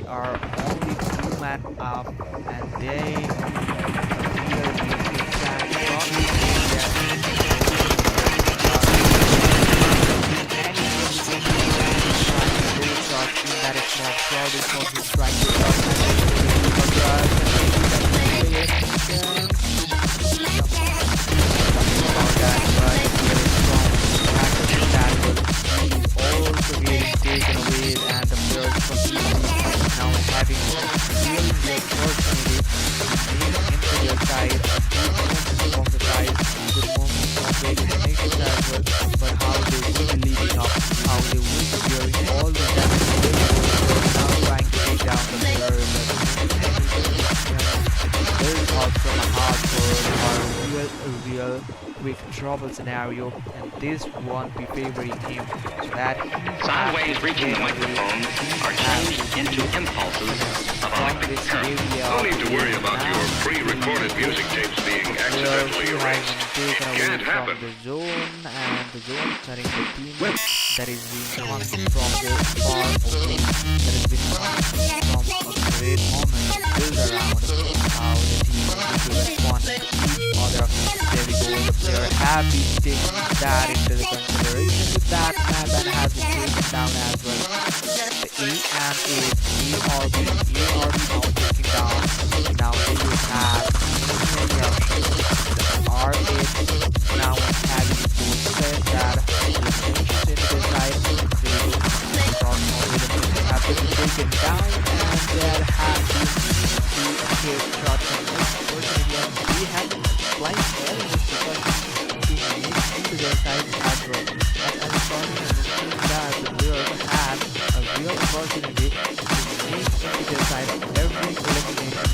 are only 2 man up, and they really take chance from this area. That is not crowded for his strike to also getting taken away, and the players from now having a really good opportunity to make into their side a good moment from the side, good moment from various nations as well, but how they will be leading up, how they will be dealing all the damage they will now trying to take down the player, but build out from a hardcore or real quick trouble scenario, and this won't be favoring him, so that sound waves reaching the microphone are changed into impulses of electric current. No need to worry about your pre-recorded music tapes being accidentally erased. It can't happen. The zone, and the zone turning the team that is being coming from the far away, that has been coming from a great moment build around how the team will respond to each other. There we go, the player happy taking that into the consideration with that map, and has been taken down as well. The A and ARB now taking down. Now they will have many options. The R8 now having both said that eliminations into the side. They will have to be taken down, and they're happy to take shots from this opportunity. We have flying enemies because to make into their side as well. And unfortunately, that the players have a real opportunity to make into their side every elimination,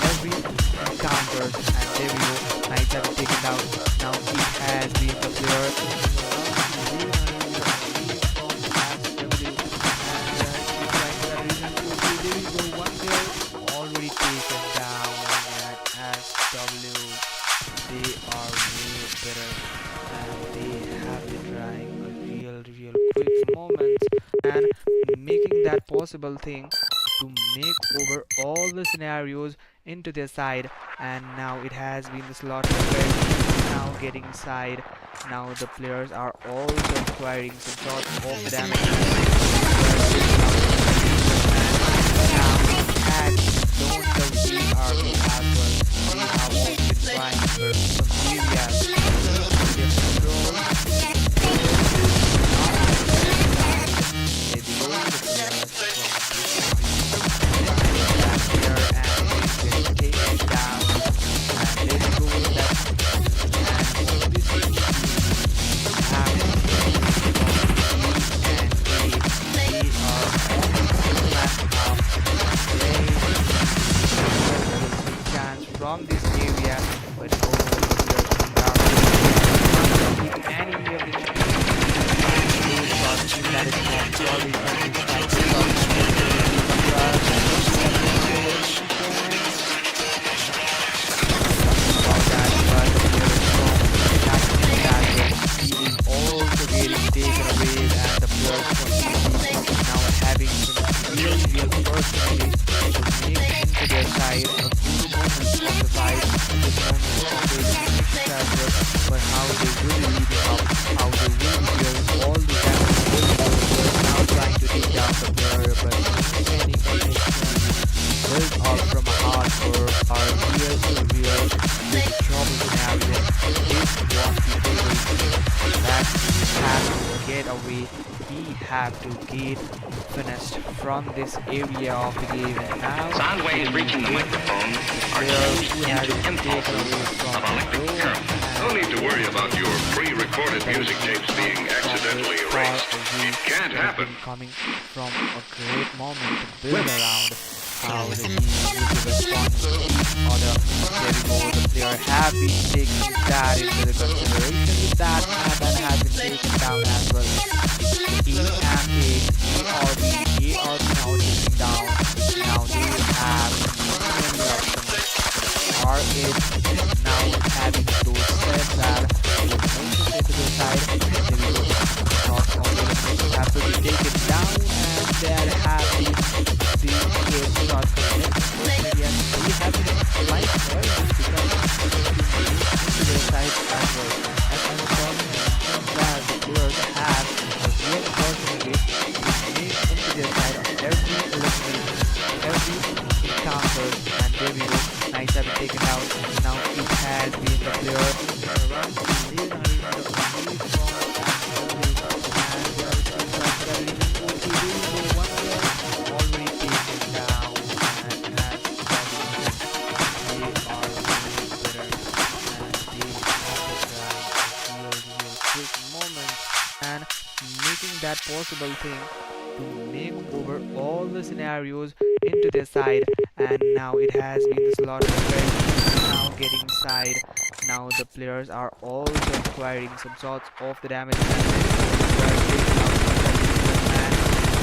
every encounters, and there we go. Knights have been taken down. Now he has been the player. Already taken down, and SW, they are way better, and they have been trying a real quick moments and making that possible thing to make over all the scenarios into their side. And now it has been the slot now getting side. Now the players are also acquiring some sort of damage. And don't the army as well. They have also been trying for some areas to control. Maybe go to the players from here, and they will take it down, and they will go with that. And this is from this area, but no any of the that is not purely from this also getting taken away, and the players now having some real opportunity to make into their side a good moment on the side of the elimination as well, but how they will be leading up, how they will be dealing all the damage now trying to take down the player, but any connection built out from a hardcore are real big trouble scenario. This won't be able that has to get away. He have to get finished from this area of the game, and now sound waves reaching the microphone are changed into impulses of electric current. No need to worry about your pre-recorded music tapes being accidentally erased. It can't happen. Coming from a great moment to build around how the team will be responding to each other. There we go, the player have been taking that into the consideration with that, and has been taken down as well. The ARB now taking down. Now they have many options. R8 now having those sets that eliminations into the side. There we go. Not only eliminations have to be taken down, and there have been the first, and there we go. Nice have been taken out. Now it has been the player around the lead from and there are some shots that are even going to do. So one player already taken down and has they are really better and they have to try a real quick moment and making that possible thing to make over all the scenarios into their side. And now it has been the slot now getting side. Now the players are also acquiring some sorts of the damage and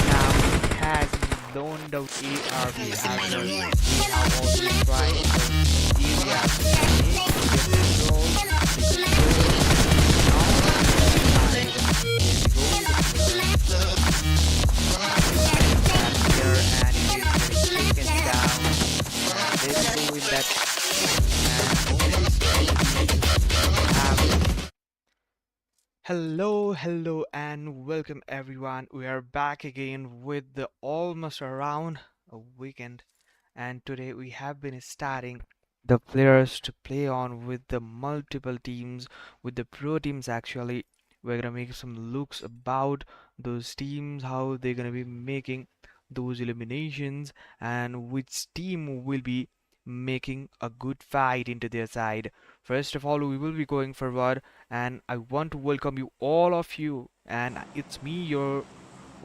now it has loaned out ARV as well. We have also tried the areas to get control hello and welcome everyone. We are back again with the almost around a weekend, and today we have been starting the players to play on with the multiple teams, with the pro teams. Actually, we're gonna make some looks about those teams, how they're gonna be making those eliminations, and which team will be making a good fight into their side. First of all, we will be going forward, and I want to welcome you all of you, and it's me, your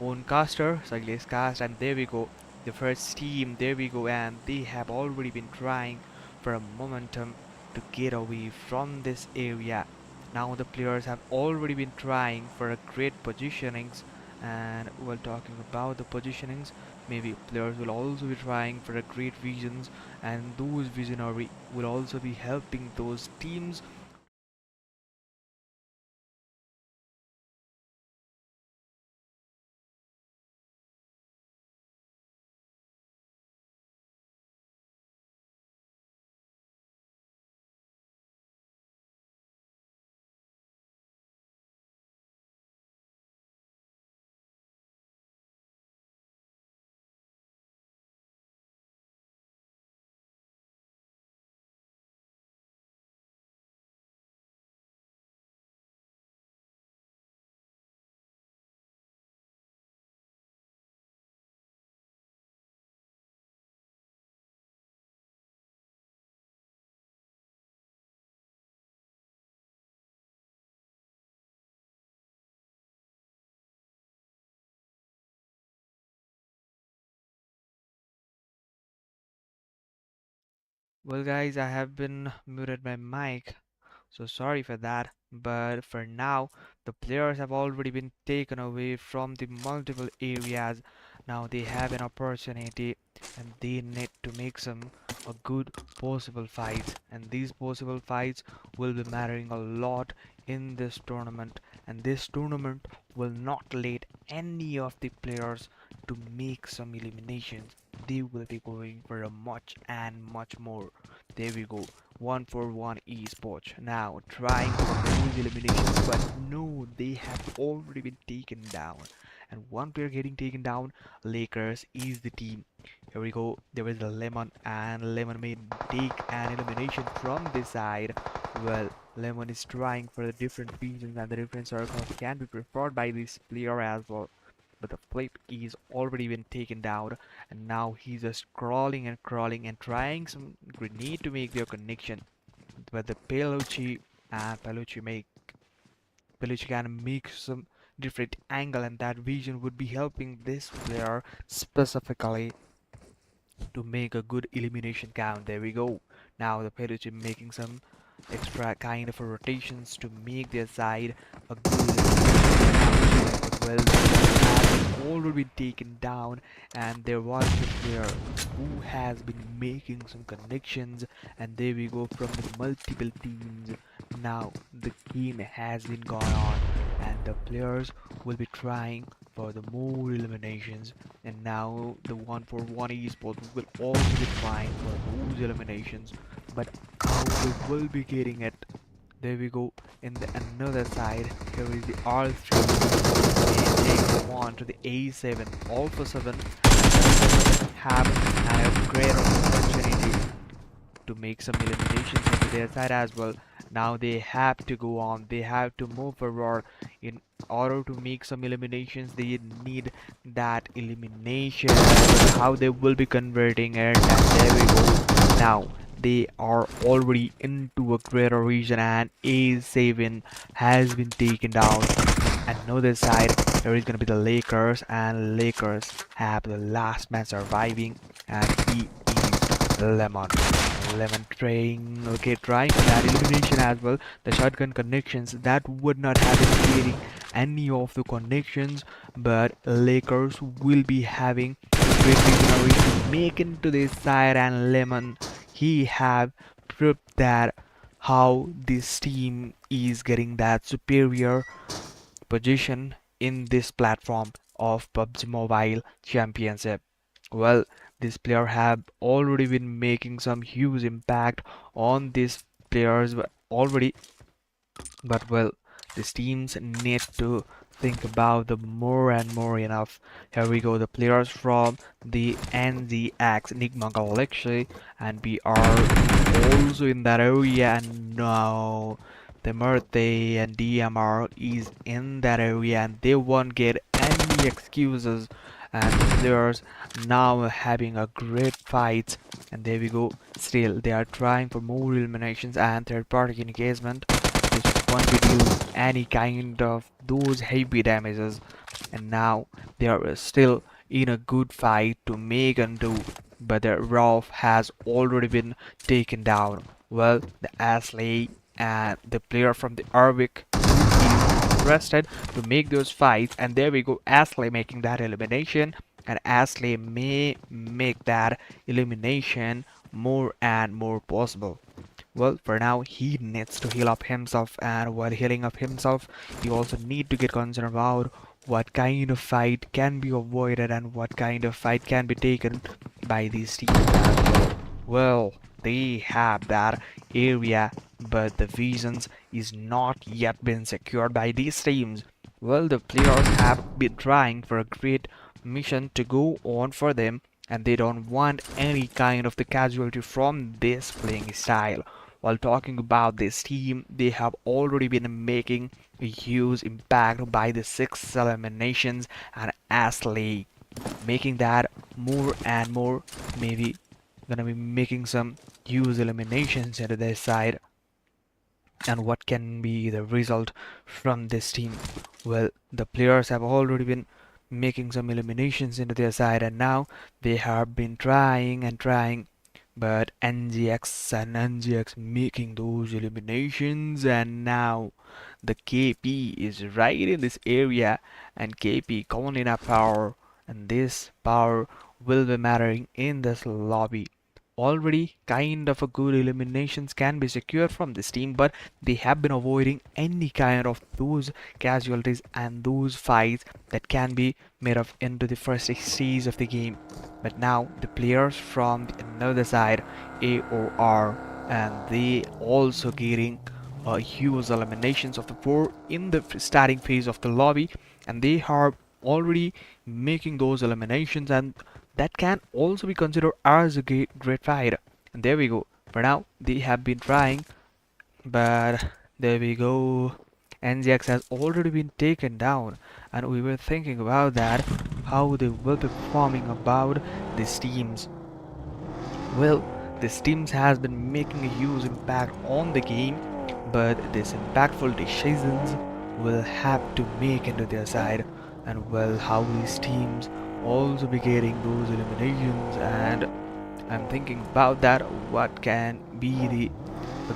own caster, Sagles Cast, and there we go, the first team, there we go, and they have already been trying for a momentum to get away from this area. Now the players have already been trying for a great positionings, and while talking about the positionings, maybe players will also be trying for a great visions, and those visionary will also be helping those teams. Well guys, I have been muted my mic, so sorry for that. But for now, the players have already been taken away from the multiple areas. Now they have an opportunity and they need to make some a good possible fights, and these possible fights will be mattering a lot in this tournament, and this tournament will not let any of the players to make some eliminations. They will be going for a much and much more. There we go, 1-for-1 esports now trying to lose eliminations, but no, they have already been taken down, and one player getting taken down. Lakers is the team. Here we go, there is a lemon, and lemon may take an elimination from this side. Well, lemon is trying for the different regions, and the different circles can be preferred by this player as well, but the flip is already been taken down, and now he's just crawling and trying some grenade to make their connection. But the Pelucci can make some different angle, and that vision would be helping this player specifically to make a good elimination count. There we go. Now the Pelucci making some extra kind of rotations to make their side a good well has already been taken down, and there was a player who has been making some connections, and there we go from the multiple teams. Now the game has been gone on, and the players will be trying for the more eliminations, and now the 1-for-1 esports will also be trying for those eliminations, but how they will be getting it. There we go. In the another side, here is the R3. They take one to the A7, all for 7. Have a great opportunity to make some eliminations into their side as well. Now they have to go on, they have to move forward. In order to make some eliminations, they need that elimination. How they will be converting it, and there we go. Now they are already into a greater region, and A7 has been taken down. Another side, there is gonna be the Lakers, and Lakers have the last man surviving, and he is Lemon. Lemon trying, okay, trying for that elimination as well. The shotgun connections that would not have been creating any of the connections, but Lakers will be having a great regeneration to make into this side, and Lemon, he have proved that how this team is getting that superior position in this platform of PUBG Mobile Championship. Well, this player have already been making some huge impact on these players already, but well, these teams need to think about the more and more enough. Here we go, the players from the NZX Enigma Galaxy, and we are also in that area, and now the Murthy and DMR is in that area, and they won't get any excuses, and the players now having a great fight, and there we go. Still they are trying for more eliminations and third party engagement, which won't reduce any kind of those heavy damages, and now they are still in a good fight to make undo, but the Rolf has already been taken down. Well, the Ashley and the player from the Arvik is rested to make those fights, and there we go, Ashley making that elimination, and Ashley may make that elimination more and more possible. Well, for now, he needs to heal up himself, and while healing up himself, he also need to get concerned about what kind of fight can be avoided and what kind of fight can be taken by these teams as well. Well, they have that area, but the visions is not yet been secured by these teams. Well, the players have been trying for a great mission to go on for them, and they don't want any kind of the casualty from this playing style. While talking about this team, they have already been making a huge impact by the 6 eliminations, and Ashley making that more and more, maybe gonna be making some huge eliminations into their side. And what can be the result from this team? Well, the players have already been making some eliminations into their side, and now they have been trying and trying, but NGX making those eliminations, and now the KP is right in this area, and KP calling up power, and this power will be mattering in this lobby. Already kind of a good eliminations can be secured from this team, but they have been avoiding any kind of those casualties and those fights that can be made up into the first stage of the game. But now the players from the another side, AOR, and they also getting huge eliminations of the 4 in the starting phase of the lobby, and they are already making those eliminations, and that can also be considered as a great fight. And there we go. For now, they have been trying, but there we go. NGX has already been taken down, and we were thinking about that, how they will be performing about these teams. Well, this teams has been making a huge impact on the game, but these impactful decisions will have to make into their side, and well, how these teams also be getting those eliminations, and I'm thinking about that, what can be the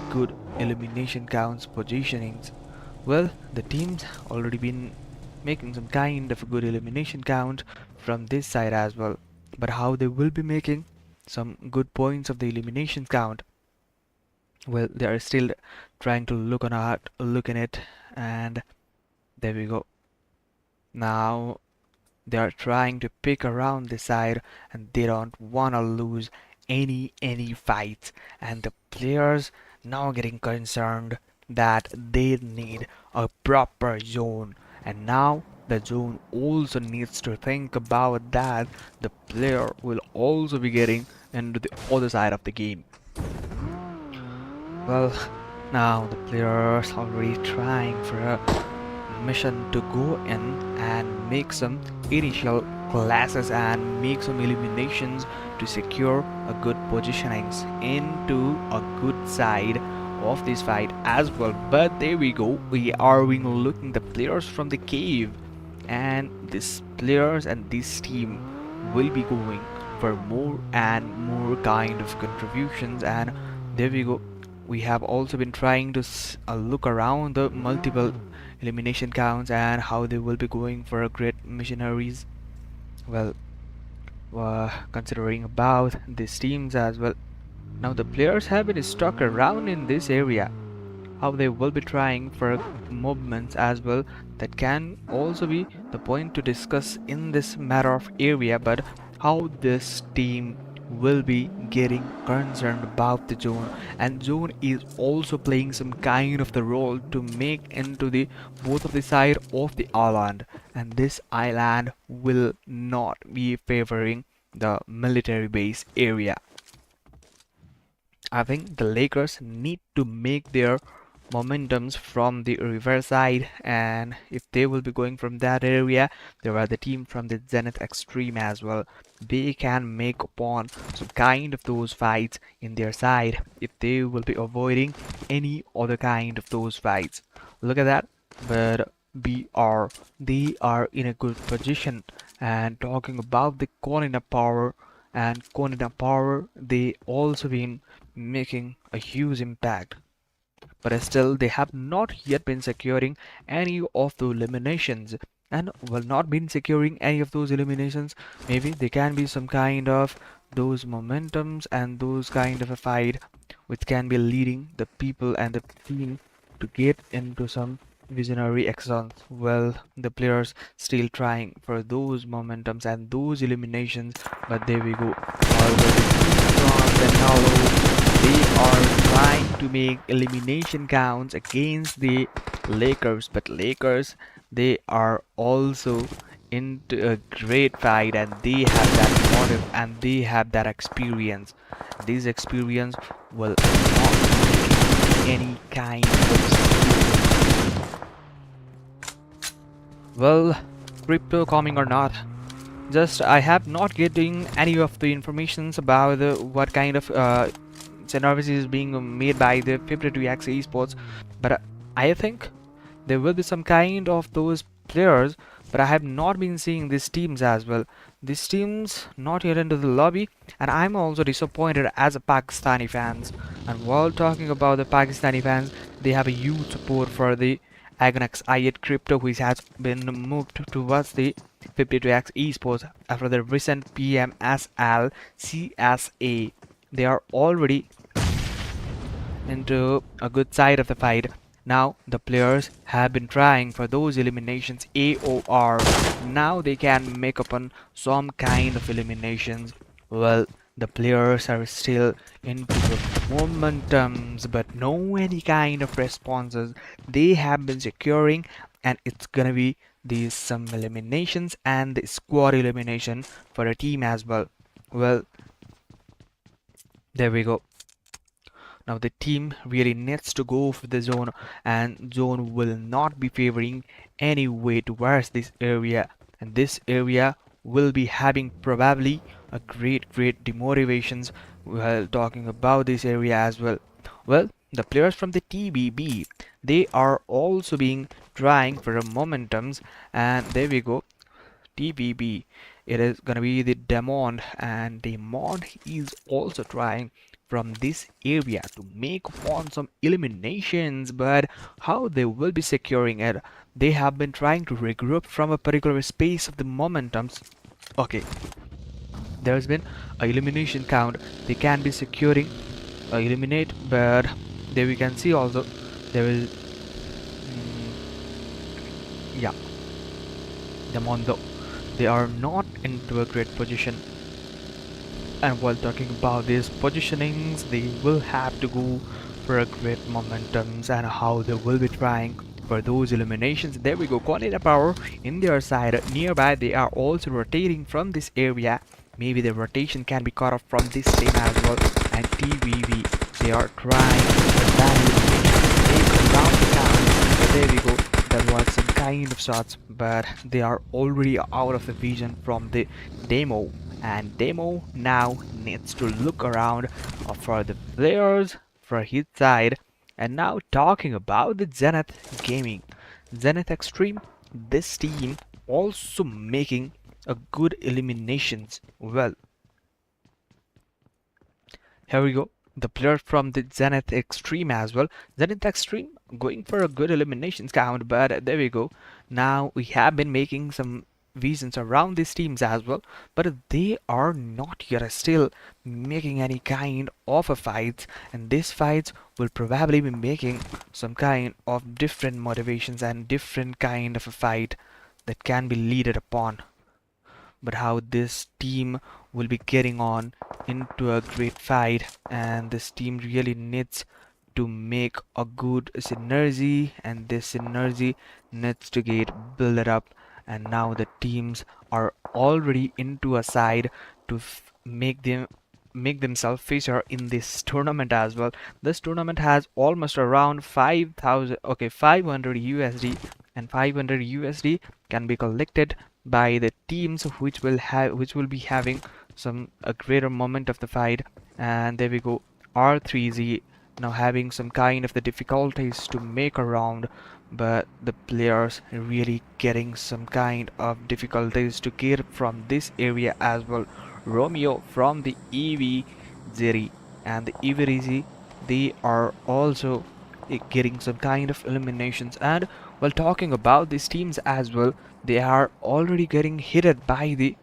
good elimination counts positionings. Well, the teams already been making some kind of a good elimination count from this side as well, but how they will be making some good points of the elimination count, well, they are still trying to look in it, and there we go. Now they are trying to pick around the side, and they don't want to lose any fights, and the players now getting concerned that they need a proper zone, and now the zone also needs to think about that the player will also be getting into the other side of the game. Well, now the players already trying for a mission to go in and make some initial classes and make some eliminations to secure a good positionings into a good side of this fight as well. But there we go, we are being looking the players from the cave, and these players and this team will be going for more and more kind of contributions. And there we go, we have also been trying to look around the multiple elimination counts and how they will be going for a great missionaries. Well, considering about these teams as well, now the players have been stuck around in this area, how they will be trying for movements as well. That can also be the point to discuss in this matter of area, but how this team will be getting concerned about the zone, and zone is also playing some kind of the role to make into the both of the side of the island, and this island will not be favoring the military base area. I think the Lakers need to make their momentums from the river side, and if they will be going from that area, there are the team from the Zenith Extreme as well. They can make upon some kind of those fights in their side if they will be avoiding any other kind of those fights. Look at that. But they are in a good position. And talking about the Corona Power, and Corona Power, they also been making a huge impact, but still they have not yet been securing any of the eliminations, and will not been securing any of those eliminations. Maybe they can be some kind of those momentums and those kind of a fight which can be leading the people and the team to get into some visionary actions. Well, the players still trying for those momentums and those eliminations, but there we go. From the Nalo, they are trying to make elimination counts against the Lakers, but Lakers, they are also into a great fight, and they have that motive and they have that experience. This experience will not make any kind of well, crypto coming or not. Just I have not getting any of the informations about what kind of service is being made by the 52x esports, but I think there will be some kind of those players, but I have not been seeing these teams as well. These teams not yet into the lobby, and I'm also disappointed as a Pakistani fans. And while talking about the Pakistani fans, they have a huge support for the await.It crypto, which has been moved towards the 52x esports after the recent PMSL CSA. They are already into a good side of the fight. Now the players have been trying for those eliminations AOR. Now they can make upon some kind of eliminations. Well, the players are still into the momentums, but no any kind of responses they have been securing, and it's gonna be these some eliminations and the squad elimination for a team as well. Well, there we go. Now the team really needs to go for the zone, and zone will not be favoring any way towards this area, and this area will be having probably a great demotivations while talking about this area as well. Well, the players from the TBB, they are also being trying for a momentums, and there we go. TBB, it is gonna be the Demon, and Demon is also trying from this area to make upon some eliminations, but how they will be securing it, they have been trying to regroup from a particular space of the momentums. Okay, there's been a elimination count, they can be securing eliminate, but there we can see also there is yeah, Demon though, they are not into a great position. And while talking about these positionings, they will have to go for a great momentums and how they will be trying for those eliminations. There we go, Quantity Power in their side nearby. They are also rotating from this area. Maybe the rotation can be cut off from this team as well. And TVV, They are trying their best to take around the town. But there we go. That was some kind of shots, but they are already out of the vision from the demo. And demo now needs to look around for the players for his side. And now talking about the Zenith Gaming. Zenith Extreme, this team also making a good eliminations. Well, here we go. The player from the Zenith Extreme as well. Zenith Extreme going for a good eliminations count, but there we go. Now we have been making some visions around these teams as well, but they are not yet still making any kind of a fights, and these fights will probably be making some kind of different motivations and different kind of a fight that can be leaded upon. But how this team will be getting on into a great fight, and this team really needs to make a good synergy, and this synergy needs to get built up. And now the teams are already into a side to make themselves feature in this tournament as well. This tournament has almost around 5,000, okay, 500 USD, and 500 USD can be collected by the teams which will be having some a greater moment of the fight. And there we go, R3Z now having some kind of the difficulties to make a round, but the players really getting some kind of difficulties to get from this area as well. Romeo from the EV Zeri and the EV, they are also getting some kind of eliminations. And while talking about these teams as well, they are already getting hit by the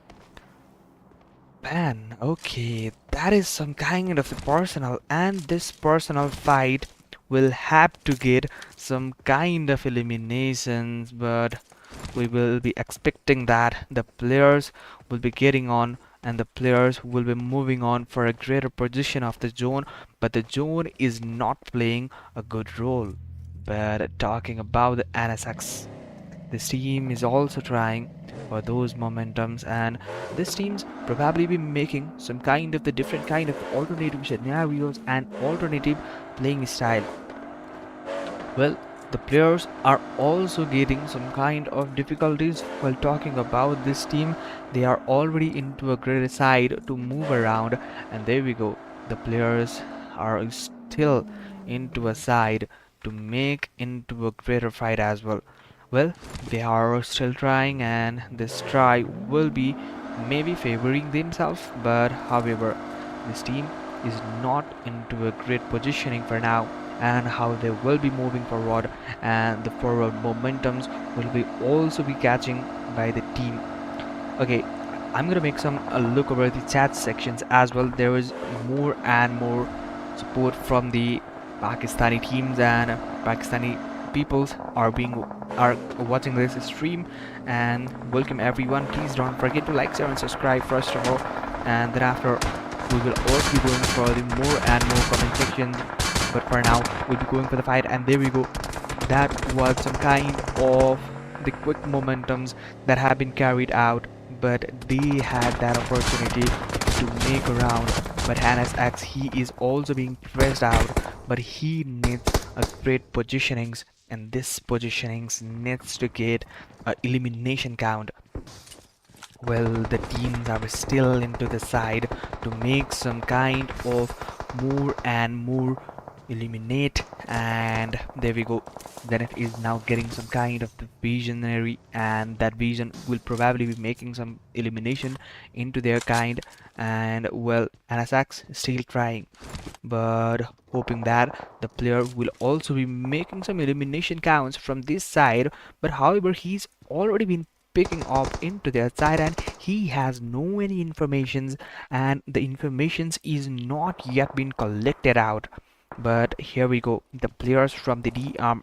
ban. Okay, that is some kind of the personal, and this personal fight will have to get some kind of eliminations, but we will be expecting that the players will be getting on, and the players will be moving on for a greater position of the zone, but the zone is not playing a good role. But talking about the NSX, this team is also trying for those momentums, and this team's probably be making some kind of the different kind of alternative scenarios and alternative playing style. Well, the players are also getting some kind of difficulties. While talking about this team, they are already into a greater side to move around, and there we go. The players are still into a side to make into a greater fight as well. Well, they are still trying, and this try will be maybe favoring themselves, but however, this team is not into a great positioning for now, and how they will be moving forward, and the forward momentums will be also be catching by the team. Okay, I'm gonna make some look over the chat sections as well. There is more and more support from the Pakistani teams, and Pakistani peoples are watching this stream, and welcome everyone. Please don't forget to like, share and subscribe first of all, and thereafter we will also be going for the more and more comment sections. But for now we'll be going for the fight, and there we go. That was some kind of the quick momentums that have been carried out, but they had that opportunity to make a round. But NSX, he is also being pressed out, but he needs a great positionings, and this positionings needs to get a elimination count. Well, the teams are still into the side to make some kind of more and more eliminate, and there we go. Then it is now getting some kind of the visionary, and that vision will probably be making some elimination into their kind. And well, NSX still trying, but hoping that the player will also be making some elimination counts from this side. But however, he's already been picking up into their side, and he has no any informations, and the informations is not yet been collected out. But here we go. The players from the D-Arm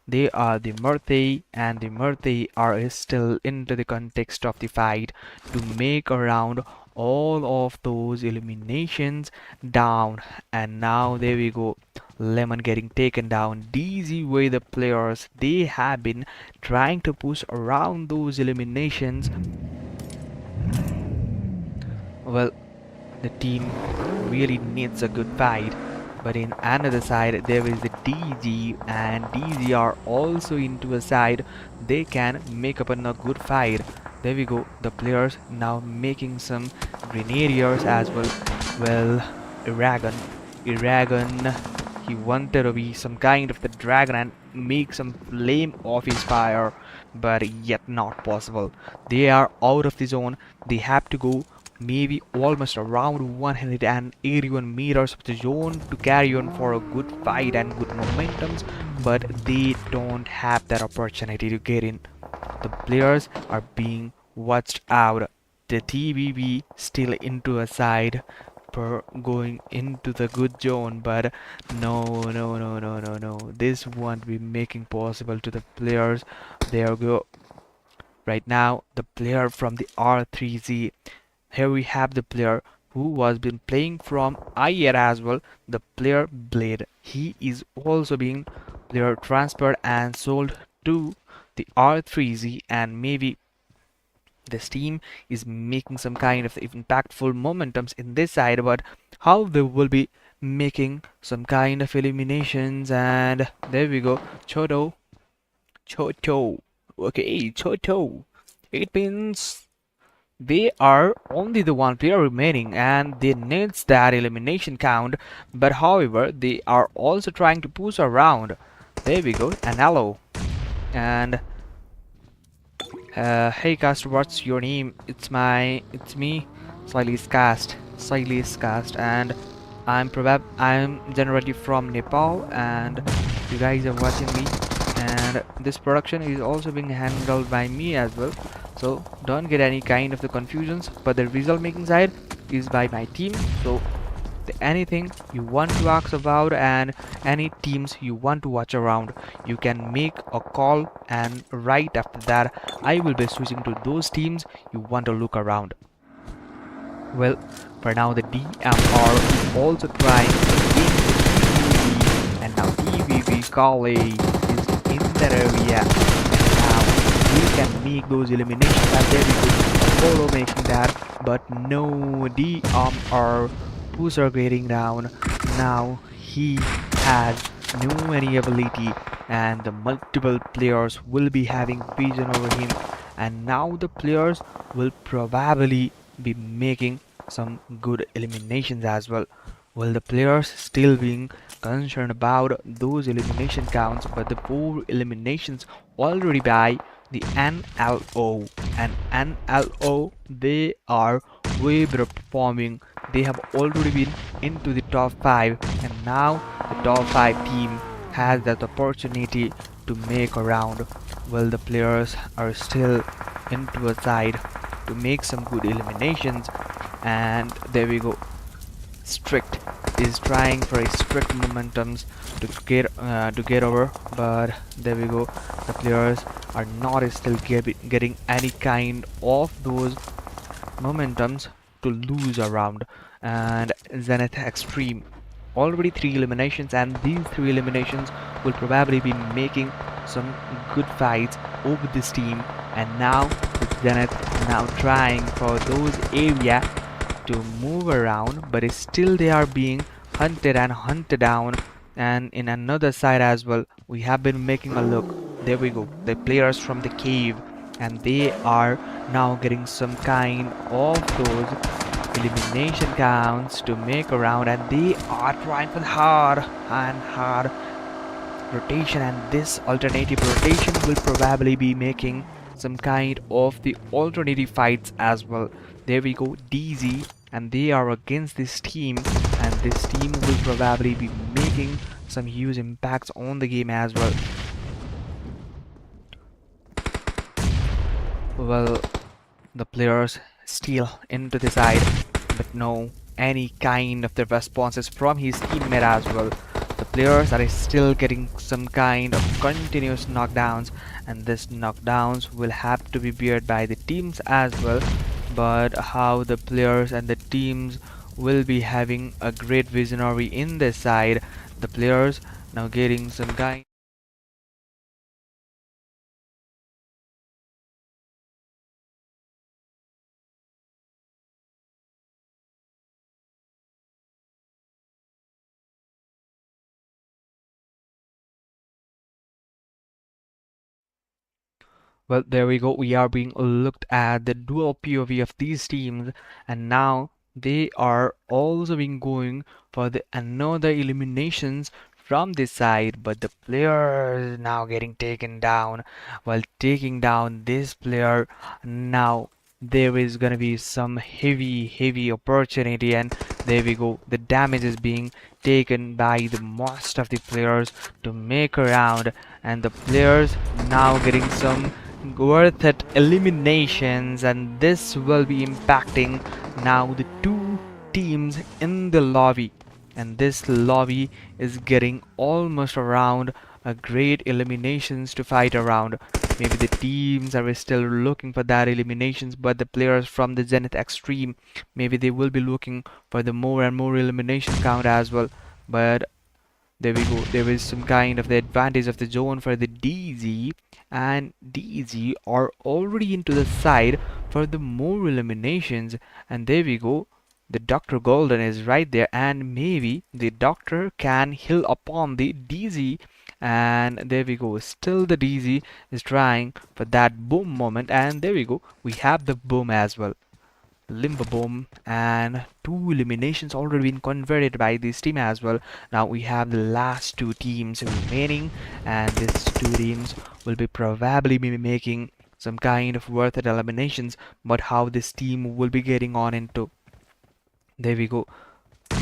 they are the Murthy, and the Murthy are still into the context of the fight to make around all of those eliminations down. And now there we go, Lemon getting taken down. DZ way the players, they have been trying to push around those eliminations. Well, the team really needs a good fight, But in another side, there is the DG, and DG are also into a side. They can make up a good fight. There we go. The players now making some grenadiers as well. Well, Iragan, he wanted to be some kind of the dragon and make some flame of his fire, but yet not possible. They are out of the zone. They have to go maybe almost around 181 meters of the zone to carry on for a good fight and good momentums, but they don't have that opportunity to get in. The players are being watched out. The TBB still into a side per going into the good zone, but no. This won't be making possible to the players. There go. Right now, the player from the R3Z. Here we have the player who was been playing from IR as well. The player Blade. He is also being player transferred and sold to the R3Z, and maybe this team is making some kind of impactful momentums in this side, but how they will be making some kind of eliminations. And there we go. Choto. Okay, Choto. It means they are only the one player remaining and they needs that elimination count, but however they are also trying to push around. There we go. And hello. And hey cast, what's your name? It's me, Silas Cast, and I'm generally from Nepal, and you guys are watching me, and this production is also being handled by me as well. So don't get any kind of the confusions, but the result making side is by my team. So anything you want to ask about and any teams you want to watch around, you can make a call, and right after that I will be switching to those teams you want to look around. Well, for now the DMR is also trying in the TVV, and now TVV Kali is in that area, and now we can make those eliminations, and there we go, follow making that, but no, DMR are getting down. Now he has no any ability, and the multiple players will be having vision over him, and now the players will probably be making some good eliminations as well. Well, the players still being concerned about those elimination counts, but the 4 eliminations already by the NLO, and NLO, they are way better performing. They have already been into the top 5, and now the top 5 team has that opportunity to make a round. Well, the players are still into a side to make some good eliminations, and there we go. Strict is trying for a strict momentums to get over, but there we go. The players are not still getting any kind of those momentums to lose around. And Zenith Extreme already 3 eliminations, and these 3 eliminations will probably be making some good fights over this team. And now with Zenith now trying for those area to move around, but still they are being hunted and hunted down. And in another side as well, we have been making a look. There we go, the players from the cave, and they are now getting some kind of those elimination counts to make around, and they are trying for the hard rotation, and this alternative rotation will probably be making some kind of the alternative fights as well. There we go, DZ, and they are against this team, and this team will probably be making some huge impacts on the game as well. Well, the players still into the side, but no any kind of the responses from his teammate as well. The players are still getting some kind of continuous knockdowns, and these knockdowns will have to be beared by the teams as well. But how the players and the teams will be having a great visionary in this side. The players now getting some kind Well, there we go. We are being looked at the dual POV of these teams, and now they are also being going for the another eliminations from this side, but the player is now getting taken down. While taking down this player, now there is gonna be some heavy opportunity, and there we go. The damage is being taken by the most of the players to make a round, and the players now getting some worth it eliminations, and this will be impacting now the two teams in the lobby, and this lobby is getting almost around a great eliminations to fight around. Maybe the teams are still looking for that eliminations, but the players from the Zenith Extreme, maybe they will be looking for the more and more elimination count as well. But there we go. There is some kind of the advantage of the zone for the DZ, and DZ are already into the side for the more eliminations. And there we go. The Dr. Golden is right there, and maybe the Doctor can heal upon the DZ. And there we go. Still the DZ is trying for that boom moment, and there we go. We have the boom as well. Limbo Bomb, and two eliminations already been converted by this team as well. Now we have the last two teams remaining, and these two teams will be probably be making some kind of worth it eliminations, but how this team will be getting on into, there we go,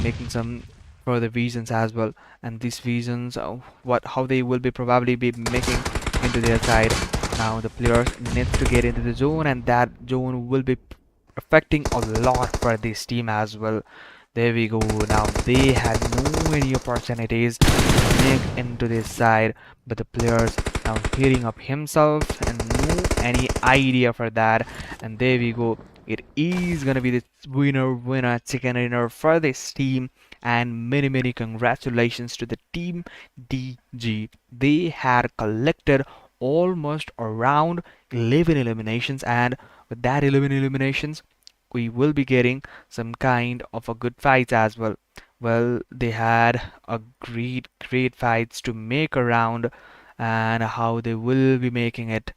making some further visions as well, and these visions what how they will be probably be making into their side. Now the players need to get into the zone, and that zone will be affecting a lot for this team as well. There we go. Now they had no any opportunities to make into this side, but the players now heating up himself and no any idea for that. And there we go. It is gonna be the winner chicken dinner for this team, and many congratulations to the team DG. They had collected almost around 11 eliminations, and with that 11 eliminations we will be getting some kind of a good fights as well. Well, they had a great fights to make around, and how they will be making it,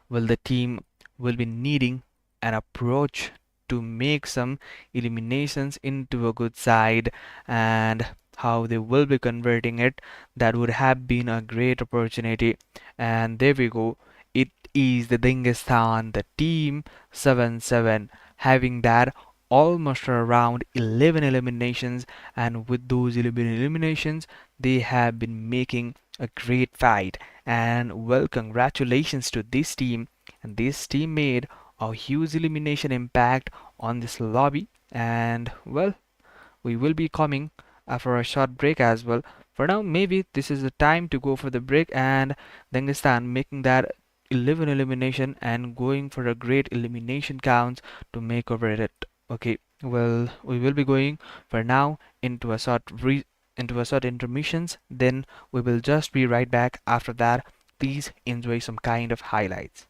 well, the team will be needing an approach to make some eliminations into a good side, and how they will be converting it, that would have been a great opportunity. And there we go. It is the Dingistan, the team 7-7, having that almost around 11 eliminations, and with those 11 eliminations they have been making a great fight. And well, congratulations to this team, and this team made a huge elimination impact on this lobby. And well, we will be coming for a short break as well. For now, maybe this is the time to go for the break, and Dangistan making that 11 elimination and going for a great elimination counts to make over it. Okay, well, we will be going for now into a short intermissions, then we will just be right back after that. Please enjoy some kind of highlights.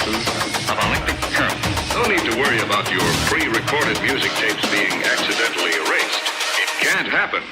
impulses of electric current. No need to worry about your pre-recorded music tapes being accidentally erased. It can't happen.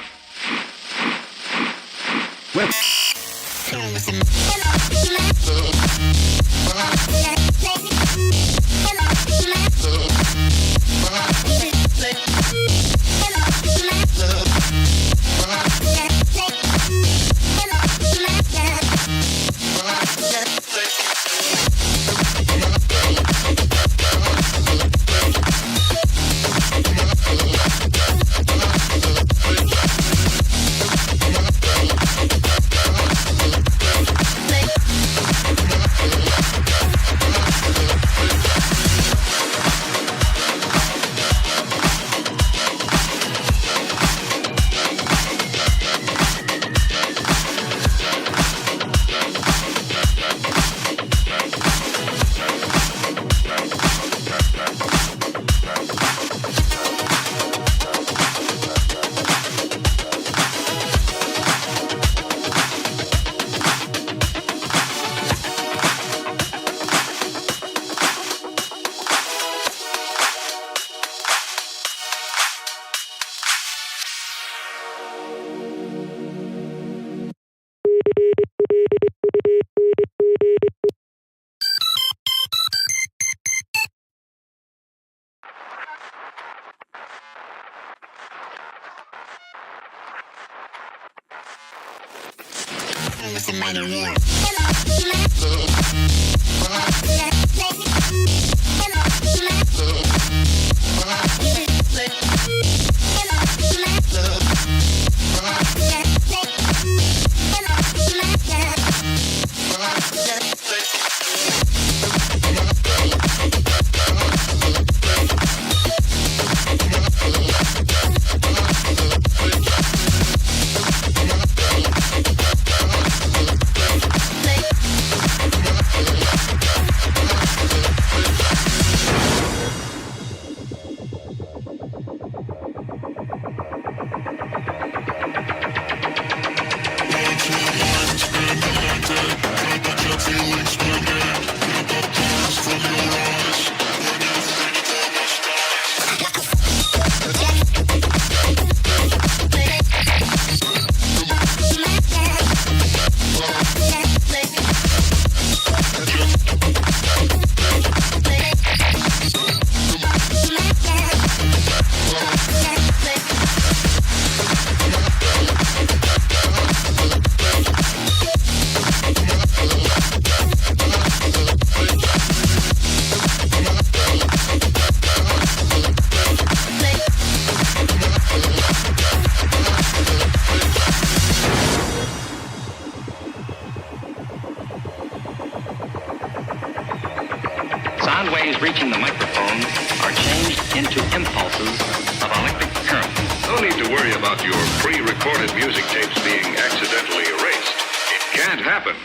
Sound waves reaching the microphone are changed into impulses of electric current. No need to worry about your pre-recorded music tapes being accidentally erased. It can't happen.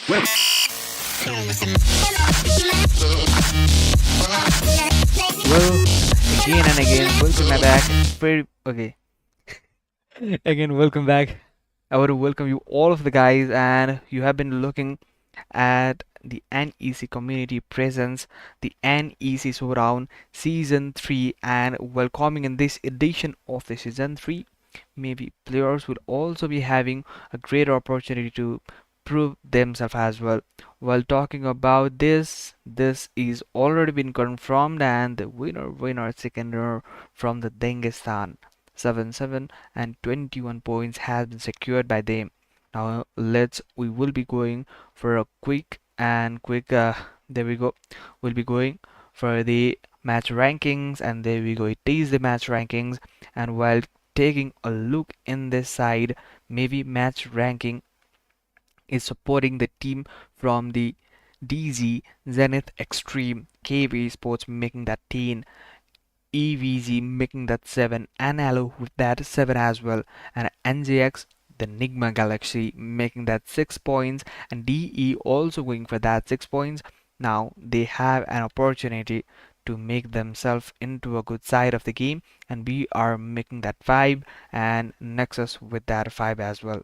Well, again and again, welcome back. Okay. Again, welcome back. I want to welcome you all of the guys, and you have been looking at the NEC community presents the NEC Showdown Season 3, and welcoming in this edition of the Season 3, maybe players will also be having a greater opportunity to prove themselves as well. While talking about this is already been confirmed, and the winner seconder from the Dagestan 7-7 and 21 points has been secured by them. Now we will be going for a quick there we go. We'll be going for the match rankings, and there we go, it is the match rankings. And while taking a look in this side, maybe match ranking is supporting the team from the DZ Zenith Extreme, KV Sports making that 10, EVZ making that 7, and Halo with that 7 as well, and NJX the Enigma Galaxy making that 6 points, and DE also going for that 6 points. Now they have an opportunity to make themselves into a good side of the game, and we are making that 5, and Nexus with that 5 as well.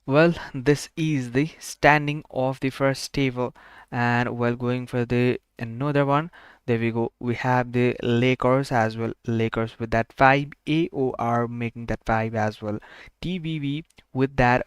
Well, this is the standing of the first table, and while going for the another one, there we go. We have the Lakers as well. Lakers with that 5, AOR making that 5 as well. TBV with that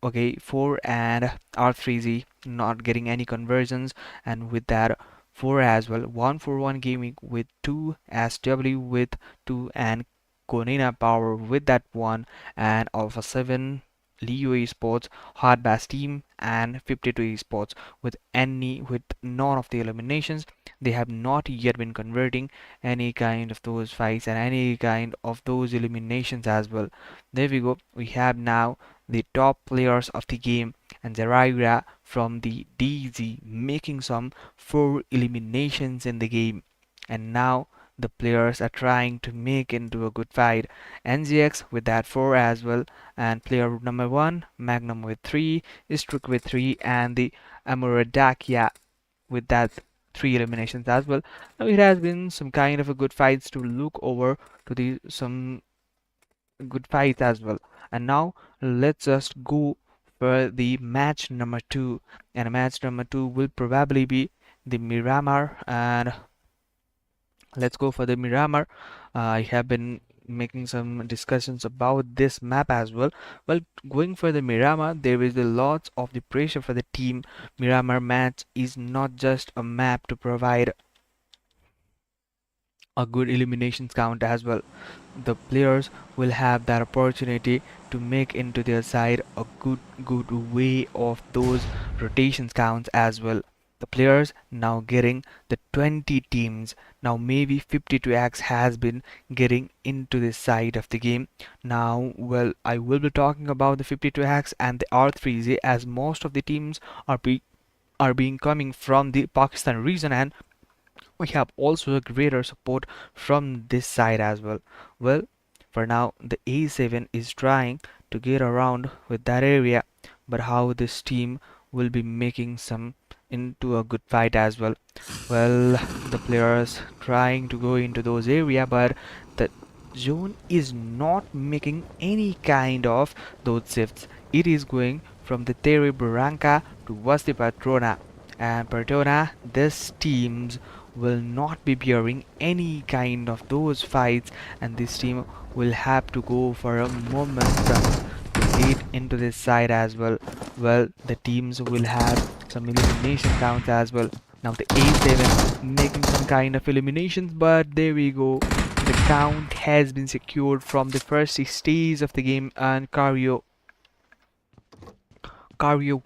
okay 4 and R3Z not getting any conversions, and with that 4 as well. 141 Gaming with 2, SW with 2, and Konina Power with that 1, and Alpha 7 Leo Esports, Hardbass Team, and 52 Esports with none of the eliminations. They have not yet been converting any kind of those fights and any kind of those eliminations as well. There we go. We have now the top players of the game, and Zeraira from the DZ making some 4 eliminations in the game. And now the players are trying to make into a good fight. NGX with that 4 as well, and player number 1, Magnum with 3, Istrik with 3, and the Amuradakia with that 3 eliminations as well. Now it has been some kind of a good fights to look over to the some good fights as well. And now let's just go for the match number 2, and match number 2 will probably be the Miramar, and let's go for the Miramar. I have been making some discussions about this map as well. Well, going for the Miramar, there is a lot of the pressure for the team. Miramar match is not just a map to provide a good eliminations count as well. The players will have that opportunity to make into their side a good way of those rotations counts as well. The players now getting the 20 teams. Now maybe 52x has been getting into this side of the game. Now, well, I will be talking about the 52x and the R3Z, as most of the teams are being coming from the Pakistan region, and we have also a greater support from this side as well. Well, for now the A7 is trying to get around with that area, but how this team will be making some into a good fight as well. Well, the players trying to go into those area, but the zone is not making any kind of those shifts. It is going from the Terry Barranca to Wasti Patrona, and Patrona, this teams will not be bearing any kind of those fights, and this team will have to go for a momentum to get into this side as well. Well, the teams will have some elimination counts as well. Now the A7 making some kind of eliminations, but there we go. The count has been secured from the first stage of the game, and Cario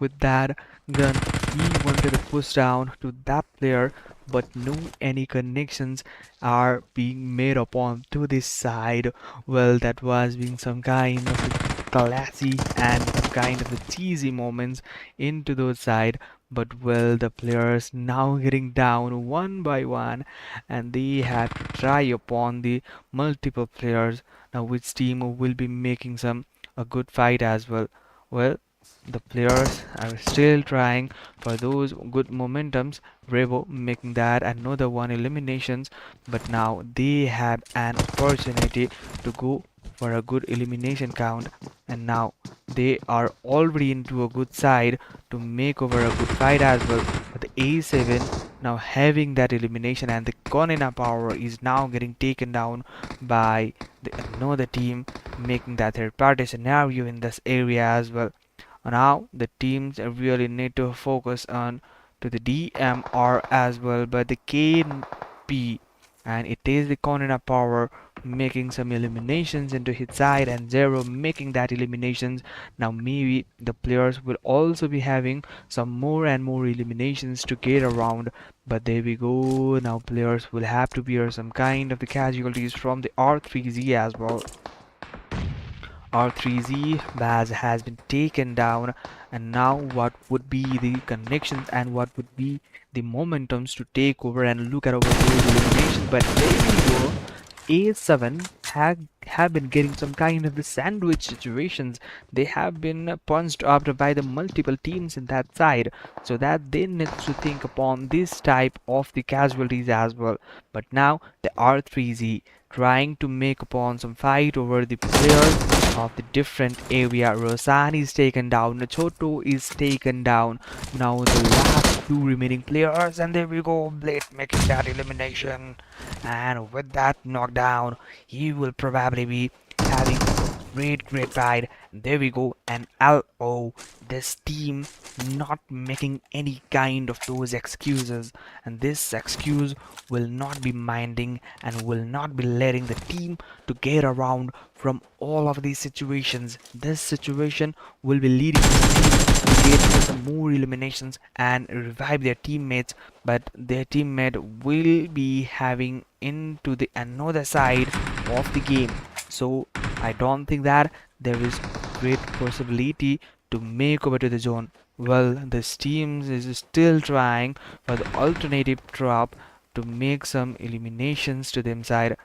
with that gun, he wanted to push down to that player, but no any connections are being made upon to this side. Well, that was being some kind of a classy and some kind of a cheesy moments into those side. But well, the players now getting down one by one, and they have to try upon the multiple players. Now which team will be making some a good fight as well. Well, the players are still trying for those good momentums. Revo making that another one eliminations, but now they have an opportunity to go for a good elimination count, and now they are already into a good side to make over a good fight as well. But the A7 now having that elimination, and the Konina power is now getting taken down by the another team, making that third party scenario in this area as well. Now the teams really need to focus on to the DMR as well, but the KP, and it is the Konina power making some eliminations into his side, and Zero making that eliminations. Now maybe the players will also be having some more and more eliminations to get around, but there we go. Now players will have to bear some kind of the casualties from the R3Z as well. R3Z Baz has been taken down, and now what would be the connections and what would be the momentums to take over and look at over those eliminations. But there we go. A7 have been getting some kind of the sandwich situations. They have been punched up by the multiple teams in that side, so that they need to think upon this type of the casualties as well. But now the R3Z, trying to make upon some fight over the players of the different area. Rosan is taken down, Nachoto is taken down. Now the last two remaining players, and there we go, Blade making that elimination. And with that knockdown, he will probably be having great fight. There we go, and LO, this team not making any kind of those excuses, and this excuse will not be minding and will not be letting the team to get around from all of these situations. This situation will be leading the team to get some more eliminations and revive their teammates, but their teammate will be having into the another side of the game. So I don't think that there is great possibility to make over to the zone. Well, this team is still trying for the alternative drop to make some eliminations to them side.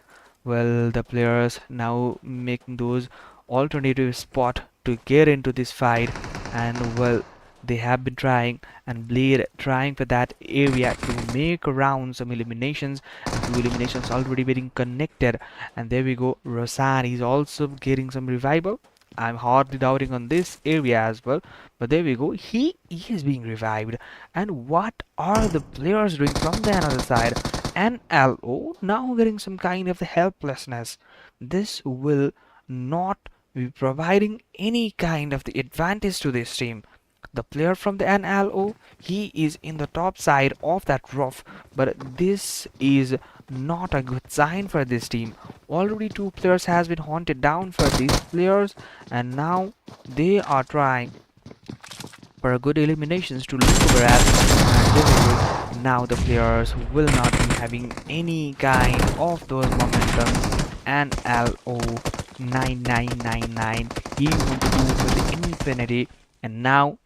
Well, the players now making those alternative spot to get into this fight, and well, they have been trying, and Blade trying for that area to make around some eliminations, and two eliminations already getting connected. And there we go, Rosan is also getting some revival. I'm hardly doubting on this area as well, but there we go, he is being revived. And what are the players doing from the other side? And LO now getting some kind of the helplessness. This will not be providing any kind of the advantage to this team. The player from the NLO, he is in the top side of that roof, but this is not a good sign for this team. Already two players has been hunted down for these players, and now they are trying for a good eliminations to look over at, and there we go. Now the players will not be having any kind of those momentums. And LO 9999, he want to go for the infinity, and now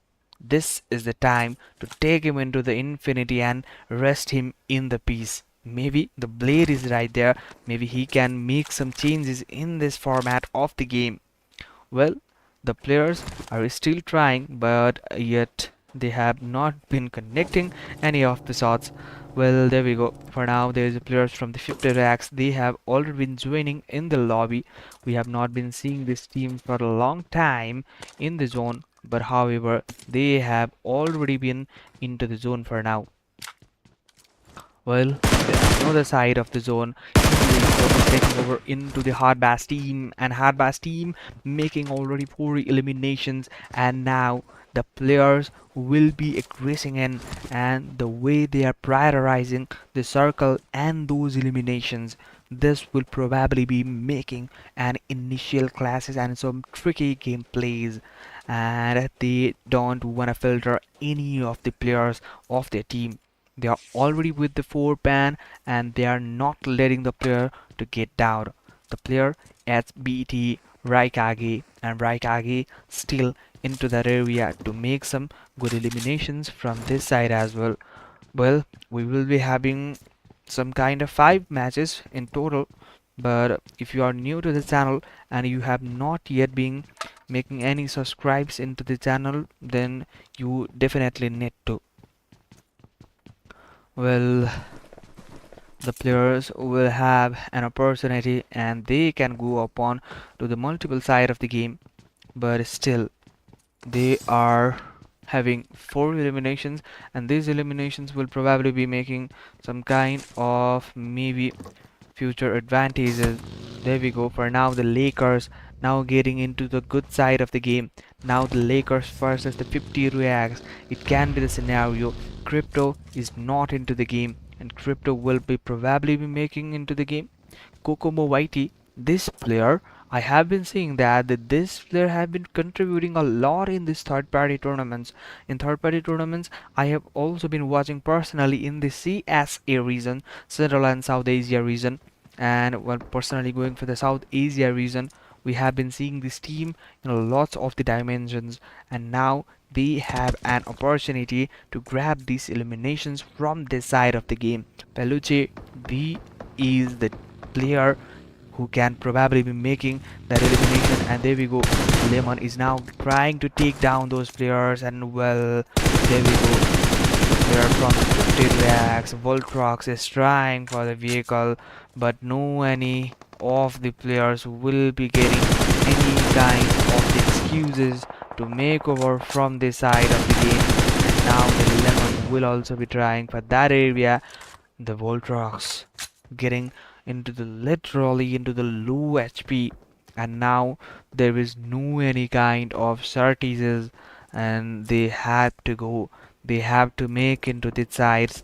this is the time to take him into the infinity and rest him in the peace. Maybe the Blade is right there, maybe he can make some changes in this format of the game. Well, the players are still trying, but yet they have not been connecting any of the shots. Well, there we go. For now, there is players from the 50 racks. They have already been joining in the lobby. We have not been seeing this team for a long time in the zone, but however, they have already been into the zone for now. Well, the other side of the zone, he is also taking over into the Hardbass team, and Hardbass team making already 4 eliminations, and now the players will be aggressing in, and the way they are prioritizing the circle and those eliminations, this will probably be making an initial classes and some tricky gameplays, and they don't want to filter any of the players of their team. They are already with the 4 ban, and they are not letting the player to get down. The player adds BT, Raikage, and Raikage still into that area to make some good eliminations from this side as well. Well, we will be having some kind of 5 matches in total, but if you are new to the channel and you have not yet been making any subscribes into the channel, then you definitely need to. Well, the players will have an opportunity and they can go upon to the multiple side of the game, but still they are having 4 eliminations, and these eliminations will probably be making some kind of maybe future advantages. There we go. For now, the Lakers now getting into the good side of the game. Now the Lakers versus the 50 reacts. It can be the scenario. Crypto is not into the game, and Crypto will be probably be making into the game. Kokomo Whitey, this player, I have been seeing that this player have been contributing a lot in these third-party tournaments. In third-party tournaments, I have also been watching personally in the CSA region, Central and South Asia region, and well, personally going for the South Asia region, we have been seeing this team in lots of the dimensions, and now they have an opportunity to grab these eliminations from this side of the game. Peluche V is the player who can probably be making that elimination, and there we go. Lemon is now trying to take down those players, and well, there we go. Player from 50 lakhs, Voltrox is trying for the vehicle, but no any of the players will be getting any kind of the excuses to make over from this side of the game. And now the Lemon will also be trying for that area. The Voltrox getting into the literally into the low HP, and now there is no any kind of certises, and they have to make into the sides.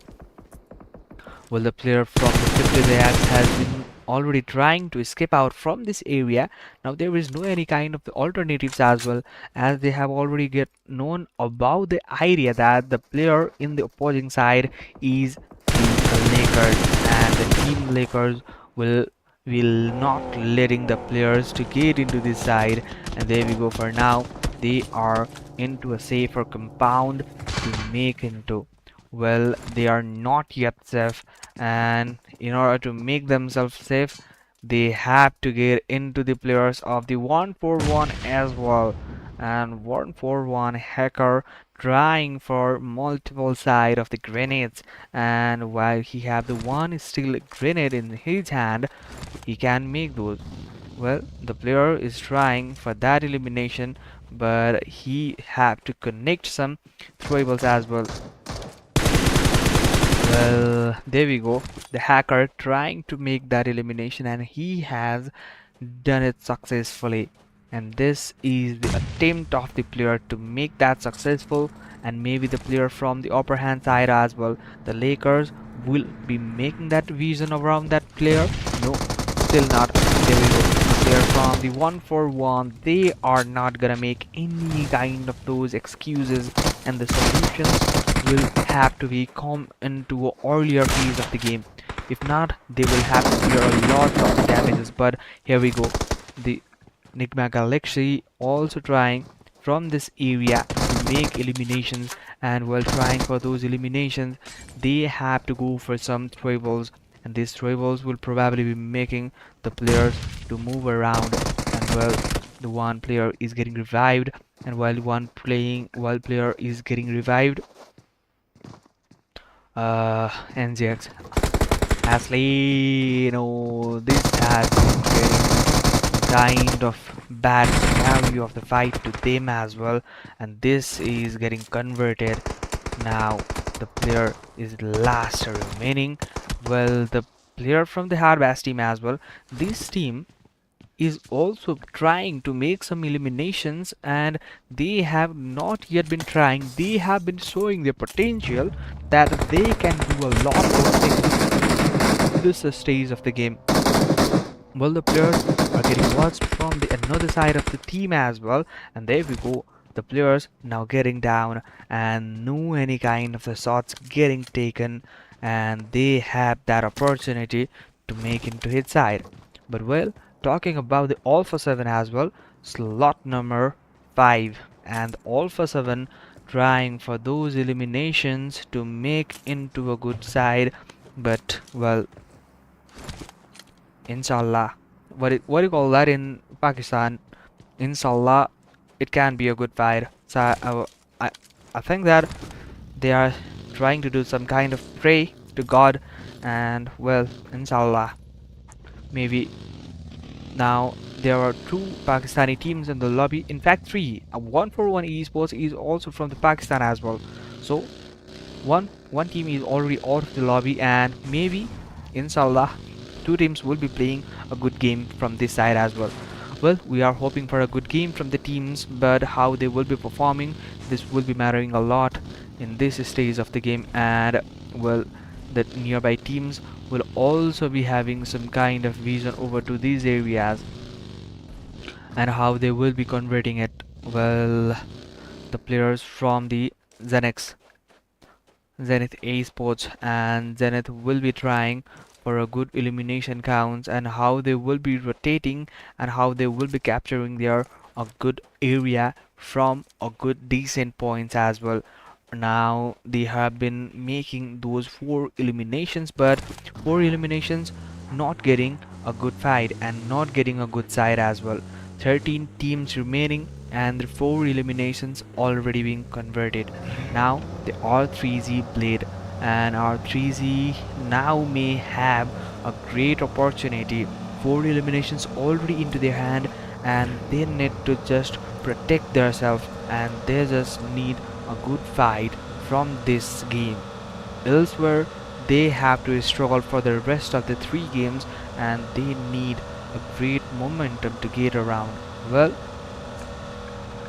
Well, the player from the 50 Ajax has been already trying to escape out from this area. Now there is no any kind of the alternatives as well, as they have already get known about the idea that the player in the opposing side is the Lakers, and the team Lakers will not letting the players to get into this side. And there we go. For now they are into a safer compound to make into. Well, they are not yet safe, and in order to make themselves safe, they have to get into the players of the 141 as well. And 141 hacker trying for multiple side of the grenades, and while he have the one steel grenade in his hand, he can make those. Well, the player is trying for that elimination, but he have to connect some throwables as well. Well, there we go. The hacker trying to make that elimination, and he has done it successfully. And this is the attempt of the player to make that successful, and maybe the player from the upper hand side as well. The Lakers will be making that vision around that player. No, still not. There we go. The player from the 141, they are not gonna make any kind of those excuses, and the solutions will have to be come into an earlier phase of the game. If not, they will have to clear a lot of damages. But here we go. The Enigma Galaxy also trying from this area to make eliminations, and while trying for those eliminations, they have to go for some throwables, and these throwables will probably be making the players to move around. And well, the one player is getting revived, and while player is getting revived, NGX Ashley, this has been getting kind of bad scenario of the fight to them as well, and this is getting converted. Now the player is last remaining. Well, the player from the Hardbass team as well, this team is also trying to make some eliminations, and they have not yet been trying. They have been showing their potential that they can do a lot of things in this stage of the game. Well, the players are getting watched from the another side of the team as well, and there we go. The players now getting down, and no any kind of the shots getting taken, and they have that opportunity to make into his side. But well, talking about the Alpha 7 as well, slot number 5, and Alpha 7 trying for those eliminations to make into a good side. But well, inshallah, what do you call that in Pakistan? Inshallah, it can be a good fight. So I think that they are trying to do some kind of pray to God, and well, inshallah, maybe. Now there are two Pakistani teams in the lobby, in fact three. 141 esports is also from the Pakistan as well, so one team is already out of the lobby, and maybe inshallah two teams will be playing a good game from this side as well. Well, we are hoping for a good game from the teams, but how they will be performing, this will be mattering a lot in this stage of the game. And well, the nearby teams will also be having some kind of vision over to these areas, and how they will be converting it. Well, the players from the Zenith Esports and Zenith will be trying for a good elimination counts, and how they will be rotating, and how they will be capturing their a good area from a good decent points as well. Now they have been making those 4 eliminations, but 4 eliminations not getting a good fight and not getting a good side as well. 13 teams remaining, and the 4 eliminations already being converted. Now the R3Z Blade and R3Z now may have a great opportunity 4 eliminations already into their hand, and they need to just protect themselves, and they just need a good fight from this game. Elsewhere, they have to struggle for the rest of the 3 games, and they need a great momentum to get around. Well,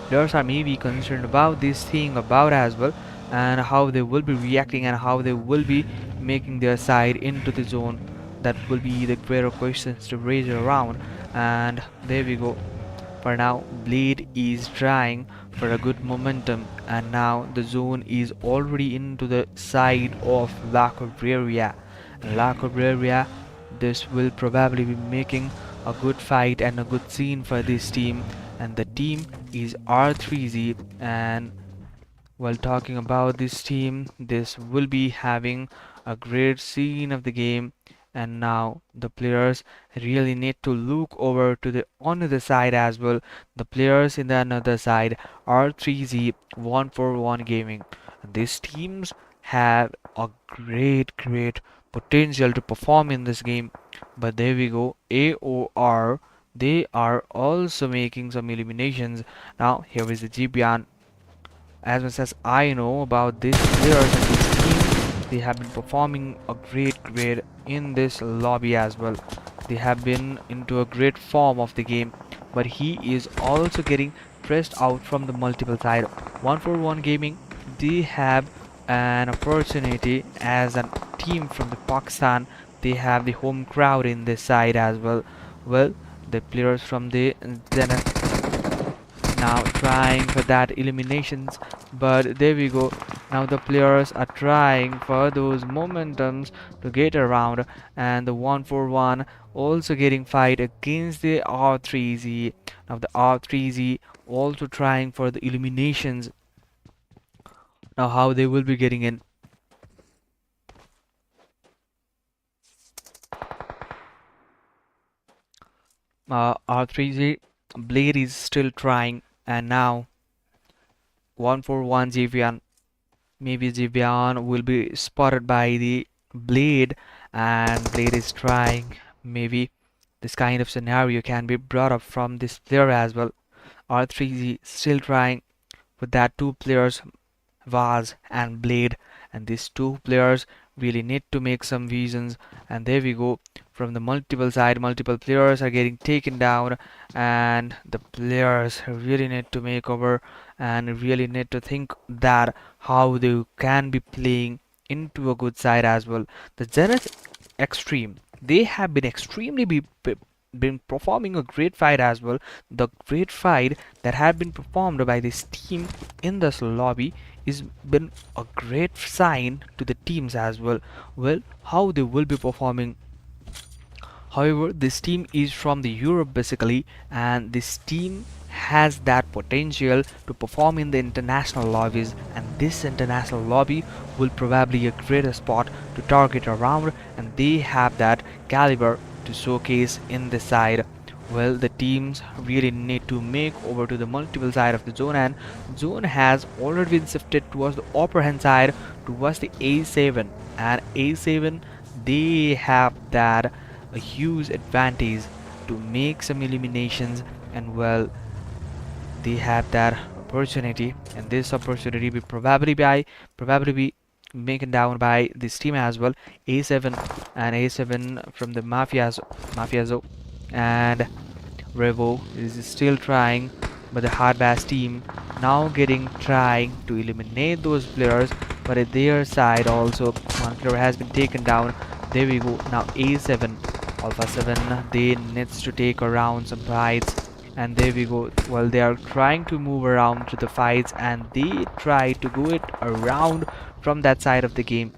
players are maybe concerned about this thing about as well, and how they will be reacting and how they will be making their side into the zone. That will be the greater questions to raise around. And there we go. For now, Blade is trying for a good momentum, and now the zone is already into the side of La Cabrera. And La Cabrera, this will probably be making a good fight and a good scene for this team. And the team is R3Z, and while talking about this team, this will be having a great scene of the game, and now the players really need to look over to the another side as well. The players in the another side are 3Z 141 Gaming. These teams have a great potential to perform in this game, but there we go. AOR, they are also making some eliminations. Now here is the GBN. As much as I know about these players and this team, they have been performing a great in this lobby as well. They have been into a great form of the game, but he is also getting pressed out from the multiple side. 141 Gaming, they have an opportunity as a team from the Pakistan. They have the home crowd in this side as well. Well, the players from the Zenith now trying for that eliminations, but there we go. Now the players are trying for those momentums to get around, and the 141 also getting fight against the R3Z. Now the R3Z also trying for the eliminations. Now how they will be getting in. R3Z Blade is still trying, and now 141 Jivian. Maybe Jivian will be spotted by the Blade, and Blade is trying. Maybe this kind of scenario can be brought up from this player as well. R3Z still trying with that 2 players, Vaz and Blade, and these 2 players really need to make some visions. And there we go. From the multiple side, multiple players are getting taken down, and the players really need to make over and really need to think that how they can be playing into a good side as well. The Zenith Extreme, they have been been performing a great fight as well. The great fight that had been performed by this team in this lobby is been a great sign to the teams as well. Well, how they will be performing. However, this team is from the Europe basically, and this team has that potential to perform in the international lobbies, and this international lobby will probably a greater spot to target around, and they have that caliber to showcase in this side. Well, the teams really need to make over to the multiple side of the zone, and zone has already been shifted towards the upper hand side towards the A7, and A7 they have that a huge advantage to make some eliminations, and well, they have that opportunity, and this opportunity will probably be maken down by this team as well. A7 and A7 from the Mafiazo, and Revo is still trying, but the Hardbass team now trying to eliminate those players, but at their side also one player has been taken down. There we go. Now A7 Alpha 7, they needs to take around some fights, and there we go. Well, they are trying to move around to the fights, and they try to go it around from that side of the game.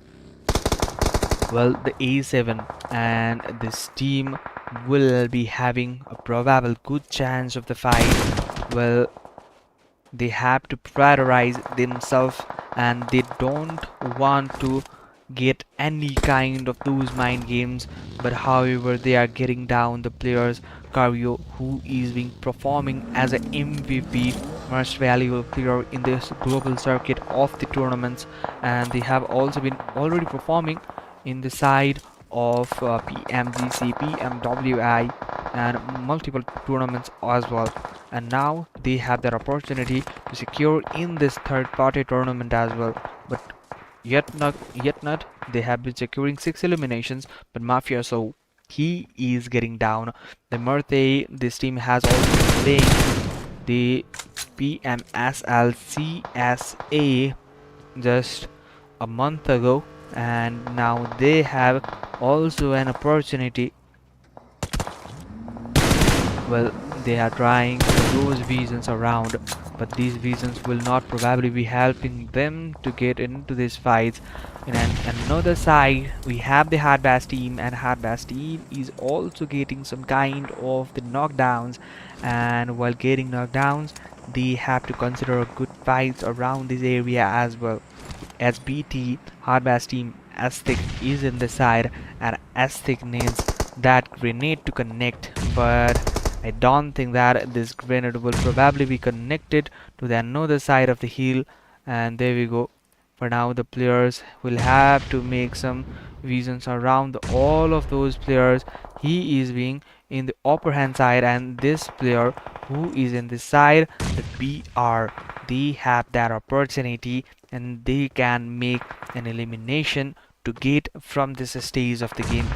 Well, the A7 and this team will be having a probable good chance of the fight. Well, they have to prioritize themselves, and they don't want to get any kind of those mind games, but however they are getting down the players. Cario, who is being performing as an MVP, most valuable player in this global circuit of the tournaments, and they have also been already performing in the side of PMGC, PMWI, and multiple tournaments as well. And now they have their opportunity to secure in this third-party tournament as well. But yet not. They have been securing 6 eliminations, but Mafia, so he is getting down. The Murthy, this team has also been playing the PMSL CSA just a month ago, and now they have also an opportunity. Well, they are trying those visions around, but these visions will not probably be helping them to get into these fights. And another side, we have the Hardbass team, and Hardbass team is also getting some kind of the knockdowns. And while getting knockdowns, they have to consider good fights around this area as well. SBT Hardbass team Aztec is in the side, and Aztec needs that grenade to connect, but I don't think that this grenade will probably be connected to the another side of the hill. And there we go. For now, the players will have to make some visions around all of those players. He is being in the upper hand side, and this player who is in this side, the BR, they have that opportunity and they can make an elimination to get from this stage of the game.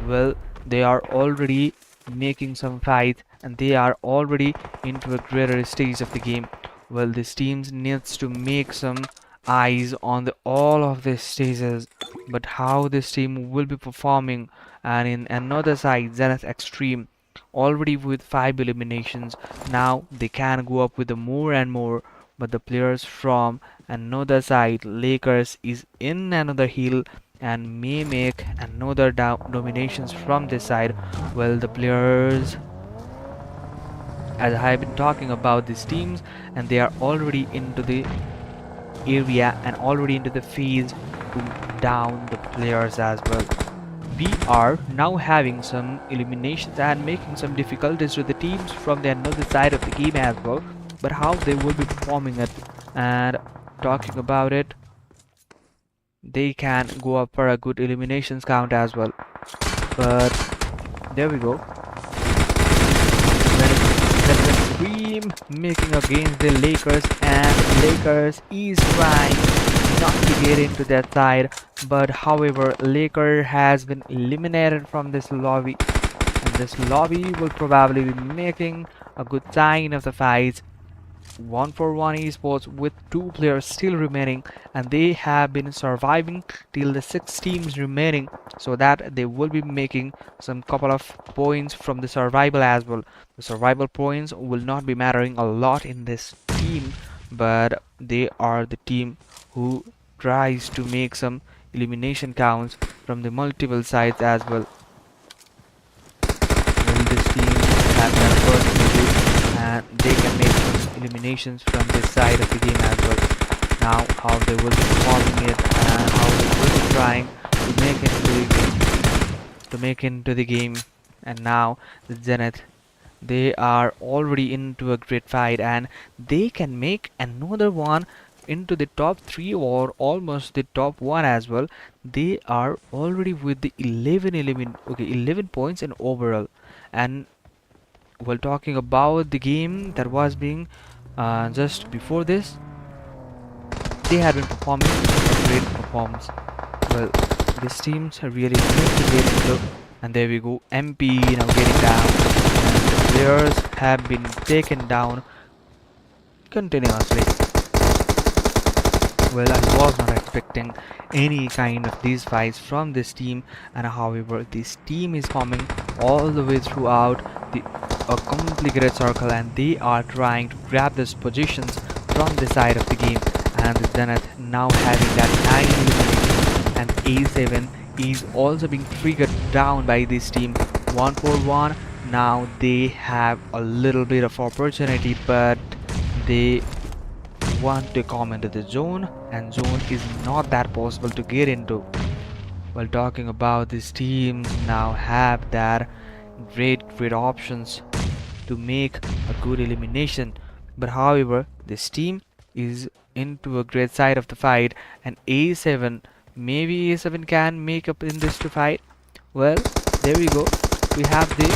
Well, they are already making some fights and they are already into a greater stage of the game. Well, this team needs to make some eyes on all of these stages, but how this team will be performing. And in another side, Zenith Extreme already with 5 eliminations. Now they can go up with the more and more, but the players from another side, Lakers, is in another hill and may make another dominations from this side. Well, the players, as I have been talking about these teams, and they are already into the area and already into the phase to down the players as well. We are now having some eliminations and making some difficulties to the teams from the another side of the game as well, but how they will be performing it and talking about it, they can go up for a good eliminations count as well. But there we go. Then Extreme making against the Lakers, and Lakers is trying not to get into that side, but however Laker has been eliminated from this lobby, and this lobby will probably be making a good sign of the fights. 1-for-1 esports with 2 players still remaining, and they have been surviving till the 6 teams remaining, so that they will be making some couple of points from the survival as well. The survival points will not be mattering a lot in this team, but they are the team who tries to make some elimination counts from the multiple sides as well. Well, this team have their opportunity and they can make some eliminations from this side of the game as well. Now how they will be performing it and how they will be trying to make into the game. And now the Zenith, they are already into a great fight and they can make another one into the top 3 or almost the top 1 as well. They are already with the 11 points in overall. And while talking about the game that was being just before this, they have been performing a great performance. Well, these teams are really need to get into, and there we go, MP now getting down, and the players have been taken down continuously. Well, I was not expecting any kind of these fights from this team, and however this team is coming all the way throughout a complicated circle, and they are trying to grab these positions from the side of the game. And the Zenith now having that 9 elimination, and A7 is also being triggered down by this team. 1-for-1. Now they have a little bit of opportunity, but they want to come into the zone, and zone is not that possible to get into. While talking about these teams now have that great options to make a good elimination, but however this team is into a great side of the fight, and A7, maybe A7 can make up in this to fight. Well, there we go. We have the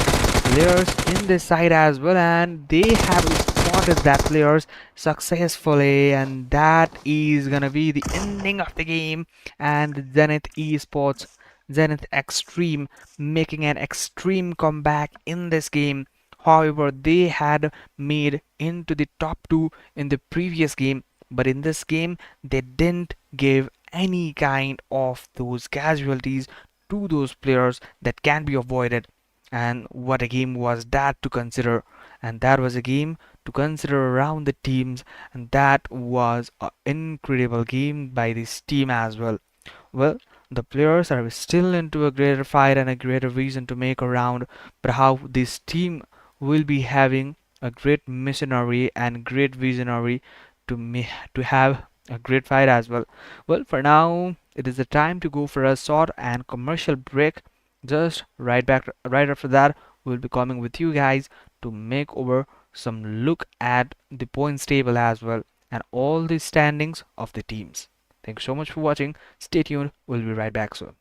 players in this side as well, and they have spotted that players successfully, and that is gonna be the ending of the game. And Zenith Esports, Zenith Extreme, making an extreme comeback in this game. However, they had made into the top two in the previous game, but in this game they didn't give any kind of those casualties to those players that can be avoided. And what a game was that to consider! And that was a game to consider around the teams, and that was an incredible game by this team as well. Well, the players are still into a greater fight and a greater reason to make a round, but how this team will be having a great missionary and great visionary to have a great fight as well. Well, for now, it is the time to go for a short and commercial break. Just right after that, we'll be coming with you guys to make over some look at the points table as well and all the standings of the teams. Thank you so much for watching. Stay tuned. We'll be right back soon.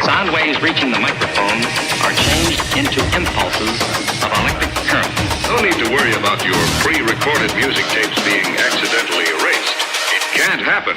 Sound waves reaching the microphone are changed into impulses of electric current. No need to worry about your pre-recorded music tapes being accidentally erased. It can't happen.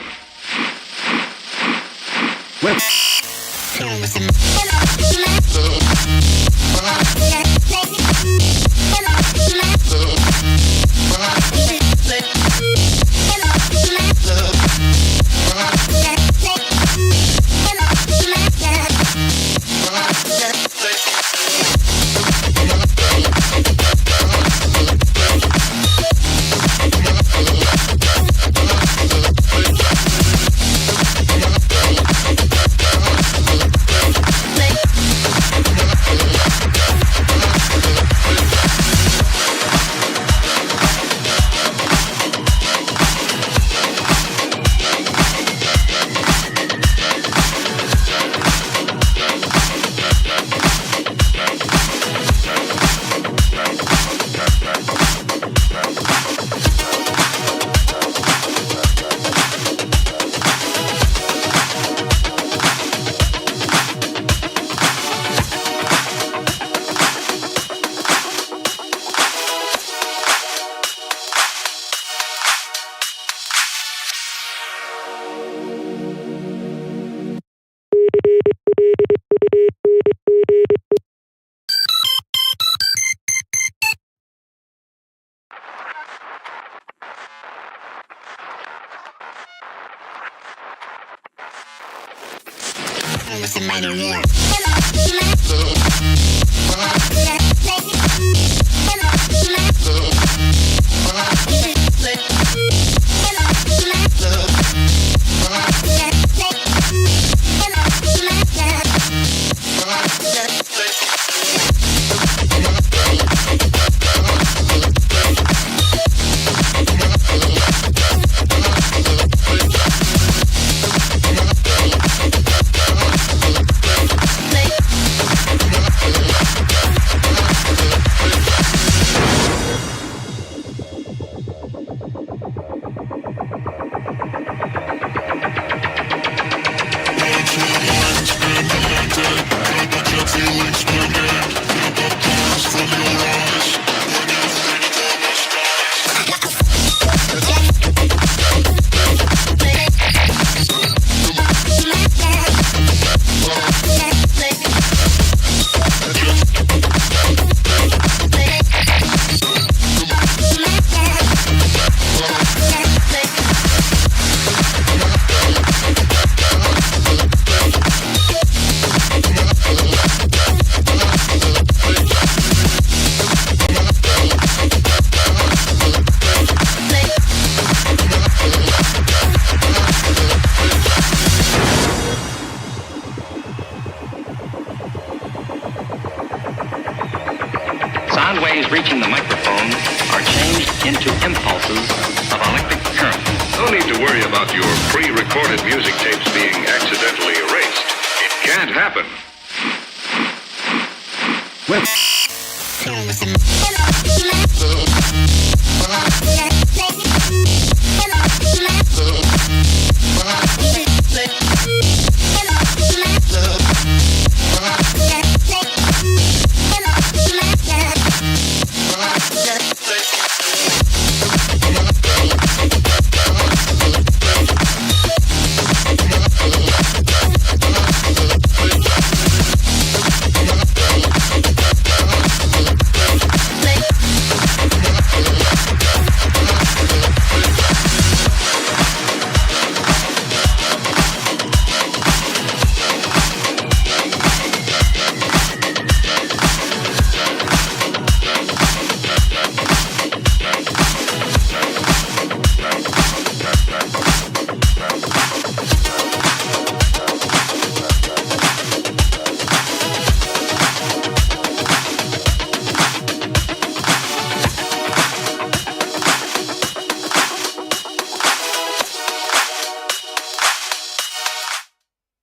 reaching the microphone are changed into impulses of electric current. No need to worry about your pre-recorded music tapes being accidentally erased. It can't happen.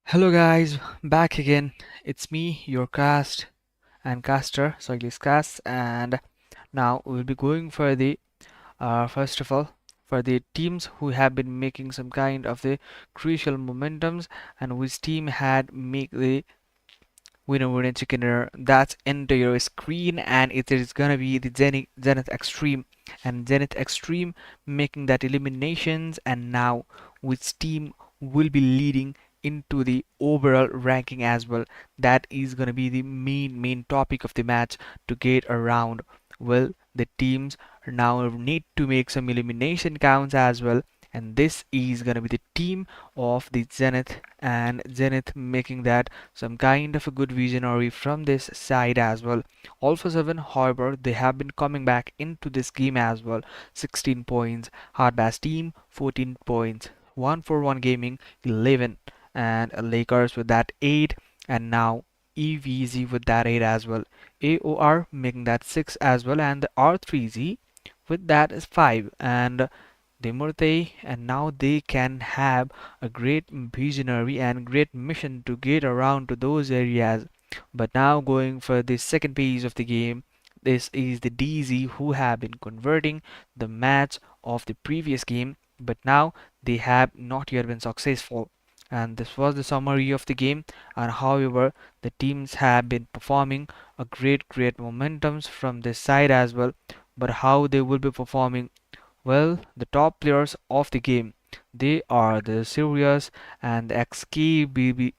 Hello guys, back again. It's me, your cast and caster, Soilis Cast, and now we'll be going for the first of all for the teams who have been making some kind of the crucial momentums and which team had make the winner chicken dinner. That's into your screen, and it is gonna be the Zenith Extreme, and Zenith Extreme making that eliminations, and now which team will be leading into the overall ranking as well. That is gonna be the main topic of the match to get around. Well, the teams now need to make some elimination counts as well, and this is gonna be the team of the Zenith, and Zenith making that some kind of a good visionary from this side as well. Alpha 7, however, they have been coming back into this game as well. 16 points. Hardbass team, 14 points. 141 Gaming, 11. And Lakers with that 8. And now EVZ with that 8 as well. AOR making that 6 as well. And the R3Z with that is 5. And Demurte, and now they can have a great visionary and great mission to get around to those areas. But now going for the second phase of the game, this is the DZ who have been converting the match of the previous game, but now they have not yet been successful. And this was the summary of the game. And however, the teams have been performing a great momentums from this side as well. But how they will be performing, well, the top players of the game, they are the Sirius and the XKBB.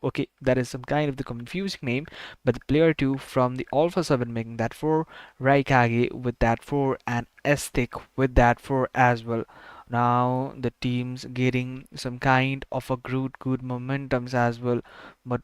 Okay, that is some kind of the confusing name, but the player 2 from the Alpha 7 making that 4, Raikage with that 4, and Estic with that 4 as well. Now the teams getting some kind of a good momentums as well, but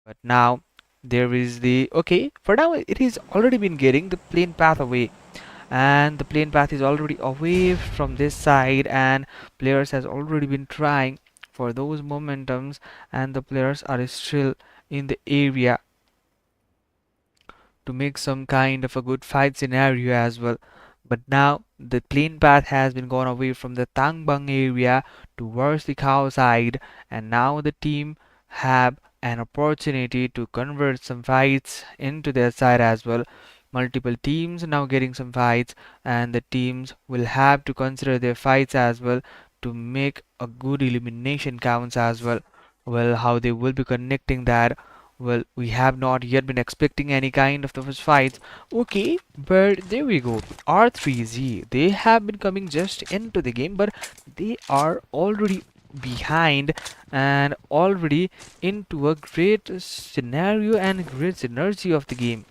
But now there is the okay. For now, it is already been getting the plane path away, and the plane path is already away from this side, and players has already been trying for those momentums, and the players are still in the area to make some kind of a good fight scenario as well. But now the plane path has been gone away from the Tangbang area towards the cow side, and now the team have an opportunity to convert some fights into their side as well. Multiple teams now getting some fights, and the teams will have to consider their fights as well to make a good elimination counts as well. Well, how they will be connecting that, well, we have not yet been expecting any kind of those fights. Okay, but there we go. R3Z, they have been coming just into the game, but they are already behind and already into a great scenario and great synergy of the game.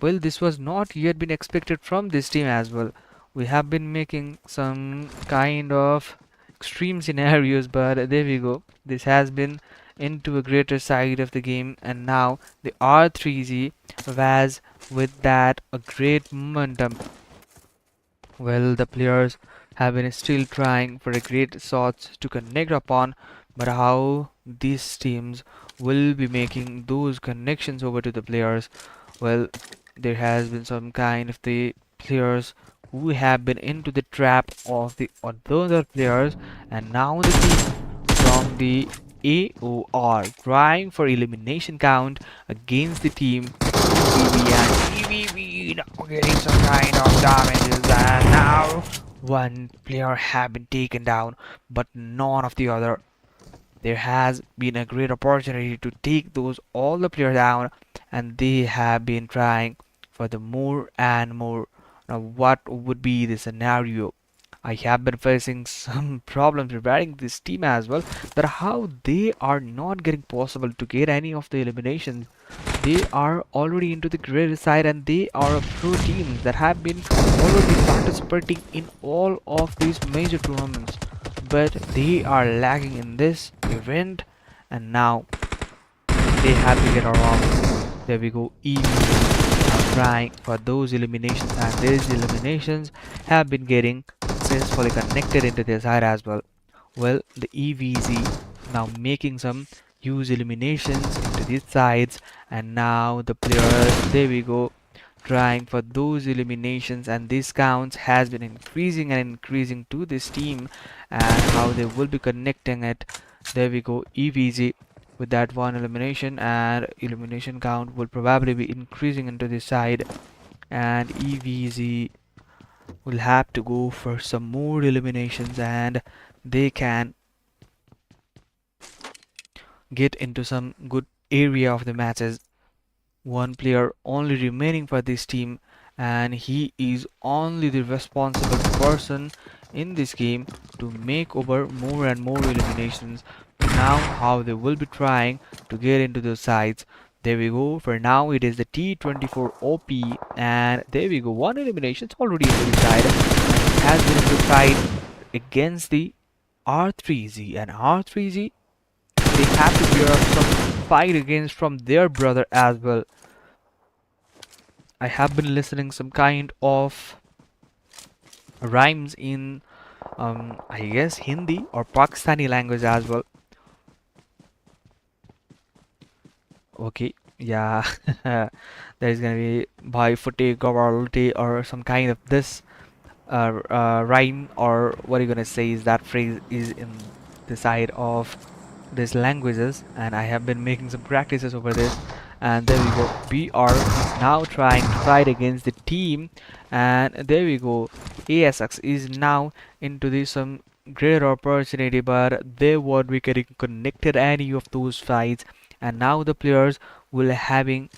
Well, this was not yet been expected from this team as well. We have been making some kind of extreme scenarios, but there we go. This has been into a greater side of the game, and now the R3Z was with that a great momentum. Well, the players have been still trying for a great shots to connect upon, but how these teams will be making those connections over to the players. Well, there has been some kind of the players who have been into the trap of the other players, and now the team from the AOR trying for elimination count against the team EVV, and EVV now getting some kind of damages, and now one player have been taken down, but none of the other. There has been a great opportunity to take those all the players down, and they have been trying for the more and more. Now what would be the scenario? I have been facing some problems regarding this team as well, that how they are not getting possible to get any of the eliminations. They are already into the greater side, and they are a pro team that have been already participating in all of these major tournaments, but they are lagging in this event, and now they have to get around. There we go. EV now trying for those eliminations, and these eliminations have been getting successfully connected into their side as well. Well, the EVZ now making some huge eliminations into these sides, and now the players, there we go, trying for those eliminations, and this counts has been increasing and increasing to this team, and how they will be connecting it. There we go, EVZ with that one elimination, and elimination count will probably be increasing into this side, and EVZ will have to go for some more eliminations, and they can get into some good area of the matches. One player only remaining for this team, and he is only the responsible person in this game to make over more and more eliminations. Now how they will be trying to get into those sides. There we go. For now it is the T24 OP, and there we go, one elimination. It's already into the side, and it has been into the side against the R3Z, and R3Z, they have to bear up some fight against from their brother as well. I have been listening some kind of rhymes in I guess Hindi or Pakistani language as well. Okay, yeah. There's gonna be bhai footy gawalte or some kind of this rhyme, or what are you gonna say is that phrase is in the side of these languages, and I have been making some practices over this, and there we go. BR is now trying to fight against the team, and there we go. ASX is now into this some great opportunity, but they won't be getting connected any of those fights, and now the players will having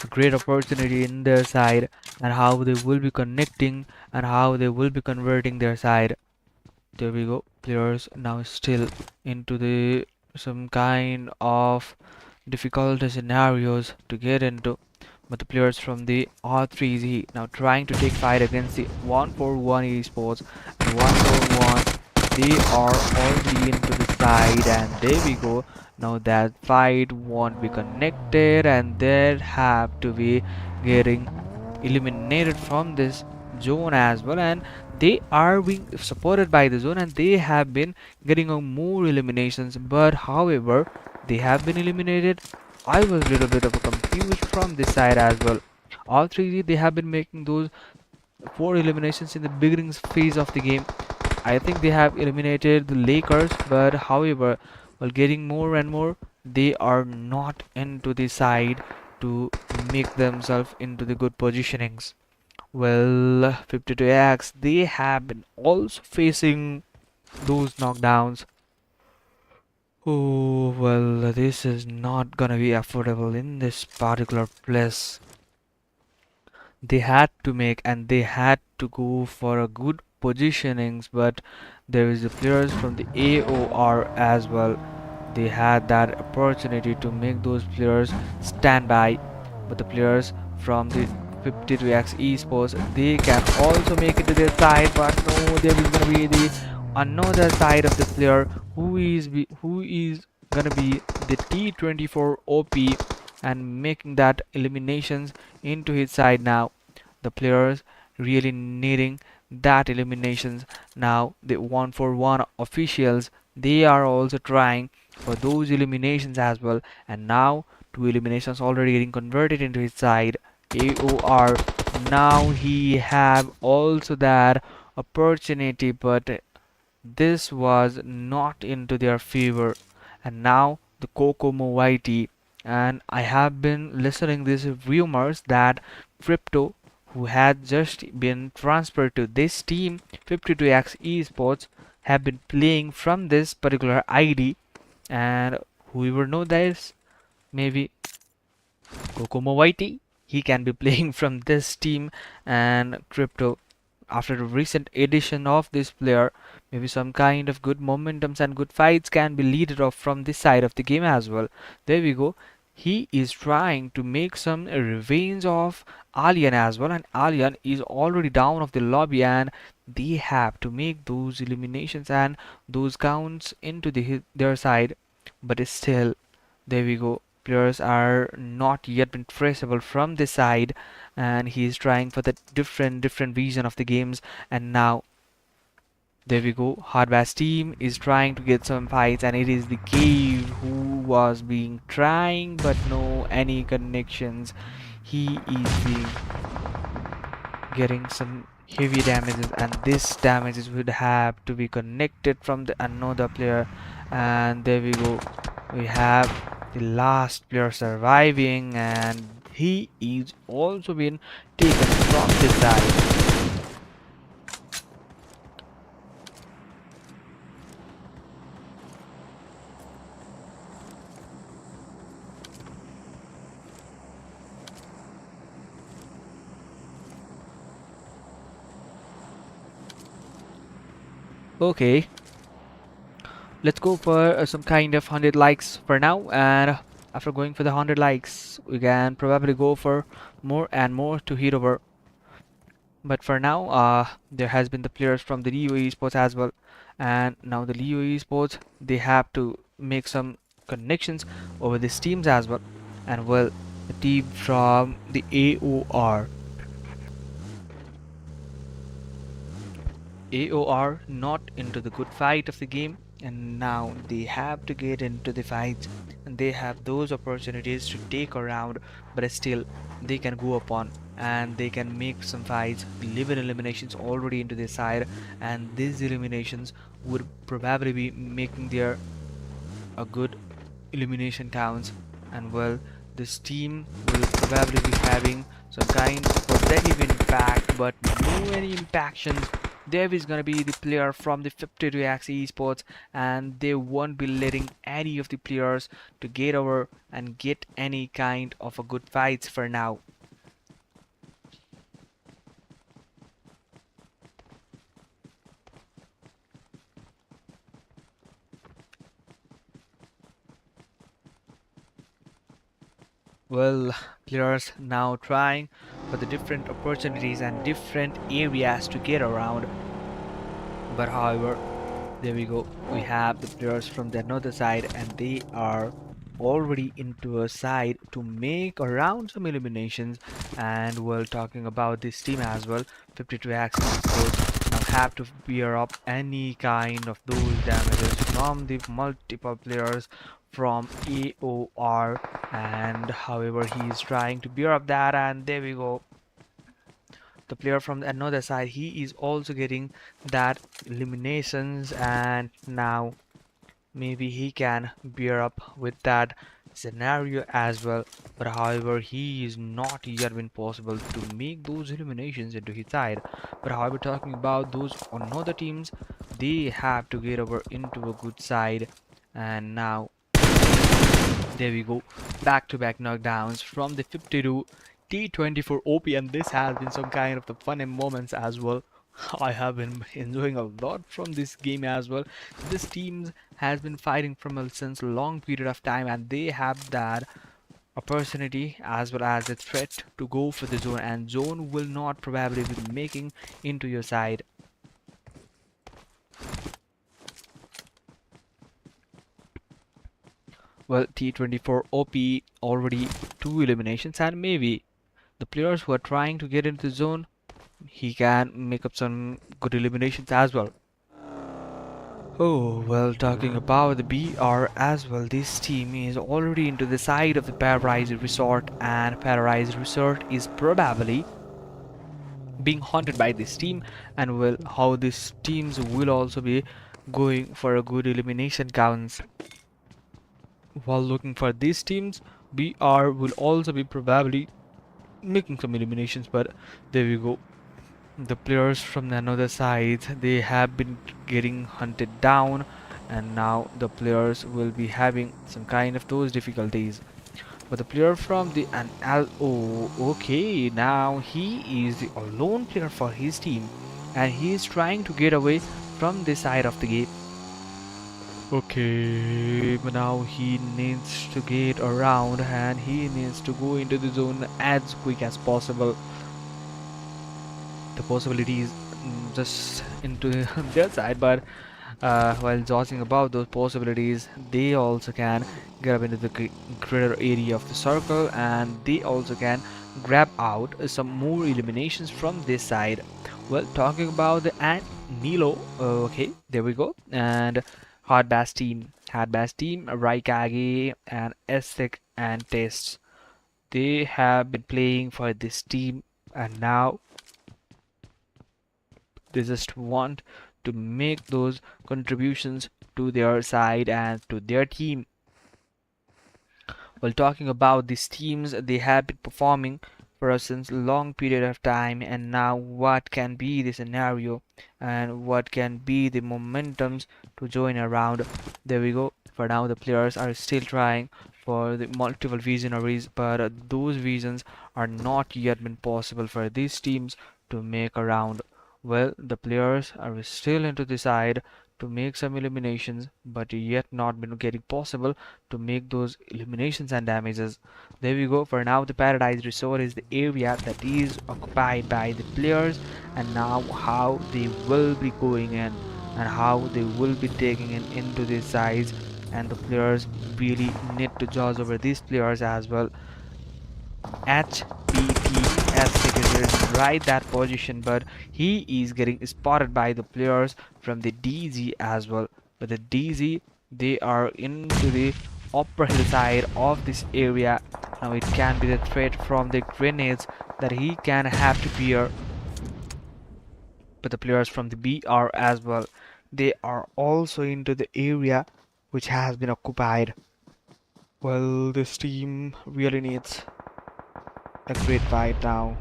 a great opportunity in their side, and how they will be connecting and how they will be converting their side. There we go. Players now still into the some kind of difficult scenarios to get into, but the players from the R3Z now trying to take fight against the 141 esports, and 141 they are already into the side, and there we go. Now that fight won't be connected, and they have to be getting eliminated from this zone as well, and they are being supported by the zone, and they have been getting more eliminations, but however they have been eliminated. I was a little bit of a confused from this side as well. All three, they have been making those four eliminations in the beginning phase of the game. I think they have eliminated the Lakers, but however, while getting more and more, they are not into the side to make themselves into the good positionings. Well, 52X, they have been also facing those knockdowns. Oh, well, this is not gonna be affordable in this particular place. They had to make and they had to go for a good positionings, but there is the players from the AOR as well. They had that opportunity to make those players stand by, but the players from the 52X esports, they can also make it to their side, but no, there is gonna be the another side of the player who is gonna be the T24 OP and making that eliminations into his side. Now the players really needing that eliminations. Now the 1-for-1 officials, they are also trying for those eliminations as well, and now two eliminations already getting converted into his side. AOR, now he have also that opportunity, but this was not into their favor. And now the Kokomo YT, and I have been listening these rumors that Crypto, who had just been transferred to this team, 52X Esports, have been playing from this particular ID, and whoever know this, maybe Kokomo YT, he can be playing from this team. And Crypto, after the recent addition of this player, maybe some kind of good momentums and good fights can be leaded off from this side of the game as well. There we go. He is trying to make some revenge of Alien as well, and Alien is already down of the lobby, and they have to make those eliminations and those counts into their side. But still, there we go. Players are not yet been traceable from this side, and he is trying for the different vision of the games. And now there we go. Hardbass team is trying to get some fights, and it is the Cave who was being trying, but no any connections. He is being getting some heavy damages, and this damages would have to be connected from the another player. And there we go, we have the last player surviving, and he is also been taken from this side. Okay, let's go for some kind of 100 likes for now, and after going for the 100 likes we can probably go for more and more to hit over. But for now, there has been the players from the Leo esports as well, and now the Leo esports, they have to make some connections over these teams as well. And well, the team from the AOR not into the good fight of the game, and now they have to get into the fights, and they have those opportunities to take around, but still they can go upon and they can make some fights, deliver eliminations already into their side, and these eliminations would probably be making their a good elimination counts. And well, this team will probably be having some kind of positive impact, but no any impactions. There is gonna be the player from the 52X esports, and they won't be letting any of the players to get over and get any kind of a good fights for now. Well, players now trying for the different opportunities and different areas to get around, but however There we go. We have the players from the another side, and they are already into a side to make around some eliminations. And we're talking about this team as well. 52x esports now have to bear up any kind of those damages from the multiple players from AOR, and however he is trying to bear up that, and there we go. The player from another side, he is also getting that eliminations, and now maybe he can bear up with that scenario as well. But however, he is not yet been possible to make those eliminations into his side. But however, talking about those on other teams, they have to get over into a good side. And now there we go, back-to-back knockdowns from the 52 T24 OP, and this has been some kind of the fun and moments as well. I have been enjoying a lot from this game as well. This team has been fighting from a since long period of time, and they have that opportunity as well as a threat to go for the zone, and zone will not probably be making into your side. Well, T24 OP already 2 eliminations, and maybe the players who are trying to get into the zone, he can make up some good eliminations as well. Oh, well, talking about the BR as well, this team is already into the side of the Paradise Resort, and Paradise Resort is probably being haunted by this team, and well, how these teams will also be going for a good elimination counts. While looking for these teams, BR will also be probably making some eliminations, but there we go. The players from the another side, they have been getting hunted down, and now the players will be having some kind of those difficulties. But the player from the okay, now he is the alone player for his team, and he is trying to get away from this side of the game. Okay, but now he needs to get around, and he needs to go into the zone as quick as possible. The possibilities just into their side, but while talking about those possibilities, they also can get up into the greater area of the circle, and they also can grab out some more eliminations from this side. Well, talking about the and Nilo, okay, there we go, and Hardbass team, Raikage and Estek and Tests. They have been playing for this team, and now they just want to make those contributions to their side and to their team. While talking about these teams, they have been performing for a since long period of time, and now what can be the scenario and what can be the momentums to join around. There we go. For now, the players are still trying for the multiple visionaries, but those visions are not yet been possible for these teams to make around. Well, the players are still into the side to make some eliminations, but yet not been getting possible to make those eliminations and damages. There we go. For now, the Paradise Resort is the area that is occupied by the players, and now how they will be going in and how they will be taking in into these sides, and the players really need to judge over these players as well. HBTS is in right that position, but he is getting spotted by the players from the DZ as well. But the DZ, they are into the upper hillside of this area. Now it can be the threat from the grenades that he can have to bear. But the players from the BR as well, they are also into the area which has been occupied. Well, this team really needs a great fight now.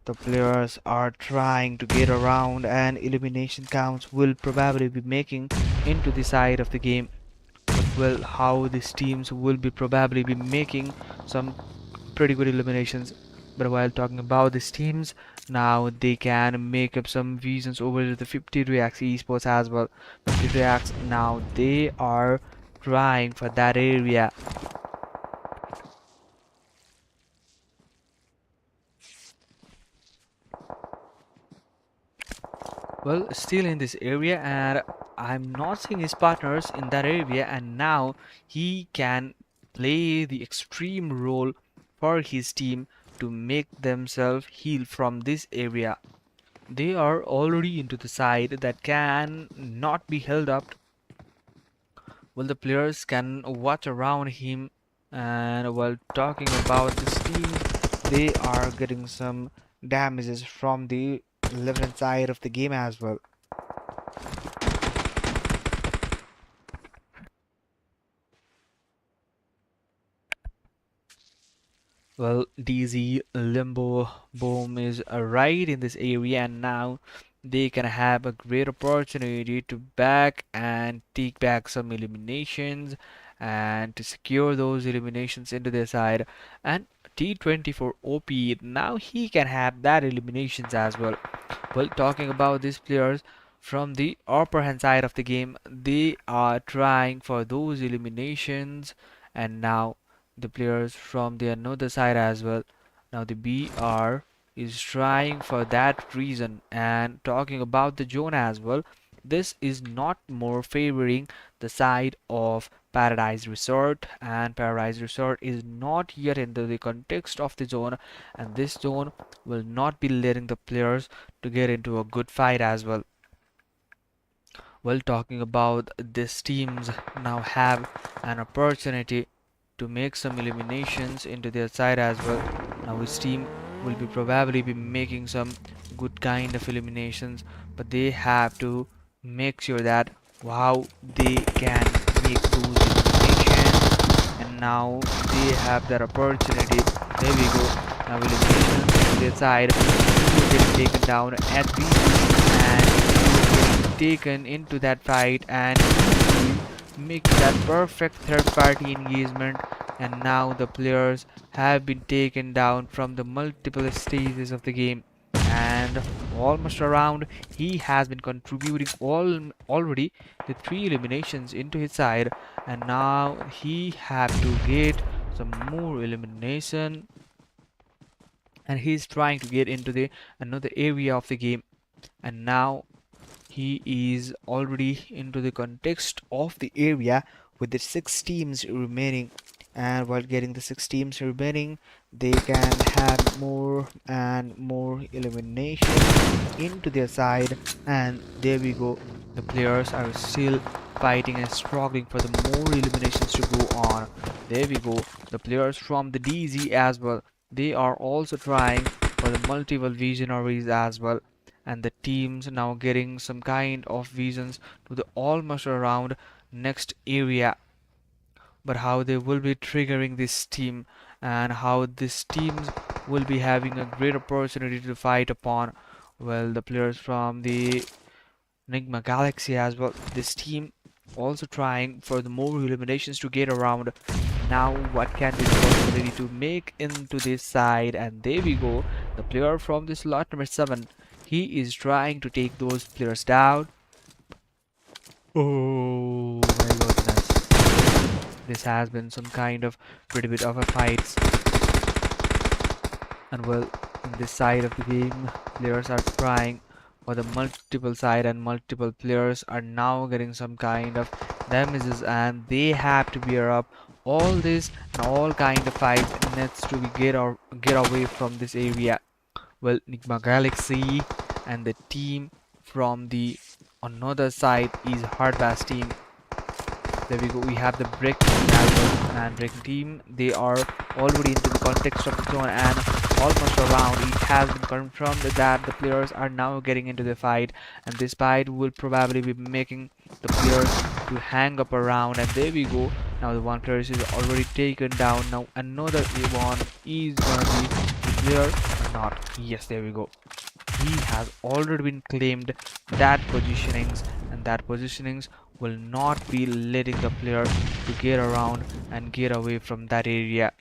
The players are trying to get around, and elimination counts will probably be making into the side of the game. But well, how these teams will be probably be making some pretty good eliminations. But while talking about these teams, now they can make up some visions over the 50 Reacts esports as well. 50 Reacts, now they are trying for that area. Well, still in this area, and I'm not seeing his partners in that area, and now he can play the extreme role for his team to make themselves heal from this area. They are already into the side that can not be held up. Well, the players can watch around him, and while talking about this team, they are getting some damages from the left hand side of the game as well. Well, DZ Limbo Boom is right in this area, and now they can have a great opportunity to back and take back some eliminations and to secure those eliminations into their side. And T24 OP, now he can have that eliminations as well. Well, talking about these players from the upper hand side of the game, they are trying for those eliminations, and now the players from the another side as well. Now the BR is trying for that reason, and talking about the zone as well. This is not more favoring the side of Paradise Resort, and Paradise Resort is not yet into the context of the zone, and this zone will not be letting the players to get into a good fight as well. Well, talking about these teams now have an opportunity to make some eliminations into their side as well. Now his team will be probably be making some good kind of eliminations, but they have to make sure that wow they can make those eliminations, and now they have that opportunity. There we go. Now eliminations into their side. He will get taken down at least, and he will get taken into that fight, and he will make that perfect third party engagement, and now the players have been taken down from the multiple stages of the game, and almost around he has been contributing already the 3 eliminations into his side, and now he have to get some more elimination, and he's trying to get into the another area of the game, and now he is already into the context of the area with the 6 teams remaining, and while getting the 6 teams remaining, they can have more and more elimination into their side, and there we go. The players are still fighting and struggling for the more eliminations to go on. There we go. The players from the DZ as well, they are also trying for the multiple visionaries as well, and the teams now getting some kind of visions to the almost around next area, but how they will be triggering this team and how this teams will be having a great opportunity to fight upon. Well, the players from the Enigma Galaxy as well, this team also trying for the more eliminations to get around. Now what can be the possibility to make into this side, and there we go. The player from the slot number 7, he is trying to take those players down. Oh my goodness. This has been some kind of pretty bit of a fight. And well, in this side of the game, players are trying for the multiple side, and multiple players are now getting some kind of damages, and they have to bear up all this and all kind of fights needs to be get away from this area. Well, Enigma Galaxy and the team from the another side is Hardbass team. There we go. We have the Brick and Brick team. They are already into the context of the zone, and almost around. It has been confirmed that the players are now getting into the fight, and this fight will probably be making the players to hang up around. And there we go. Now the one player is already taken down. Now another one is gonna be the player or not. Yes, there we go. He has already been claimed that positionings, and that positionings will not be letting the player to get around and get away from that area.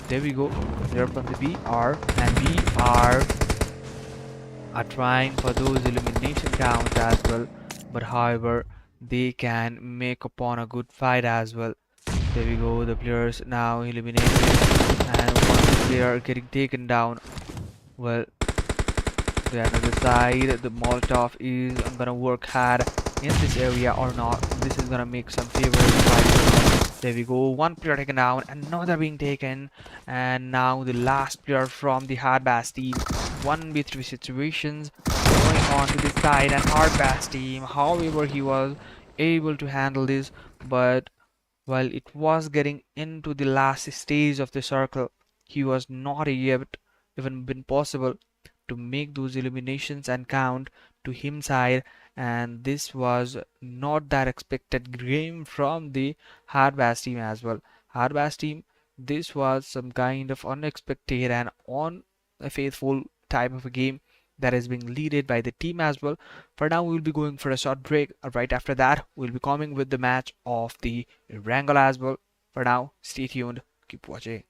There we go. They're from the BR, and BR are trying for those elimination counts as well, but however they can make upon a good fight as well. There we go. The players now eliminated, and one player getting taken down. Well, the other side, the Molotov is gonna work hard in this area or not. This is gonna make some favors by there we go. One player taken down, another being taken, and now the last player from the hard bass team. 1v3 situations going on to this side, and hard bass team. However, he was able to handle this, but while it was getting into the last stage of the circle, he was not yet even been possible to make those eliminations and count to him side, and this was not that expected game from the Hardbass team as well. Hardbass team, this was some kind of unexpected and on a faithful type of a game that is being leaded by the team as well. For now, we'll be going for a short break. Right after that, we'll be coming with the match of the Wrangle as well. For now, stay tuned, keep watching.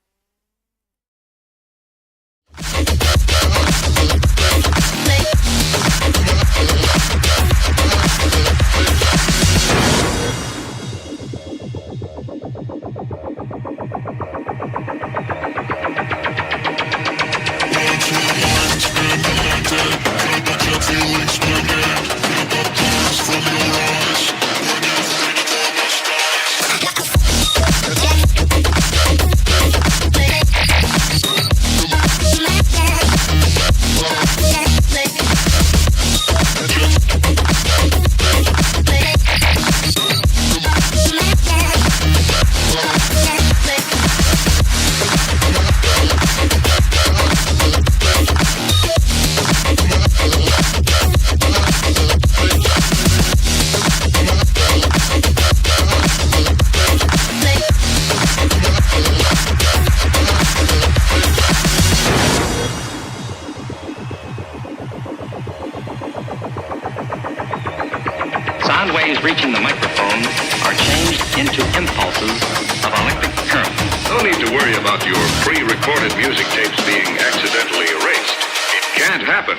Sound waves reaching the microphone are changed into impulses of electric current. No need to worry about your pre-recorded music tapes being accidentally erased. It can't happen.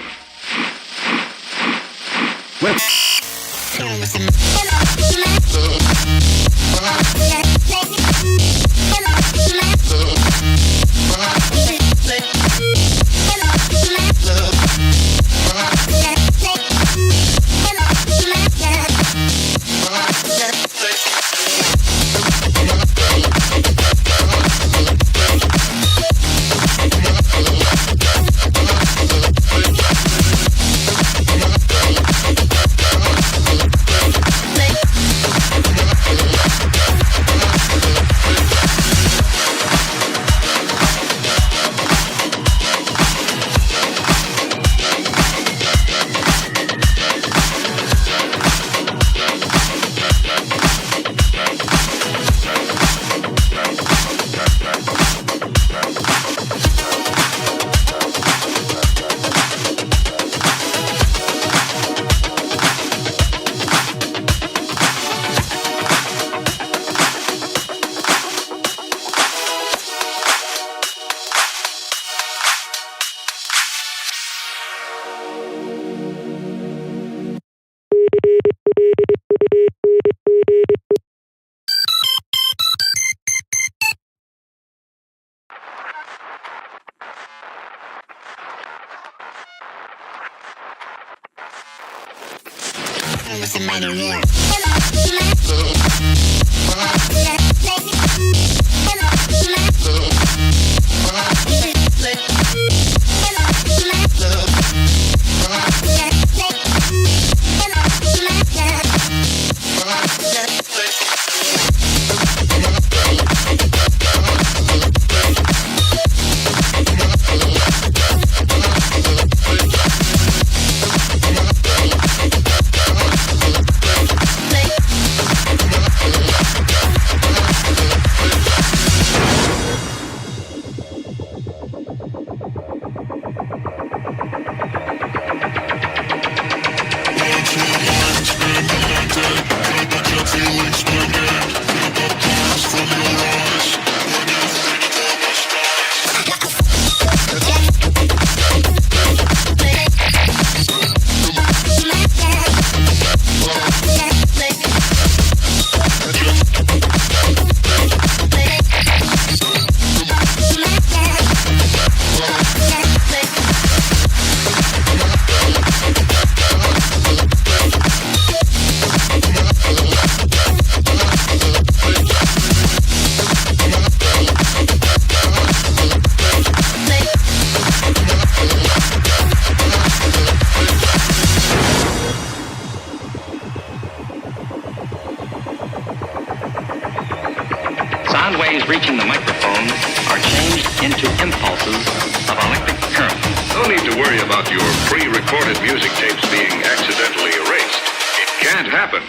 of electric current. No need to worry about your pre-recorded music tapes being accidentally erased. It can't happen.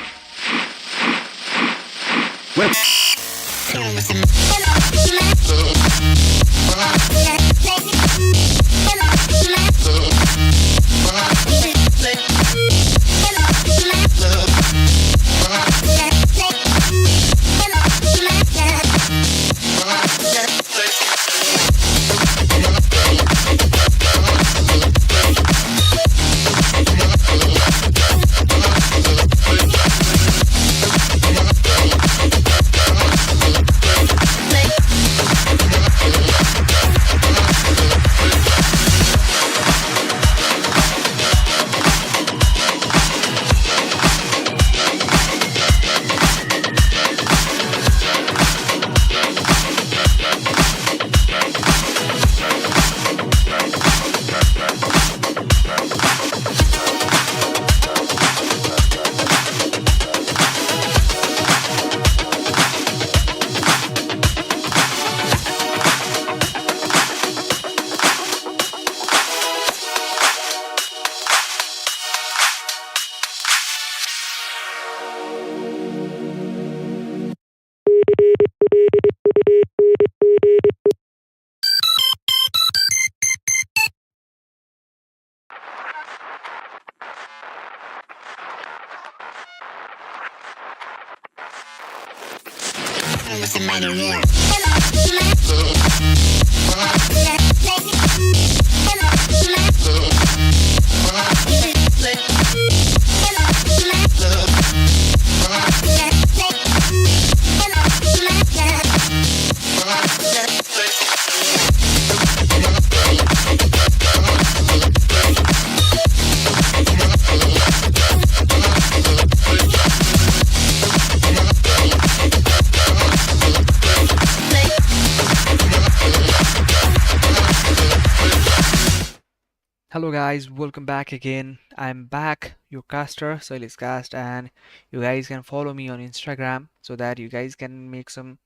Hello guys, welcome back again. I'm back, your caster, Silas Cast, and you guys can follow me on Instagram so that you guys can make some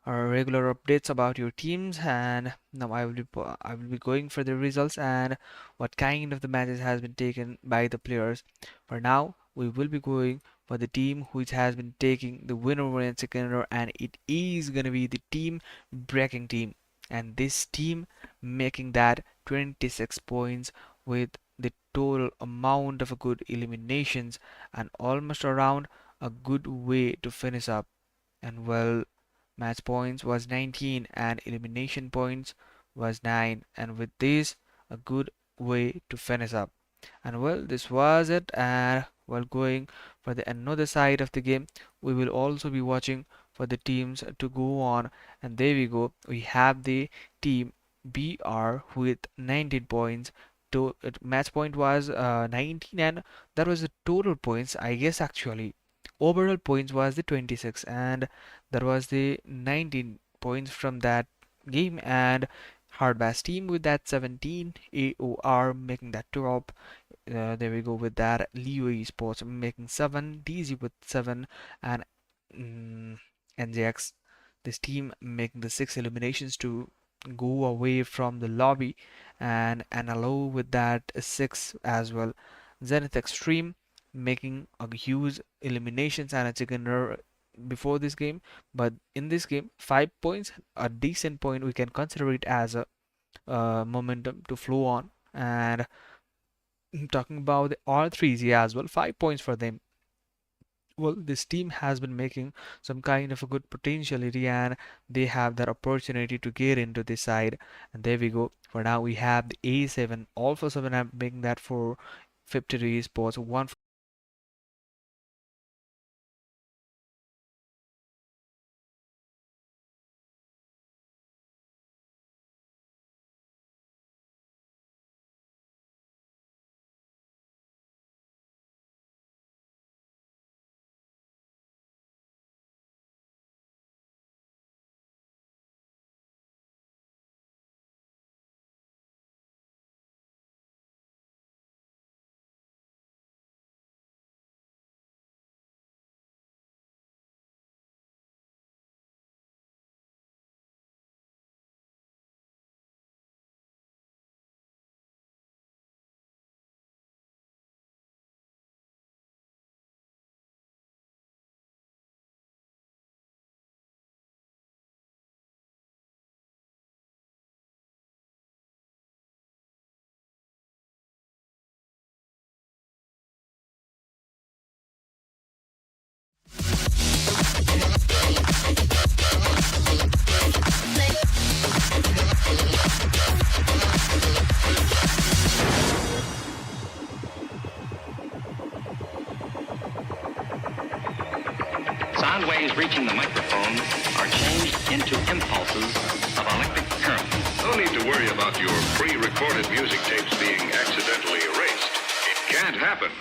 regular updates about your teams. And now I will be going for the results and what kind of the matches has been taken by the players. For now, we will be going for the team which has been taking the winner over and seconder, and it is gonna be the team breaking team. And this team making that 26 points with the total amount of good eliminations and almost around a good way to finish up. And well, match points was 19 and elimination points was 9, and with this a good way to finish up. And well, this was it. And while going for the another side of the game, we will also be watching for the teams to go on. And there we go, we have the team BR with 19 points. To match point was 19, and that was the total points, I guess. Actually, overall points was the 26, and that was the 19 points from that game. And Hardbass team with that 17, AOR making that top. There we go with that. Leo Esports making 7, DZ with 7, and NJX, this team making the 6 eliminations to go away from the lobby, and Analo with that 6 as well. Zenith Extreme making a huge eliminations and a chicken run before this game, but in this game 5 points, a decent point, we can consider it as a momentum to flow on. And talking about the R3Z as well, 5 points for them. Well, this team has been making some kind of a good potentiality, and they have that opportunity to get into this side. And there we go. For now, we have the A7, Alpha 7 I'm making that for 53 sports, 1 reaching the microphone are changed into impulses of electric current. No need to worry about your pre-recorded music tapes being accidentally erased. It can't happen.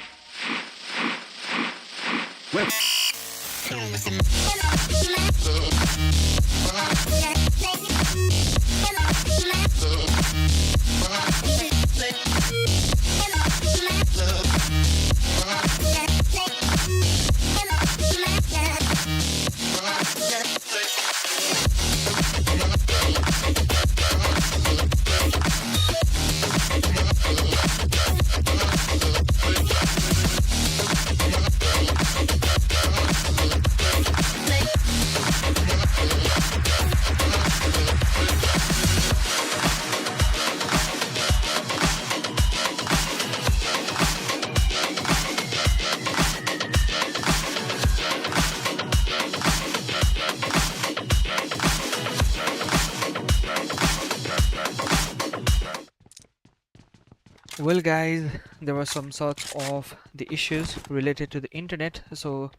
Well guys, there were some sorts of the issues related to the internet, so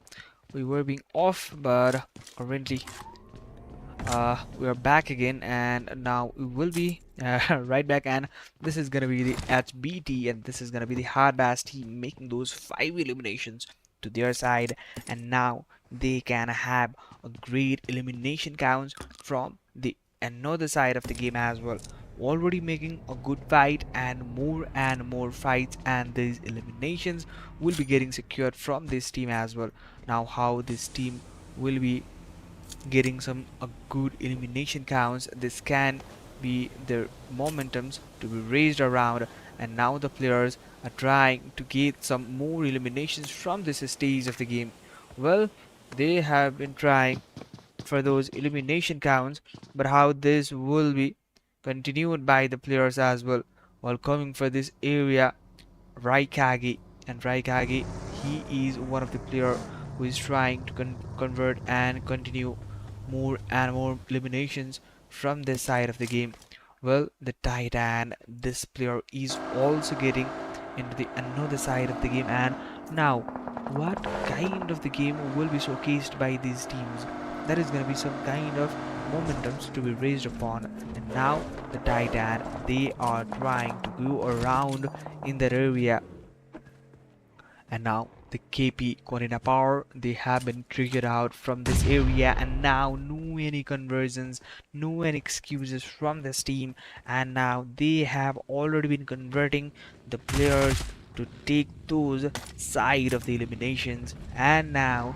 we were being off, but currently we are back again, and now we will be right back, and this is gonna be the HBT, and this is gonna be the hard bass team making those 5 eliminations to their side, and now they can have a great elimination counts from the another side of the game as well, already making a good fight and more fights, and these eliminations will be getting secured from this team as well. Now how this team will be getting some good elimination counts, this can be their momentums to be raised around, and now the players are trying to get some more eliminations from this stage of the game. Well, they have been trying for those elimination counts, but how this will be continued by the players as well while coming for this area. Raikage, and Raikage, he is one of the player who is trying to convert and continue more and more eliminations from this side of the game. Well, the Titan, this player is also getting into the another side of the game, and now what kind of the game will be showcased by these teams? That is going to be some kind of momentums to be raised upon, and now the Titan, they are trying to go around in that area, and now the KP Corina power, they have been triggered out from this area, and now no any conversions, no any excuses from this team, and now they have already been converting the players to take those side of the eliminations, and now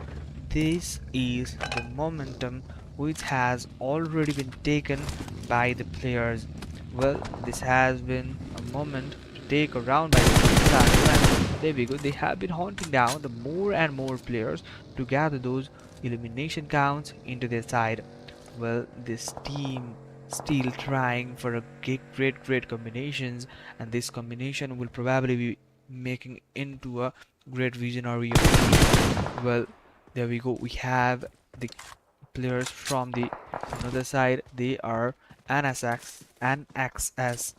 this is the momentum which has already been taken by the players. Well, this has been a moment to take around by the players. There we go, they have been hunting down the more and more players to gather those elimination counts into their side. Well, this team still trying for a great combinations, and this combination will probably be making into a great visionary. Well, there we go, we have the players from the another side. They are NSX and XS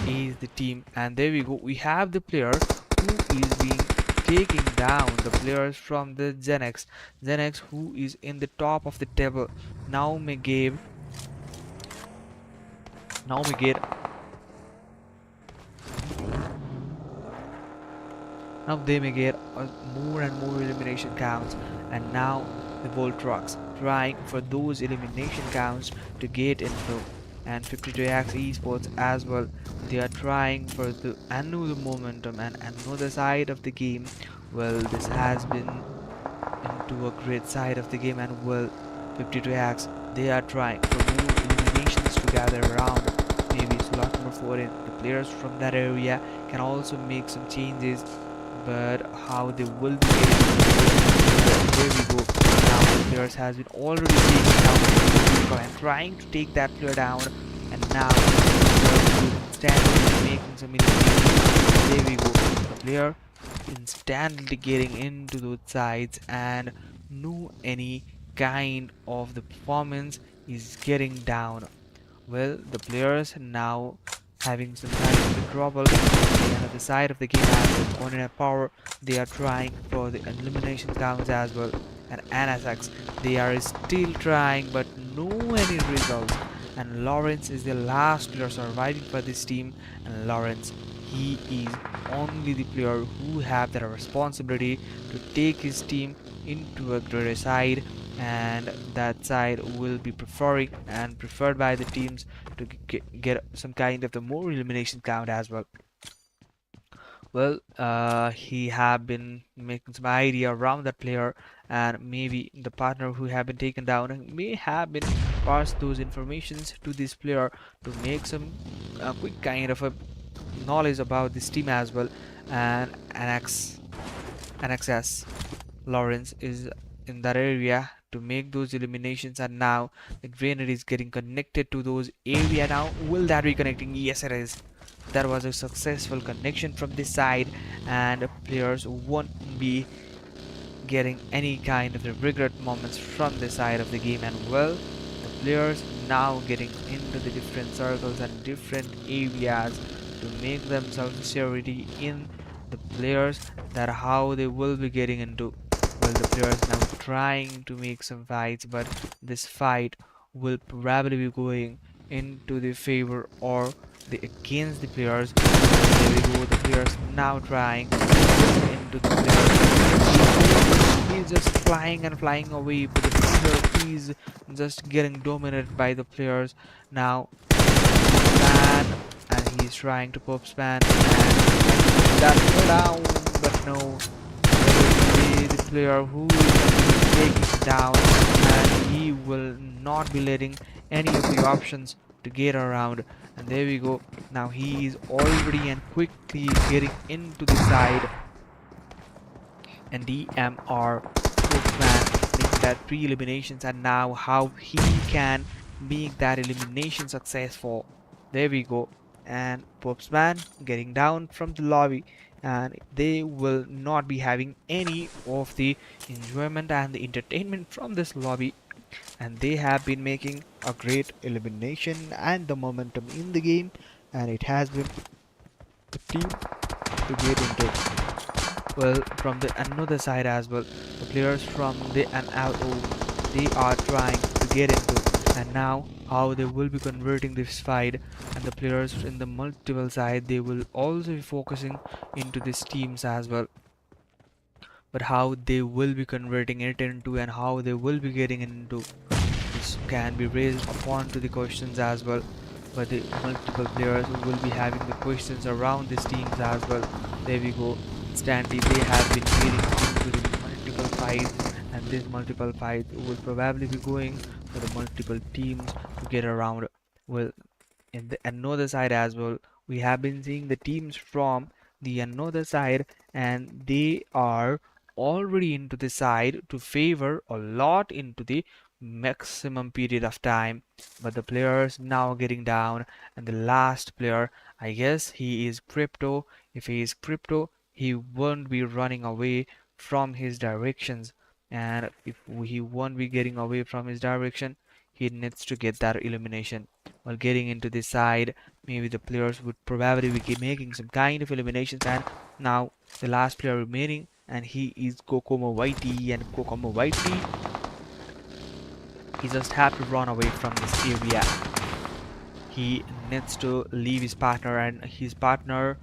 is the team, and there we go, we have the player who is being taking down the players from the Zenex who is in the top of the table. Now may get now they may get more and more elimination counts, and now the Voltrox trying for those elimination counts to get into, and 52x esports as well, they are trying for the another momentum and another side of the game. Well, this has been into a great side of the game, and well, 52x, they are trying for more eliminations to gather around. Maybe slot number 4 in the players from that area can also make some changes, but how they will be getting, there we go. Now the players has been already taken down and trying to take that player down, and now instantly making some eliminations. There we go, the player instantly getting into those sides, and no any kind of the performance is getting down. Well, the players now having some kind of the trouble on the other side of the game, as on in power, they are trying for the elimination counts as well. and NSX. They are still trying, but no any results. And Lawrence is the last player surviving for this team. And Lawrence, he is only the player who have the responsibility to take his team into a greater side, and that side will be preferred by the teams to get some kind of the more elimination count as well. Well, he have been making some idea around that player, and maybe the partner who have been taken down may have been passed those informations to this player to make some quick kind of a knowledge about this team as well. And NXS Lawrence is in that area to make those eliminations, and now the grenade is getting connected to those area. Now will that be connecting? Yes, it is. That was a successful connection from this side, and players won't be getting any kind of the regret moments from this side of the game. And well, the players now getting into the different circles and different areas to make themselves security in the players, that how they will be getting into. Well, the players now trying to make some fights, but this fight will probably be going into the favor or the against the players. There we go, the players now trying into the players. He's just flying and flying away, but the player is just getting dominated by the players. Now span, and he's trying to pop span, and that's go down, but no, there will be the player who is taking down, and he will not be letting any of the options to get around. And there we go, now he is already and quickly getting into the side, and DMR Spokesman making that 3 eliminations, and now how he can make that elimination successful. There we go, and Popsman getting down from the lobby, and they will not be having any of the enjoyment and the entertainment from this lobby, and they have been making a great elimination and the momentum in the game, and it has been the team to get into. Well, from the another side as well, the players from the NLO, they are trying to get into, and now how they will be converting this fight, and the players in the multiple side, they will also be focusing into these teams as well, but how they will be converting it into and how they will be getting into, this can be raised upon to the questions as well. But the multiple players will be having the questions around these teams as well. There we go, instantly they have been getting into the multiple fights, and this multiple fight will probably be going for the multiple teams to get around. Well, in the another side as well, we have been seeing the teams from the another side, and they are already into the side to favor a lot into the maximum period of time, but the players now getting down, and the last player, I guess he is Crypto. If he is Crypto, he won't be running away from his directions, and if he won't be getting away from his direction, he needs to get that elimination. While getting into this side, maybe the players would probably be making some kind of eliminations, and now the last player remaining, and he is Kokomo Whitey, and Kokomo Whitey, he just have to run away from this area. He needs to leave his partner, and his partner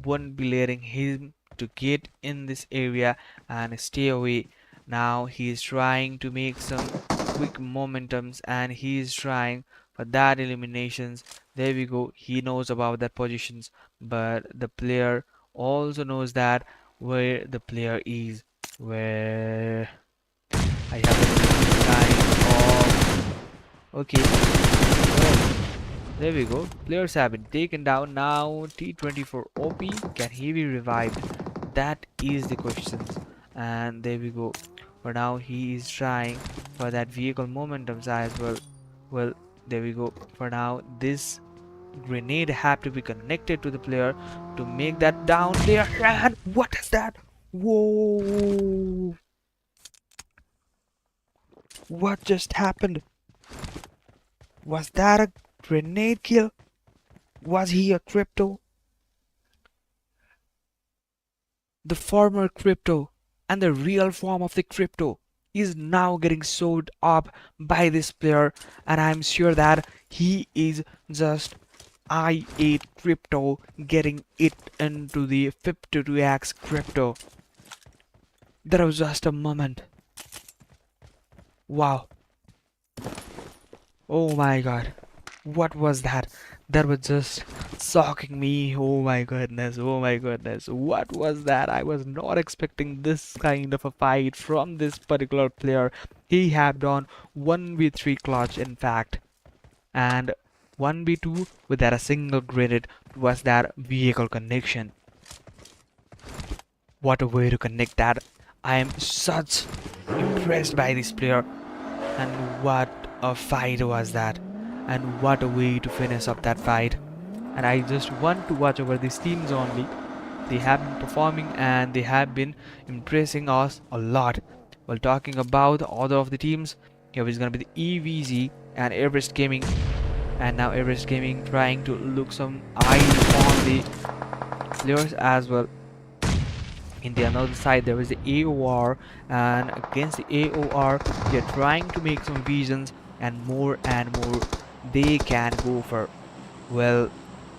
won't be letting him to get in this area and stay away. Now he is trying to make some quick momentums, and he is trying for that eliminations. There we go, he knows about that positions, but the player also knows that where the player is, where I have a kind of okay. Well, there we go. Players have been taken down. Now T24 OP, can he be revived? That is the questions. And there we go. For now he is trying for that vehicle momentums as well. Well, there we go. For now this grenade have to be connected to the player to make that down there. And what is that? Whoa! What just happened? Was that a grenade kill? Was he a Crypto? The former Crypto and the real form of the Crypto is now getting sewed up by this player, and I'm sure that he is just I ate crypto, getting it into the 52x crypto. There was just a moment. Wow. Oh my god. What was that? That was just shocking me. Oh my goodness. Oh my goodness. What was that? I was not expecting this kind of a fight from this particular player. He had done 1v3 clutch in fact. And 1v2 without a single grenade was that vehicle connection. What a way to connect that. I am such impressed by this player, and what a fight was that, and what a way to finish up that fight. And I just want to watch over these teams only. They have been performing and they have been impressing us a lot. While talking about the other of the teams, here is gonna be the EVZ and Everest Gaming. And now Everest Gaming trying to look some eyes on the players as well. In the another side there is the AOR, and against the AOR they are trying to make some visions, and more they can go for. Well,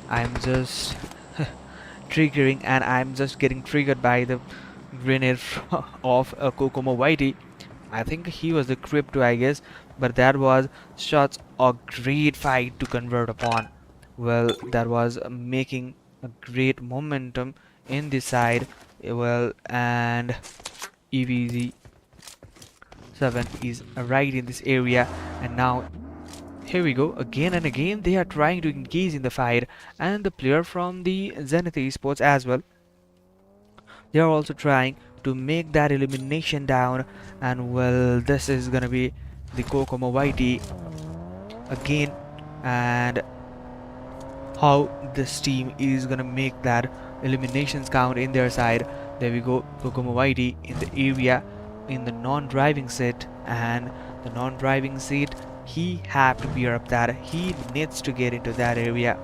I'm just triggering, and I'm just getting triggered by the grenade of Kokomo Whitey. I think he was the crypto, I guess, but that was such a great fight to convert upon. Well, that was making a great momentum in this side. Well, and EVZ7 is right in this area, and now here we go again and again. They are trying to engage in the fight, and the player from the Zenith Esports as well. They are also trying to make that elimination down, and well, this is gonna be the Kokomo Whitey again, and how this team is gonna make that eliminations count in their side. There we go, Kokomo Whitey in the area in the non-driving seat, and the non-driving seat, he have to bear up that. He needs to get into that area.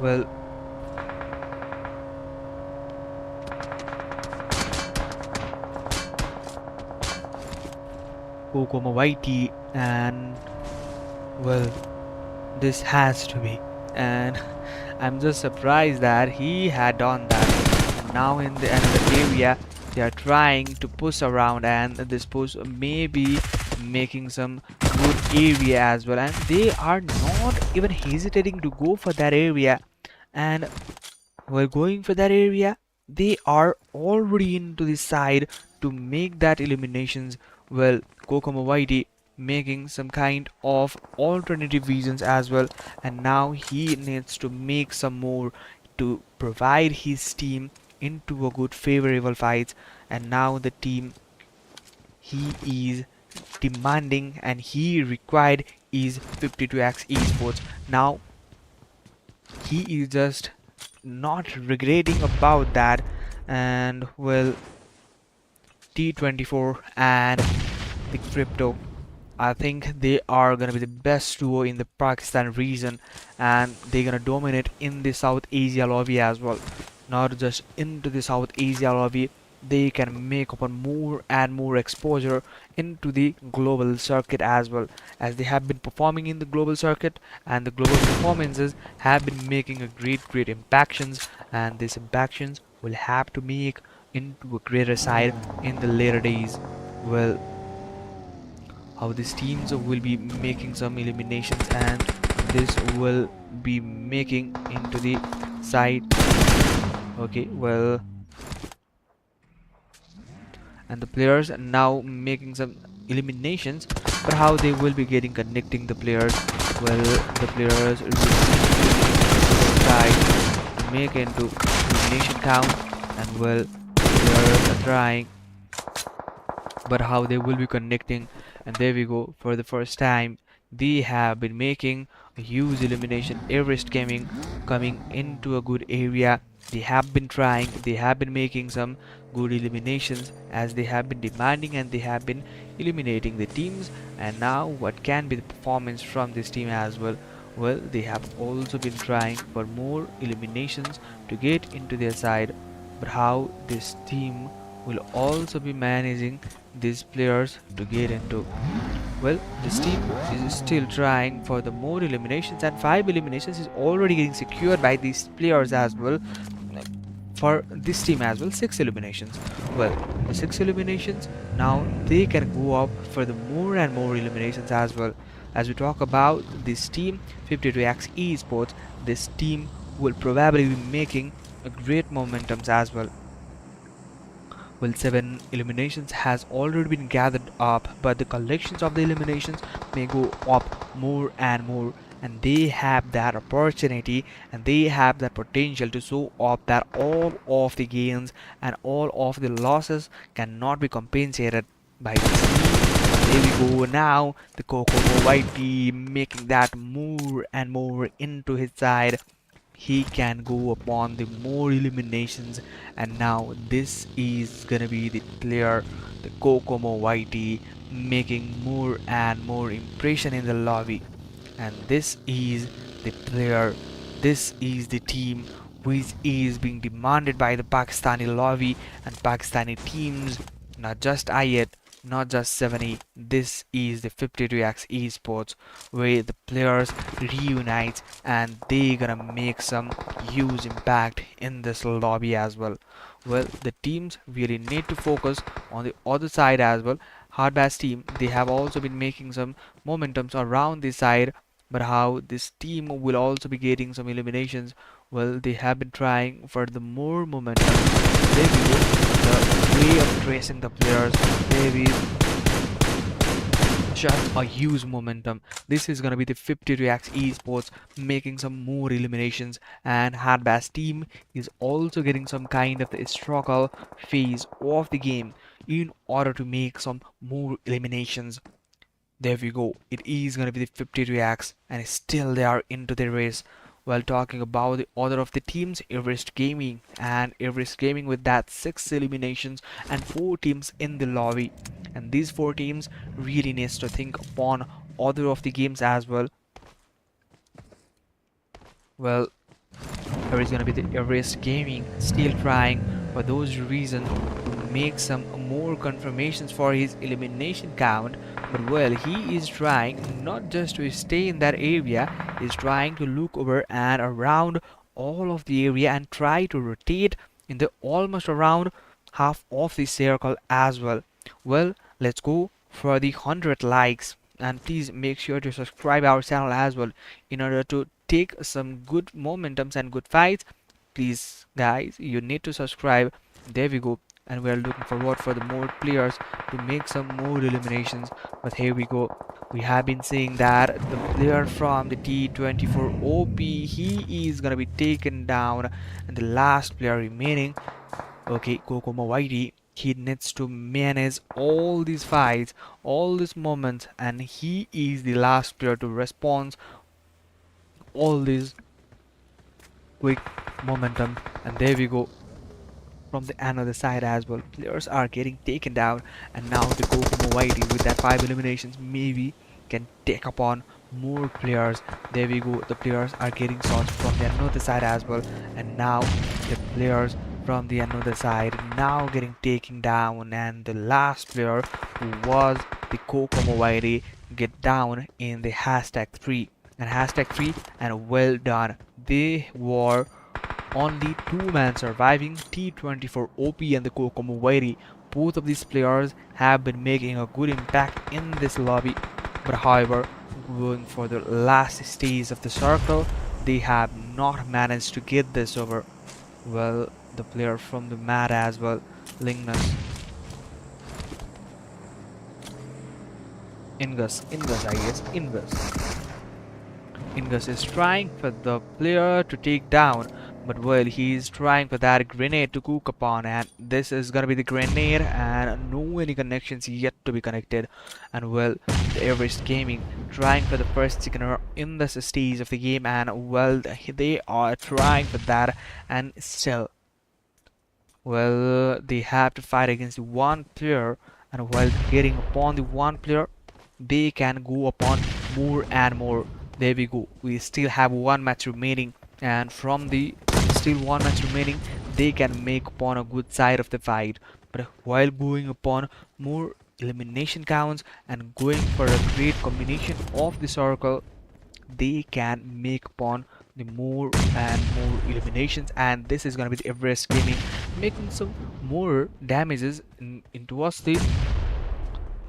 Well, Kokomo Whitey, and well, this has to be, and I'm just surprised that he had done that. And now in the another area they are trying to push around, and this push may be making some good area as well, and they are not even hesitating to go for that area. And while going for that area, they are already into the side to make that eliminations. Well, Kokomo Whitey making some kind of alternative visions as well, and now he needs to make some more to provide his team into a good favorable fights. And now the team he is demanding and he required is 52x esports. Now he is just not regretting about that, and well, T24 and the crypto, I think they are gonna be the best duo in the Pakistan region, and they're gonna dominate in the South Asia lobby as well. Not just into the South Asia lobby, they can make up on more and more exposure into the global circuit as well, as they have been performing in the global circuit, and the global performances have been making a great impactions, and these impactions will have to make into a greater side in the later days. Well, how these teams will be making some eliminations, and this will be making into the side. Okay, well, and the players are now making some eliminations, but how they will be getting connecting the players. Well, the players will try to make into elimination count, and well, players are trying, but how they will be connecting. And there we go, for the first time they have been making a huge elimination. Everest Gaming coming into a good area. They have been trying, they have been making some good eliminations, as they have been demanding, and they have been eliminating the teams. And now what can be the performance from this team as well? Well, they have also been trying for more eliminations to get into their side, but how this team will also be managing these players to get into. Well, this team is still trying for the more eliminations, and 5 eliminations is already getting secured by these players as well. For this team as well, 6 eliminations. Well, the 6 eliminations, now they can go up for the more and more eliminations as well. As we talk about this team 52x esports, this team will probably be making a great momentums as well. Well, 7 eliminations has already been gathered up, but the collections of the eliminations may go up more and more, and they have that opportunity and they have that potential to show up that all of the gains and all of the losses cannot be compensated by this team. There we go now, the Kokomo White team making that more and more into his side. He can go upon the more eliminations, and now this is gonna be the player, the Kokomo Whitey, making more and more impression in the lobby. And this is the player, this is the team which is being demanded by the Pakistani lobby and Pakistani teams, not just await.It, not just 70. This is the 52x esports where the players reunite and they gonna make some huge impact in this lobby as well. Well, the teams really need to focus on the other side as well. Hardbass team, they have also been making some momentums around this side, but how this team will also be getting some eliminations. Well, they have been trying for the more momentum. There we go, the way of tracing the players, there is just a huge momentum. This is gonna be the 52x esports making some more eliminations, and Hardbass team is also getting some kind of the struggle phase of the game in order to make some more eliminations. There we go. It is gonna be the 52x, and still they are into the race. While talking about the other of the teams, Everest Gaming, and Everest Gaming with that 6 eliminations and 4 teams in the lobby. And these 4 teams really needs to think upon other of the games as well. Well, there is gonna be the Everest Gaming still trying for those reasons to make some more confirmations for his elimination count. But well, he is trying not just to stay in that area, he's trying to look over and around all of the area and try to rotate in the almost around half of the circle as well. Well, let's go for the 100 likes, and please make sure to subscribe our channel as well in order to take some good momentums and good fights. Please guys, you need to subscribe. There we go, and we are looking forward for the more players to make some more eliminations. But here we go, we have been seeing that the player from the T24 OP, he is gonna be taken down, and the last player remaining, okay, Kokomo Whitey, he needs to manage all these fights, all these moments, and he is the last player to respond all these quick momentum. And there we go, from the another side as well, players are getting taken down, and now the Kokomo Whitey with that 5 eliminations maybe can take upon more players. There we go, the players are getting shots from the another side as well, and now the players from the another side now getting taken down, and the last player who was the Kokomo Whitey get down in the hashtag 3 and hashtag 3, and well done. They were only 2 men surviving, T24 OP and the Kokomo Whitey. Both of these players have been making a good impact in this lobby, but however, going for the last stage of the circle, they have not managed to get this over. Well, the player from the mat as well, Lingnus, Ingus, I guess, Ingus is trying for the player to take down, but well, he's trying for that grenade to cook upon, and this is gonna be the grenade, and no any connections yet to be connected. And well, the Everest Gaming trying for the first sickener in this stage of the game, and well, they are trying for that, and still, well, they have to fight against one player, and while getting upon the one player, they can go upon more and more. there we go. We still have one match remaining, and from the still one match remaining, they can make upon a good side of the fight. But while going upon more elimination counts and going for a great combination of the circle, they can make upon the more and more eliminations, and this is gonna be the Everest Gaming making some more damages towards the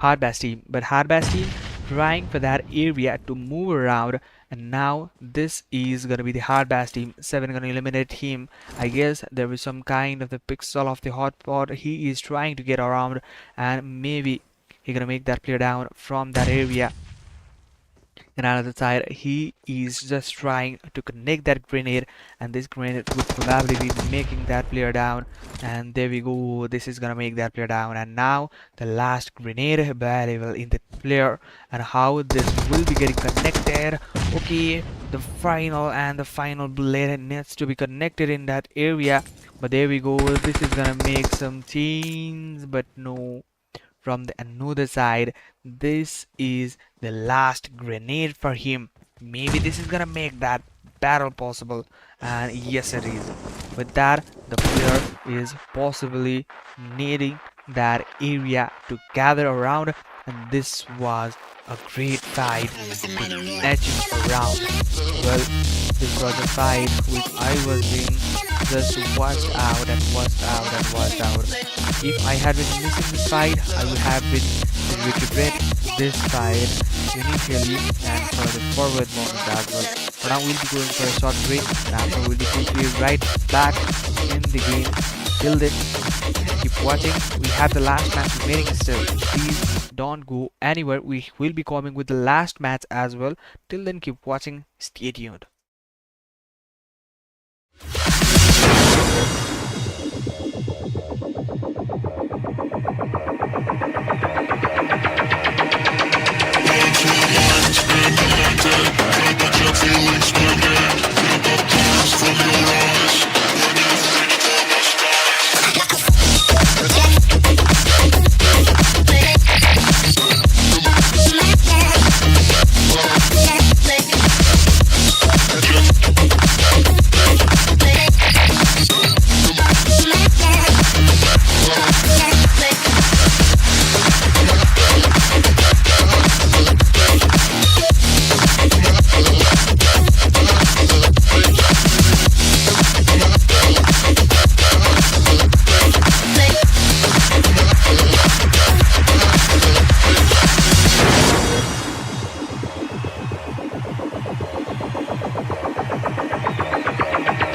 Hardbass team. But Hardbass team trying for that area to move around, and now this is gonna be the Hardbass team. 7 gonna eliminate him. I guess there is some kind of the pixel of the hotpot he is trying to get around, and maybe he gonna make that player down from that area. And another side, he is just trying to connect that grenade, and this grenade would probably be making that player down. And there we go, this is gonna make that player down. And now the last grenade available in the player, and how this will be getting connected. Okay, the final bullet needs to be connected in that area, but there we go, this is gonna make some change. But no, from the another side, this is the last grenade for him. Maybe this is gonna make that battle possible, and yes it is. With that, the player is possibly needing that area to gather around, and this was a great fight edging around. Well, this was a fight which I was being just watched out and watched out and watched out. If I had been missing this fight, I would have been regret this fight initially and for the forward moments as well. For now, we'll be going for a short break, and after we'll be quickly right back in the game. Till then, keep watching. We have the last match remaining still. Please don't go anywhere. We will be coming with the last match as well. Till then, keep watching. Stay tuned.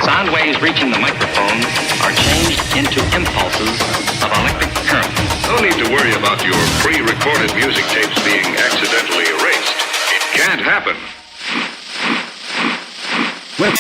Sound waves reaching the microphone are changed into impulses of electric current. No need to worry about your pre-recorded music tapes being accidentally erased. It can't happen. Love.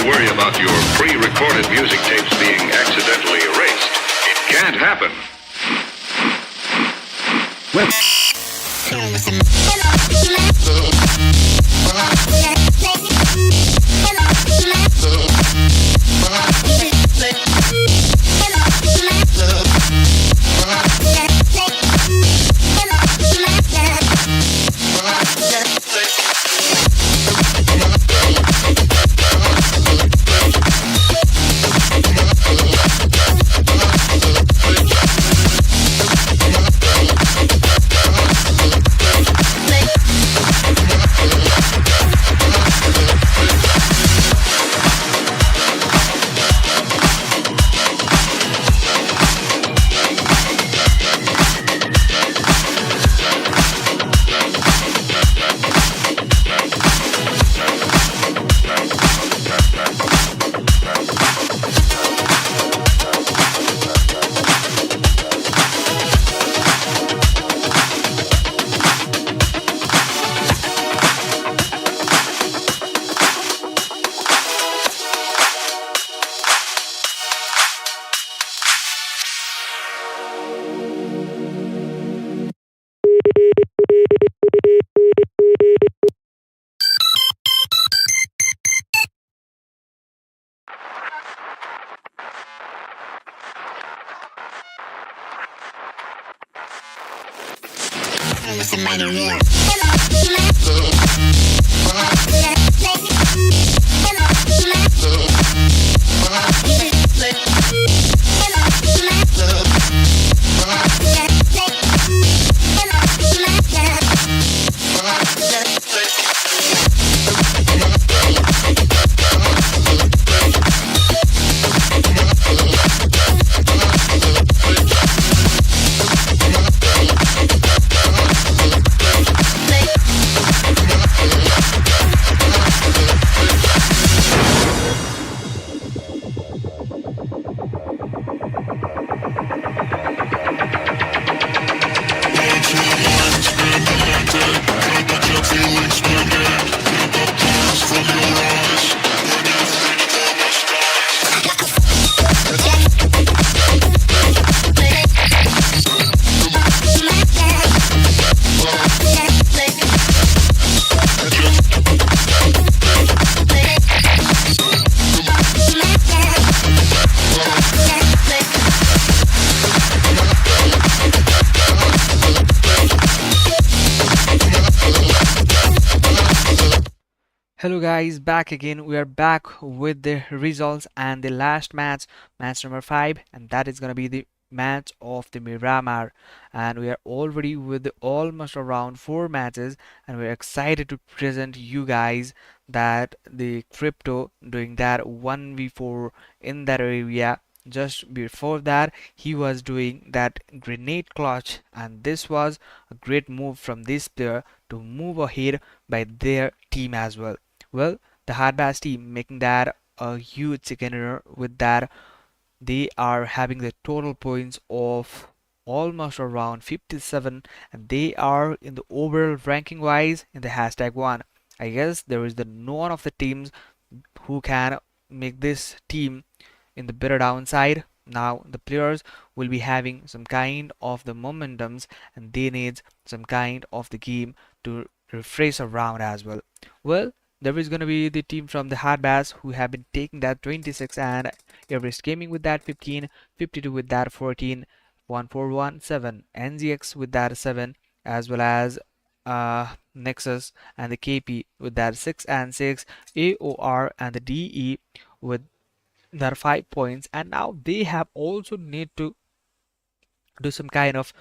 to worry about your pre-recorded music tapes being accidentally erased. It can't happen. Hello guys, back again. We are back with the results and the last match, match number 5, and that is gonna be the match of the Miramar. And we are already with almost around 4 matches, and we're excited to present you guys that the crypto doing that 1v4 in that area. Just before that, he was doing that grenade clutch, and this was a great move from this player to move ahead by their team as well. Well, the hard bass team making that a huge chicken dinner with that. They are having the total points of almost around 57, and they are in the overall ranking wise in the hashtag 1. I guess there is the none of the teams who can make this team in the better downside. Now the players will be having some kind of the momentums, and they need some kind of the game to refresh around as well. Well, there is going to be the team from the hard bass who have been taking that 26 and Everest Gaming with that 15, 52 with that 14, 1417, NZX with that 7, as well as Nexus and the KP with that 6 and 6, AOR and the DE with their 5 points, and now they have also need to do some kind of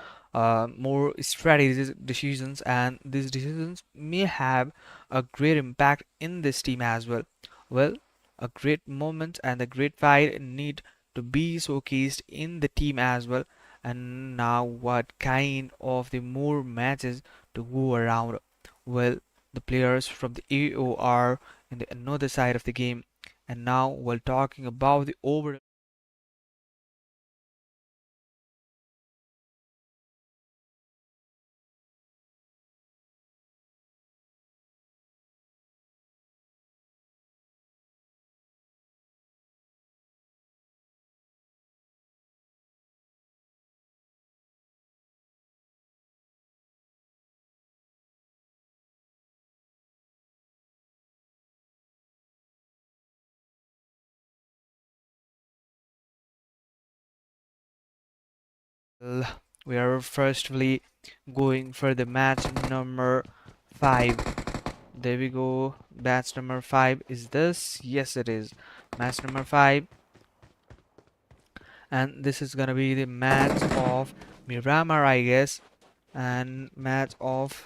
more strategies decisions, and these decisions may have a great impact in this team as well. Well, a great moment and a great fight need to be showcased in the team as well. And now what kind of the more matches to go around? Well, the players from the AOR in the another side of the game, and now while talking about the over Well, we are firstly going for the match number 5. There we go. Match number 5 is this. Yes, it is. Match number 5. And this is gonna be the match of Miramar, I guess. And match of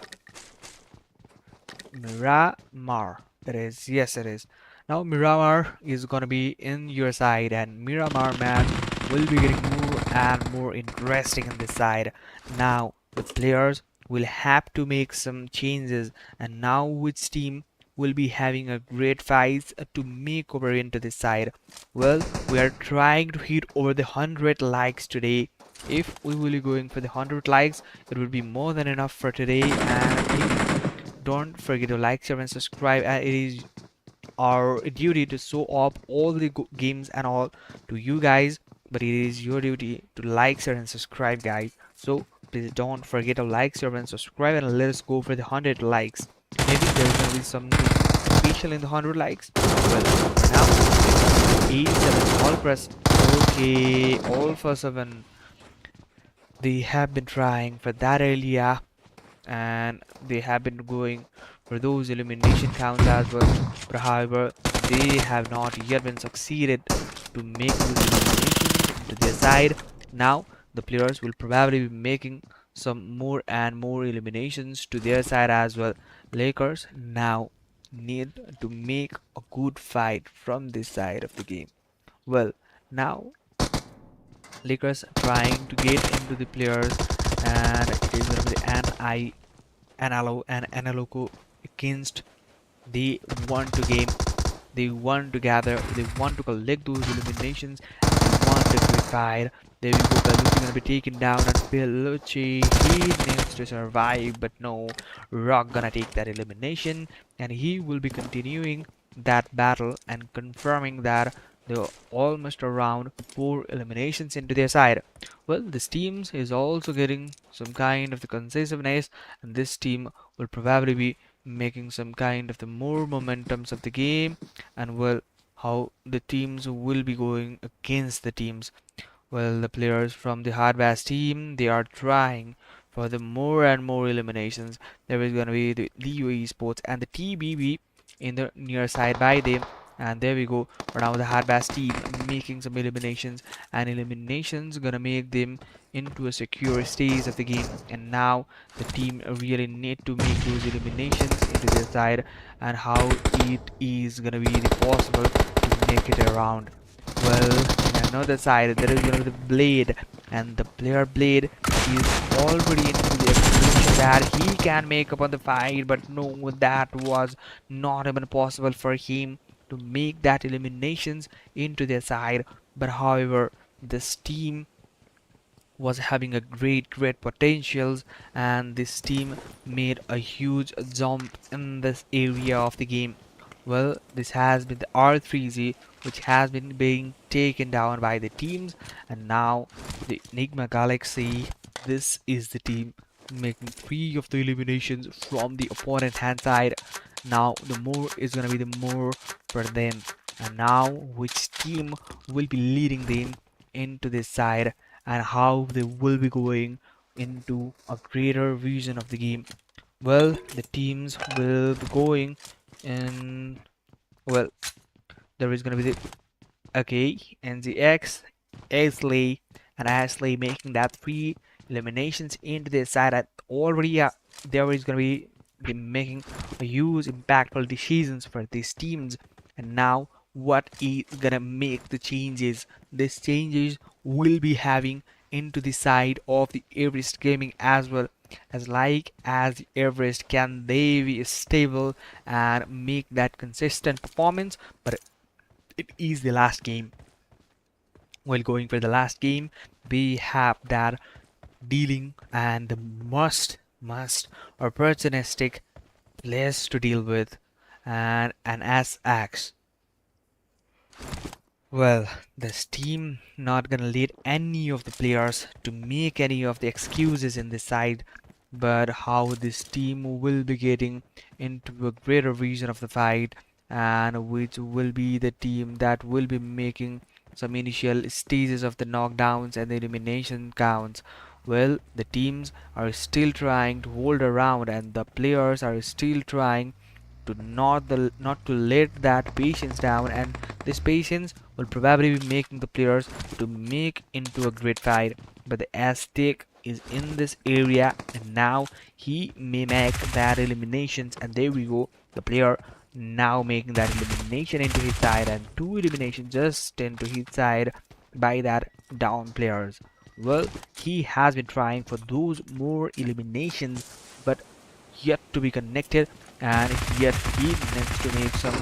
Miramar. It is. Yes, it is. Now Miramar is gonna be in your side, and Miramar match will be getting more and more interesting in this side. Now the players will have to make some changes, and now which team will be having a great fight to make over into this side. Well, we are trying to hit over the 100 likes today. If we will be going for the 100 likes, it will be more than enough for today. And please don't forget to like, share, and subscribe. And it is our duty to show up all the games and all to you guys, but it is your duty to like, share, and subscribe, guys. So please don't forget to like, share, and subscribe, and let us go for the 100 likes. Maybe there's gonna be something special in the 100 likes. Well, for now, 87 all press. Okay, all for 7. They have been trying for that earlier, and they have been going for those elimination counts as well, but however they have not yet been succeeded to make those eliminations into their side. Now the players will probably be making some more and more eliminations to their side as well. Lakers now need to make a good fight from this side of the game. Well, now Lakers trying to get into the players, and it is going to be the Analoco against. They want to game, they want to gather, they want to collect those eliminations, and they want to be fired. There we go. Bellucci gonna be taken down, and Bellucci, he needs to survive, but no, Rock gonna take that elimination, and he will be continuing that battle and confirming that they're almost around 4 eliminations into their side. Well, this team is also getting some kind of the concisiveness, and this team will probably be making some kind of the more momentums of the game, and well, how the teams will be going against the teams. Well, the players from the hard bass team, they are trying for the more and more eliminations. There is going to be the DOE Sports and the TBB in the near side by them. And there we go. For now, the hard bass team making some eliminations, and eliminations gonna make them into a secure stage of the game. And now the team really need to make those eliminations into their side, and how it is gonna be possible to make it around. Well, in another side, there is gonna be the Blade, and the player Blade is already into the explanation that he can make up on the fight, but no, that was not even possible for him to make that eliminations into their side. But however, this team was having a great potentials, and this team made a huge jump in this area of the game. Well, this has been the R3Z, which has been being taken down by the teams, and now the Enigma Galaxy, this is the team making 3 of the eliminations from the opponent hand side. Now the more is gonna be the more for them, and now which team will be leading them into this side, and how they will be going into a greater vision of the game. Well, the teams will be going in. Well, there is gonna be the okay, NZX, Ashley, and Ashley making that 3 eliminations into their side. At already there is gonna be making a huge impactful decisions for these teams. And now what is gonna make the changes? These changes will be having into the side of the Everest Gaming as well, as like as Everest, can they be stable and make that consistent performance. But it is the last game. While going for the last game, we have that dealing and the must opportunistic players to deal with, and an S-Axe. Well, this team not gonna lead any of the players to make any of the excuses in this side, but how this team will be getting into a greater vision of the fight, and which will be the team that will be making some initial stages of the knockdowns and the elimination counts. Well, the teams are still trying to hold around, and the players are still trying to not to let that patience down, and this patience will probably be making the players to make into a great fight. But the Aztec is in this area, and now he may make that eliminations, and there we go, the player now making that elimination into his side, and two eliminations just into his side by that down players. Well, he has been trying for those more eliminations, but yet to be connected, and yet he needs to make some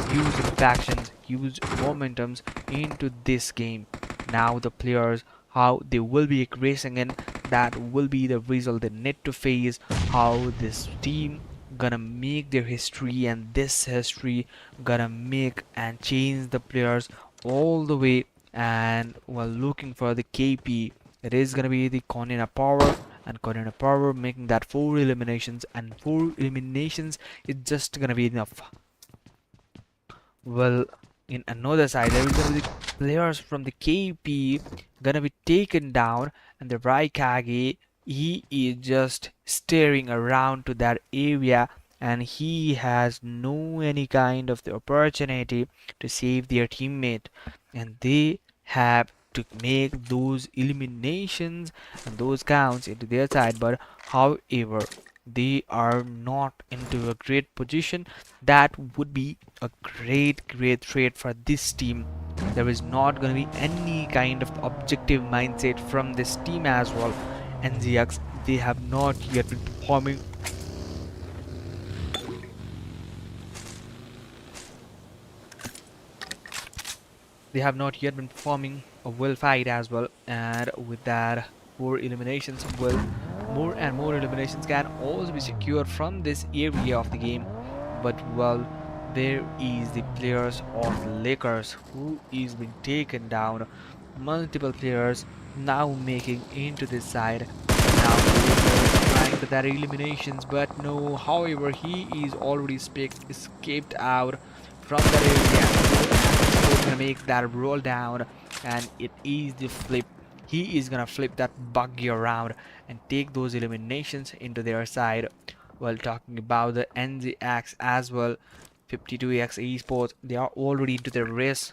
huge impactions, huge momentums into this game. Now the players, how they will be aggressing in, that will be the result they need to face, how this team gonna make their history, and this history gonna make and change the players all the way. And while looking for the KP, it is gonna be the Konina Power, and Corina Power making that 4 eliminations, and 4 eliminations is just gonna be enough. Well, in another side, there is gonna be the players from the KP gonna be taken down, and the Raikage, he is just staring around to that area, and he has no any kind of the opportunity to save their teammate, and they have to make those eliminations and those counts into their side. But however, they are not into a great position. That would be a great threat for this team. There is not going to be any kind of objective mindset from this team as well. NZX, they have not yet been performing. They have not yet been performing a well fight as well, and with that, more eliminations will more and more eliminations can also be secured from this area of the game. But well, there is the players of Lakers who is being taken down, multiple players now making into this side. Now Lakers trying for that eliminations, but no, however, he is already escaped out from that area. So gonna make that roll down, and it is the flip. He is gonna flip that buggy around and take those eliminations into their side. While talking about the NZX as well, 52x esports, they are already into the race,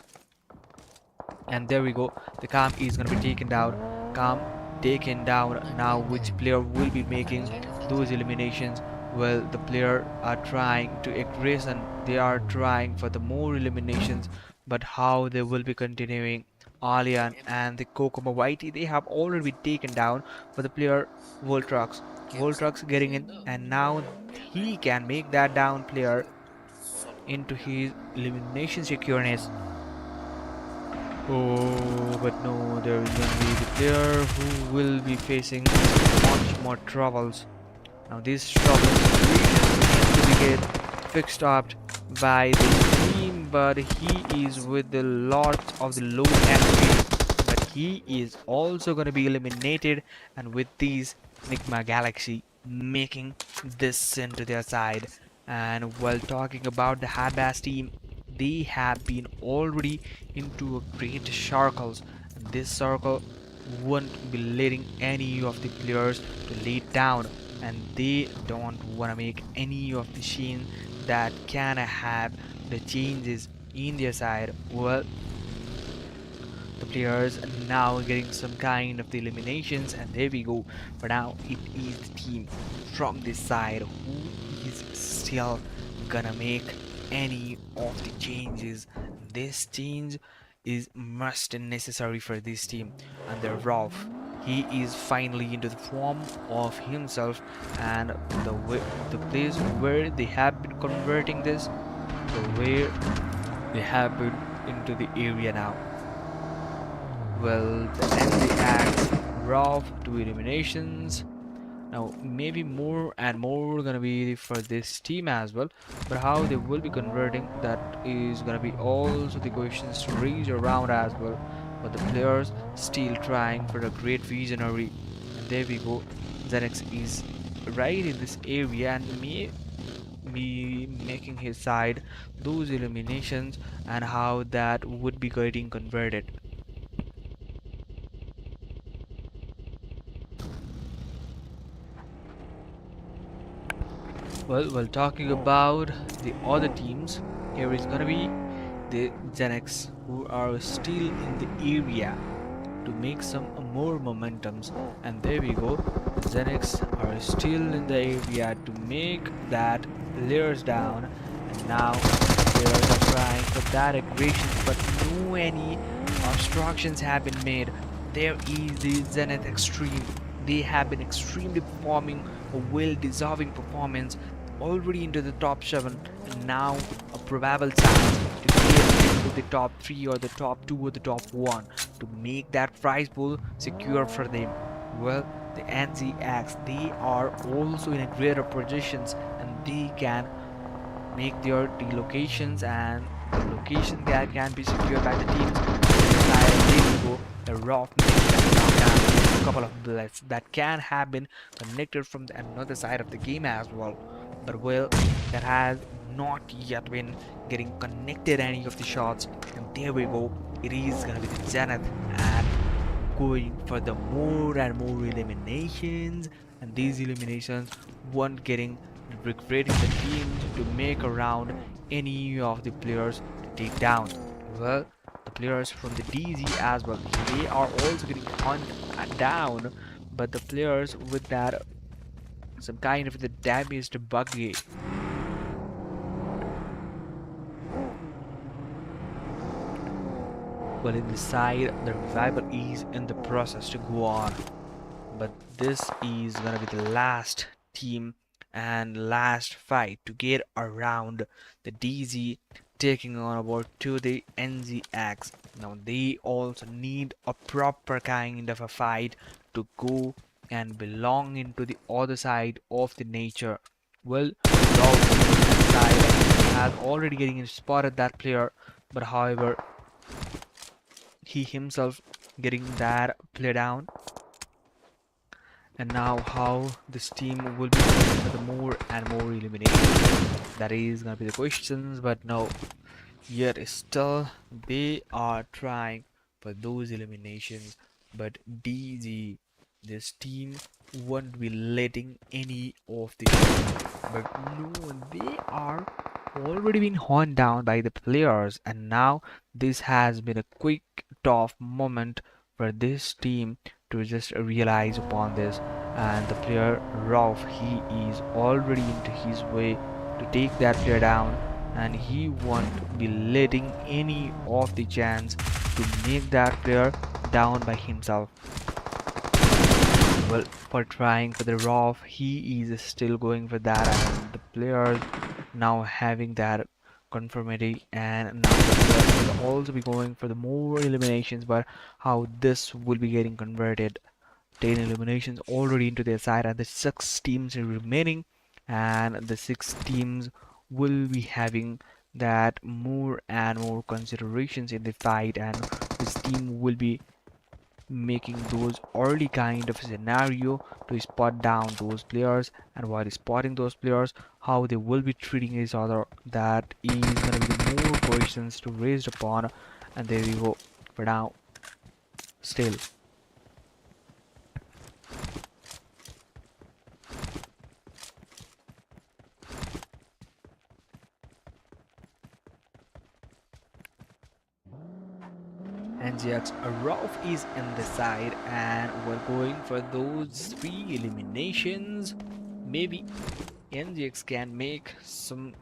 and there we go, the Calm is gonna be taken down. Calm taken down. Now which player will be making those eliminations? Well, the player are trying to aggression, they are trying for the more eliminations, but how they will be continuing. Alian and the Kokomo Whitey, they have already been taken down for the player Voltrox. Voltrox getting in, and now he can make that down player into his elimination secureness. Oh, but no, there is going to be the player who will be facing much more troubles. Now these troubles need to be get fixed up by the team, but he is with the lot of the low HP, but he is also going to be eliminated, and with these Enigma Galaxy making this into their side. And while talking about the Hadbass team, they have been already into a great circles, and this circle won't be letting any of the players to lay down, and they don't want to make any of the scene that can have the changes in their side. Well, the players are now getting some kind of the eliminations, and there we go. For now, it is the team from this side who is still gonna make any of the changes. This change is must and necessary for this team. And the Ralph, he is finally into the form of himself, and the place where they have been converting this, the where they have been into the area now. Well, the NZX, Ralph, 2 eliminations. Now maybe more and more gonna be for this team as well, but how they will be converting, that is gonna be also the questions to raise around as well. But the players still trying for a great visionary, and there we go, Zenex is right in this area and may be making his side those eliminations, and how that would be getting converted. Well, while talking about the other teams, here is gonna be the Genex who are still in the area to make some more momentums. And there we go, the Genex are still in the area to make that players down, and now players are trying for that aggression, but no any obstructions have been made. There is the Zenith Extreme. They have been extremely performing a well deserving performance already into the top 7, and now a probable chance to get into the top 3 or the top 2 or the top 1 to make that prize pool secure for them. Well, the NZX, they are also in a greater positions, and they can make their locations, and the location that can be secured by the teams. There we go, the rock can knock down a couple of bullets that can have been connected from the another side of the game as well. But well, that has not yet been getting connected any of the shots, and there we go, it is gonna be the Zenith and going for the more and more eliminations, and these eliminations weren't getting recreating the team to make around any of the players to take down. Well, the players from the DZ as well, they are also getting hunted down, but the players with that some kind of the damaged buggy. Well, in the side, the revival is in the process to go on, but this is gonna be the last team and last fight to get around the DZ taking on about to the NZX. Now they also need a proper kind of a fight to go and belong into the other side of the nature. Well, Rob side has already getting spotted that player, but however he himself getting that play down. And now how this team will be going for the more and more elimination, that is gonna be the questions. But no, yet still they are trying for those eliminations, but DZ, this team won't be letting any of the but no, they are already been honed down by the players, and now this has been a quick tough moment for this team to just realize upon this. And the player Ralph, he is already into his way to take that player down, and he won't be letting any of the chance to make that player down by himself. Well, for trying for the Ralph, he is still going for that, and the players now having that conformity, and now the players will also be going for the more eliminations. But how this will be getting converted, 10 eliminations already into their side, and the 6 teams are remaining, and the 6 teams will be having that more and more considerations in the fight, and this team will be making those early kind of scenario to spot down those players, and while spotting those players how they will be treating each other, that is going to be more questions to raised upon. And there we go. For now, still NGX Ralph is in the side, and we're going for those 3 eliminations. Maybe NGX can make some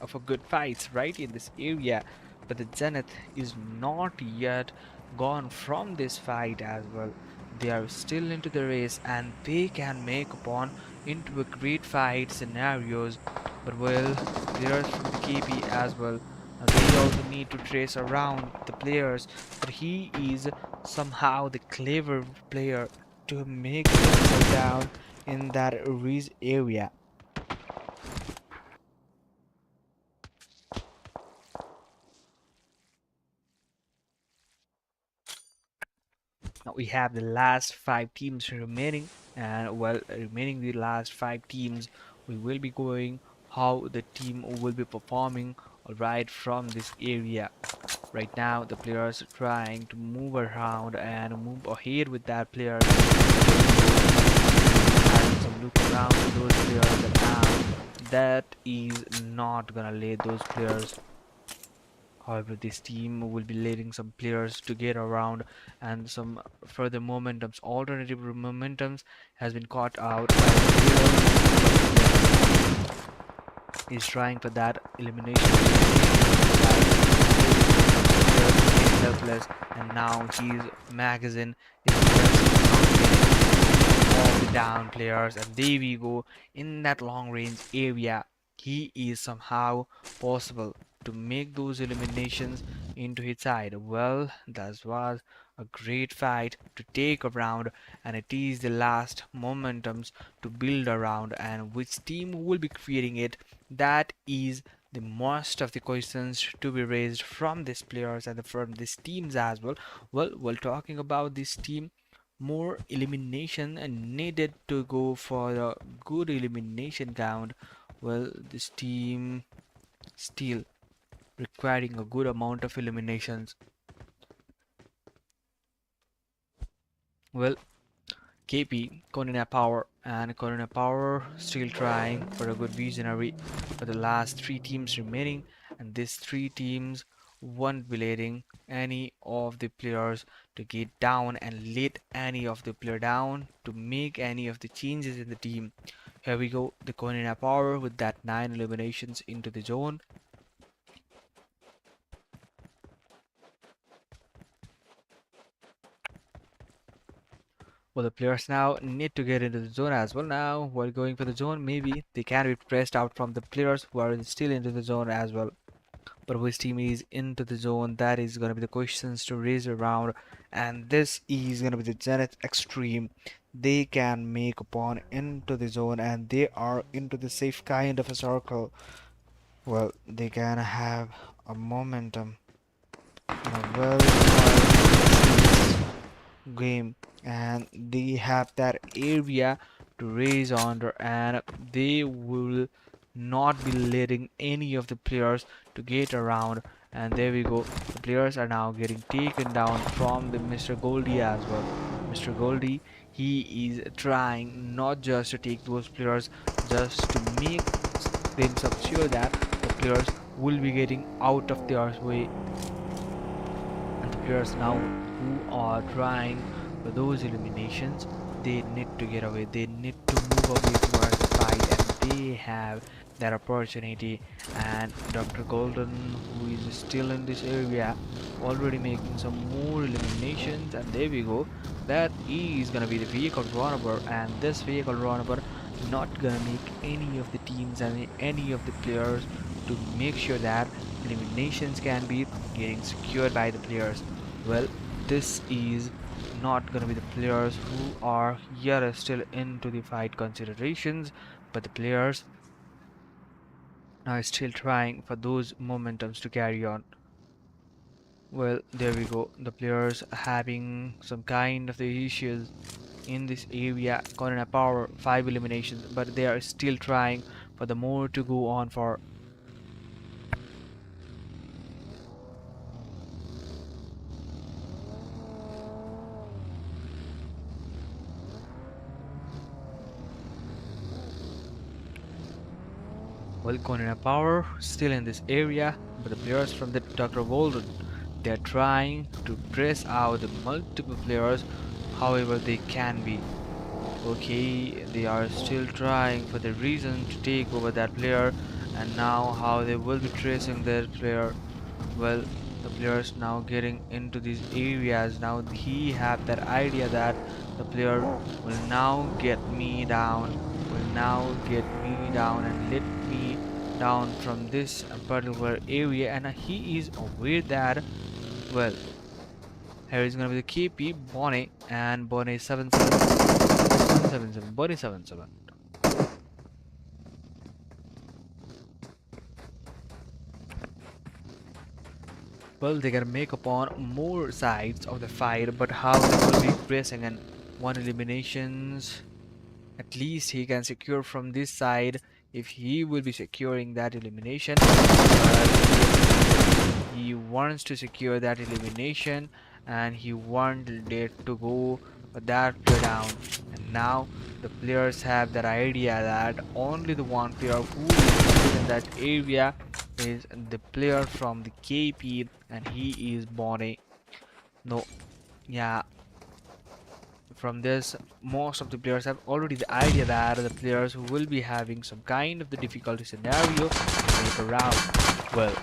of a good fights right in this area, but the Zenith is not yet gone from this fight as well. They are still into the race, and they can make upon into a great fight scenarios. But well, players from the KB as well, they also need to trace around the players, but he is somehow the clever player to make himself down in that race area. Now we have the last 5 teams remaining, and well, remaining the last 5 teams, we will be going how the team will be performing right from this area. Right now the players are trying to move around and move ahead with that player, having some look around to those players, and now that is not gonna let those players. However, this team will be letting some players to get around, and some further momentums, alternative momentums has been caught out by the player. He's trying for that elimination. He's helpless, and now his magazine is just all the down players, and there we go. In that long range area, he is somehow possible to make those eliminations into his side. Well, that was a great fight to take around, and it is the last momentums to build around, and which team will be creating it, that is the most of the questions to be raised from these players and from these teams as well. Well, while talking about this team, more elimination and needed to go for a good elimination count. Well, this team still requiring a good amount of eliminations. Well, KP, Corina Power, and Corina Power still trying for a good visionary for the last three teams remaining, and these three teams won't be letting any of the players to get down and let any of the player down to make any of the changes in the team. Here we go, the Corina Power with that 9 eliminations into the zone. Well, the players now need to get into the zone as well. Now, while going for the zone, maybe they can be pressed out from the players who are still into the zone as well. But which team is into the zone? That is going to be the questions to raise around. And this is going to be the Zenith Extreme. They can make upon into the zone, and they are into the safe kind of a circle. Well, they can have a momentum in a well game, and they have that area to raise under, and they will not be letting any of the players to get around. And there we go, the players are now getting taken down from the Mr. Goldie as well. Mr. Goldie, he is trying not just to take those players, just to make themselves sure that the players will be getting out of their way, and the players now who are trying for those eliminations, they need to get away, they need to move away towards the fight, and they have that opportunity. And Dr. Golden, who is still in this area, already making some more eliminations, and there we go, that is gonna be the vehicle runner, and this vehicle runner not gonna make any of the teams and any of the players to make sure that eliminations can be getting secured by the players. Well, this is not gonna be the players who are here still into the fight considerations, but the players are still trying for those momentums to carry on. Well, there we go, the players having some kind of the issues in this area. Corona Power 5 eliminations, but they are still trying for the more to go on for. Well, Corona Power still in this area, but the players from the Dr. Golden, they are trying to press out the multiple players however they can be. Okay, they are still trying for the reason to take over that player, and now how they will be tracing that player. Well, the players now getting into these areas. Now he have that idea that the player will now get me down, and let me down from this particular area, and he is aware that, well, here is gonna be the KP Bonnie, and Bonnie 7777, Bonnie 77. Well, they can make upon more sides of the fight, but how they will be pressing, and one eliminations, at least he can secure from this side. If he will be securing that elimination, he wants to secure that elimination, and he wanted it to go that play down. And now the players have that idea that only the one player who is in that area is the player from the KP, and he is Bonnie. No, yeah, from this, most of the players have already the idea that the players who will be having some kind of the difficulty scenario to make a round. Well,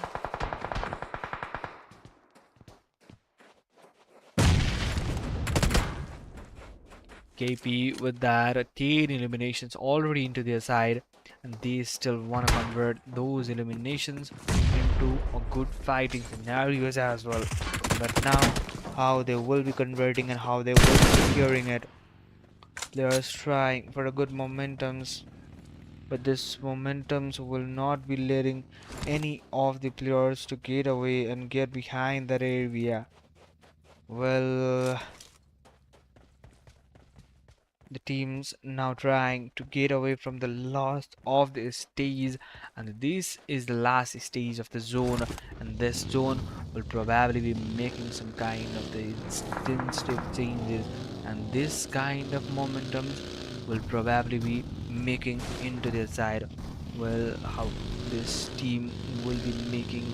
KP with that 10 eliminations already into their side, and they still want to convert those eliminations into a good fighting scenarios as well. But now, how they will be converting and how they will be securing it. Players trying for a good momentums, but this momentums will not be letting any of the players to get away and get behind that area. Well, the teams now trying to get away from the last of the stage, and this is the last stage of the zone, and this zone will probably be making some kind of the instinctive changes, and this kind of momentum will probably be making into their side. Well, how this team will be making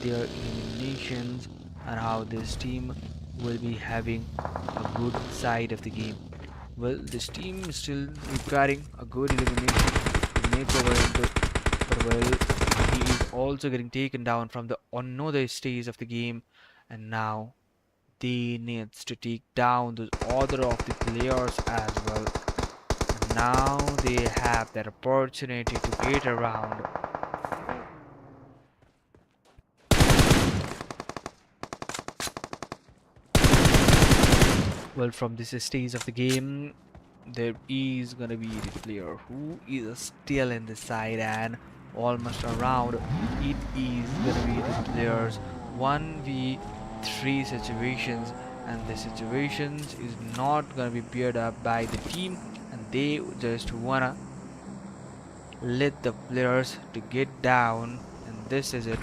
their eliminations and how this team will be having a good side of the game. Well, this team is still requiring a good elimination to make over into, but well, he is also getting taken down from the another stage of the game, and now they needs to take down the other of the players as well. And now they have that opportunity to get around. Well, from this stage of the game, there is gonna be the player who is still in the side and almost around. It is gonna be the players 1v3 situations, and the situations is not gonna be paired up by the team, and they just wanna let the players to get down, and this is it.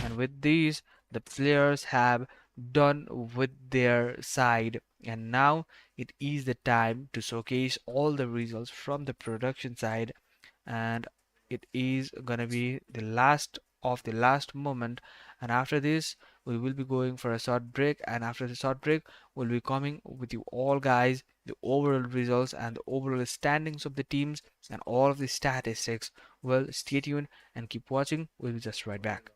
And with these, the players have done with their side, and now it is the time to showcase all the results from the production side, and it is gonna be the last of the last moment. And after this, we will be going for a short break, and after the short break, we'll be coming with you all guys the overall results and the overall standings of the teams and all of the statistics. Well, stay tuned and keep watching. We'll be just right back.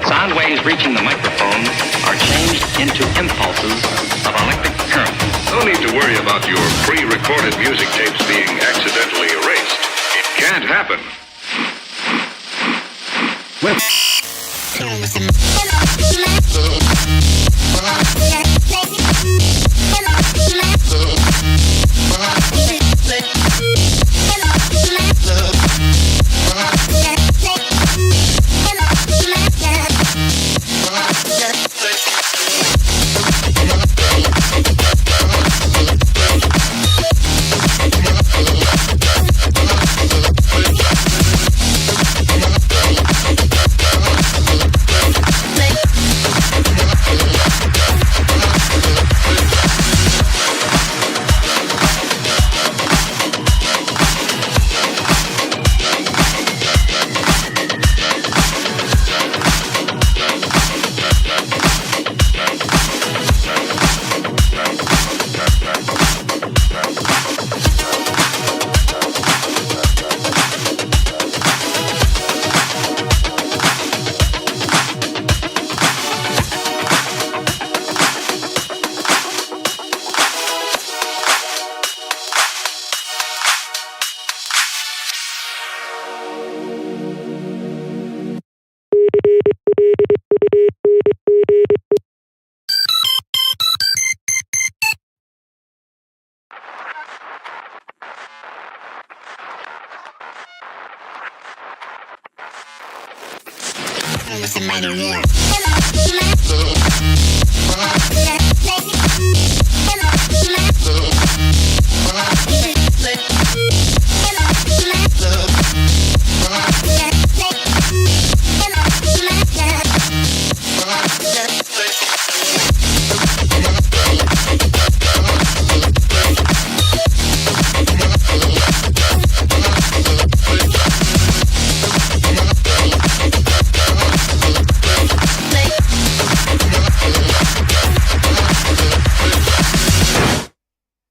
Sound waves reaching the microphone are changed into impulses of electric current. No need to worry about your pre-recorded music tapes being accidentally erased. It can't happen.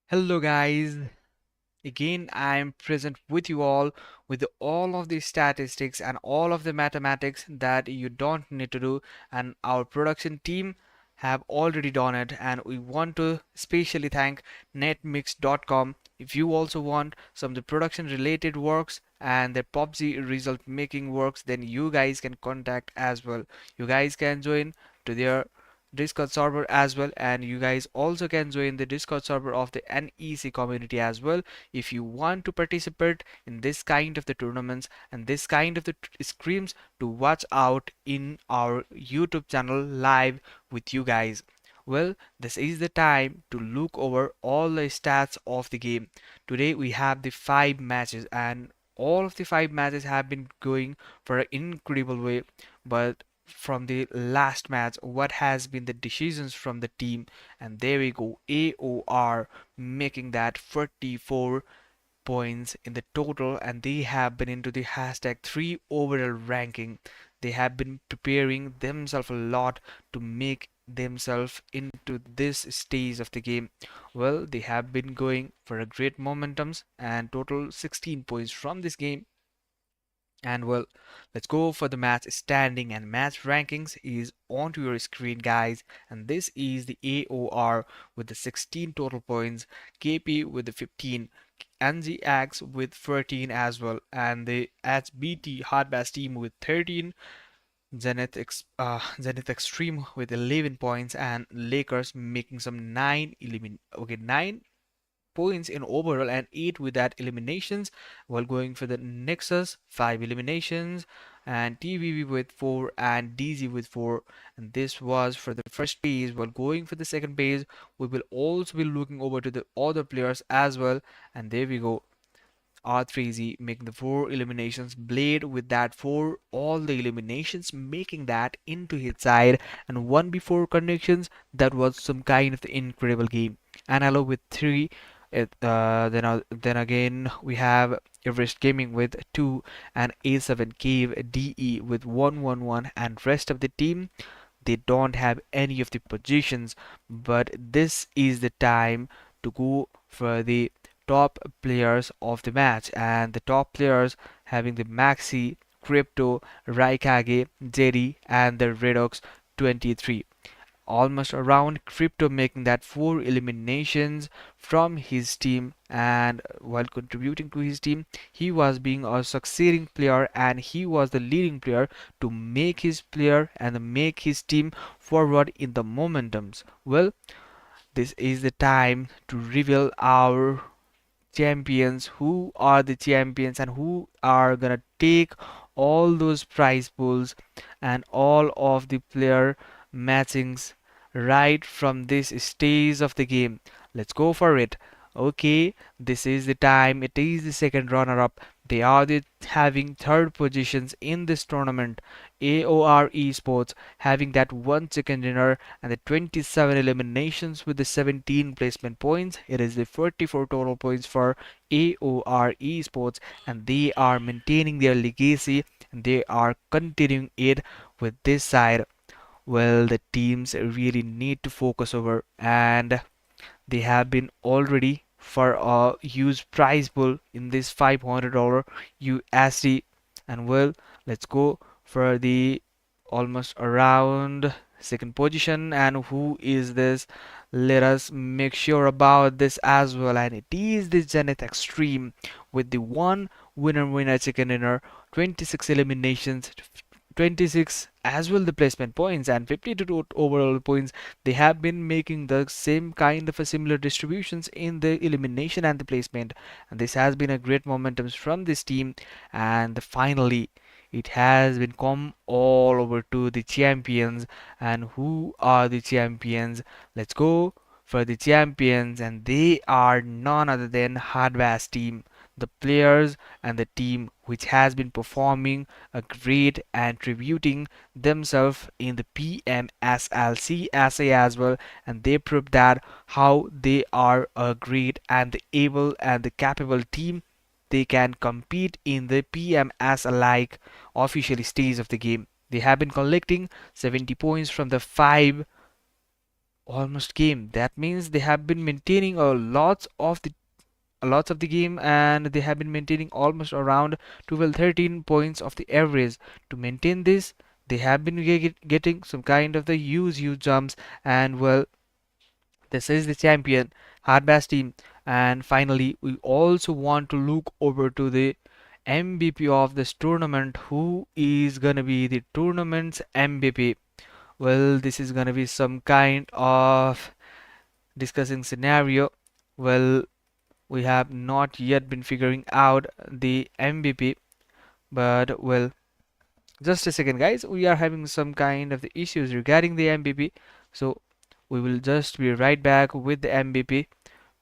Hello guys, again I am present with you all with all of the statistics and all of the mathematics that you don't need to do, and our production team have already done it, and we want to specially thank netmix.com. If you also want some of the production related works and the PUBG result making works, then you guys can contact as well. You guys can join to their Discord server as well, and you guys also can join the Discord server of the NEC community as well if you want to participate in this kind of the tournaments and this kind of the streams to watch out in our YouTube channel live with you guys. Well, this is the time to look over all the stats of the game. Today we have the 5 matches, and all of the 5 matches have been going for an incredible way. But from the last match, what has been the decisions from the team? And there we go, AOR making that 44 points in the total, and they have been into the hashtag 3 overall ranking. They have been preparing themselves a lot to make themselves into this stage of the game. Well, they have been going for a great momentums and total 16 points from this game. And well, let's go for the match standing and match rankings is onto your screen, guys. And this is the AOR with the 16 total points, KP with the 15, NGX with 13 as well, and the HBT Hardbass team with 13, Zenith Extreme with 11 points, and Lakers making some 9 points in overall and 8 with that eliminations, while going for the Nexus 5 eliminations, and TVV with 4 and DZ with 4. And this was for the first phase. While going for the second phase, we will also be looking over to the other players as well. And there we go, R3Z making the 4 eliminations, Blade with that 4 all the eliminations, making that into his side, and 1v4 connections. That was some kind of the incredible game. And along with 3, then again we have Everest Gaming with 2, and A7 Cave DE with 111, and rest of the team, they don't have any of the positions. But this is the time to go for the top players of the match, and the top players having the Maxi, Crypto, Raikage, Jerry, and the Redox 23. Almost around Crypto making that 4 eliminations from his team, and while contributing to his team, he was being a succeeding player, and he was the leading player to make his player and make his team forward in the momentums. Well, this is the time to reveal our champions, who are the champions and who are gonna take all those prize pools and all of the player matchings right from this stage of the game. Let's go for it. Okay, this is the time. It is the second runner up. They are having third positions in this tournament. AOR Esports having that 1 chicken dinner and the 27 eliminations with the 17 placement points. It is the 44 total points for AOR Esports, and they are maintaining their legacy and they are continuing it with this side. Well, the teams really need to focus over, and they have been already for a huge prize pool in this $500 USD. And well, let's go for the almost around second position. And who is this? Let us make sure about this as well. And it is the Zenith Extreme with the one winner chicken dinner, 26 eliminations, 26 as well the placement points, and 52 overall points. They have been making the same kind of a similar distributions in the elimination and the placement, and this has been a great momentum from this team. And finally it has been come all over to the champions. And who are the champions? Let's go for the champions, and they are none other than Hardbass team, the players and the team which has been performing a great and tributing themselves in the PMSLC essay as well, and they proved that how they are a great and the able and the capable team. They can compete in the PMS like official stage of the game. They have been collecting 70 points from the 5 almost game. That means they have been maintaining lots of the game, and they have been maintaining almost around 12 13 points of the average. To maintain this, they have been getting some kind of the huge jumps, and well, this is the champion Hardbass team. And finally, we also want to look over to the MVP of this tournament. Who is gonna be the tournament's MVP? Well, this is gonna be some kind of discussing scenario. Well, we have not yet been figuring out the MVP, but well, just a second, guys. We are having some kind of the issues regarding the MVP, so we will just be right back with the MVP.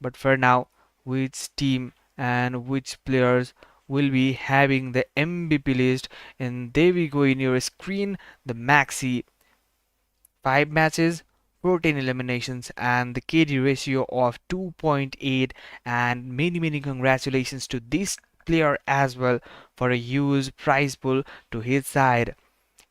But for now, which team and which players will be having the MVP list? And there we go in your screen, the Maxi 5 matches, 14 eliminations, and the KD ratio of 2.8. And many congratulations to this player as well for a huge prize pool to his side.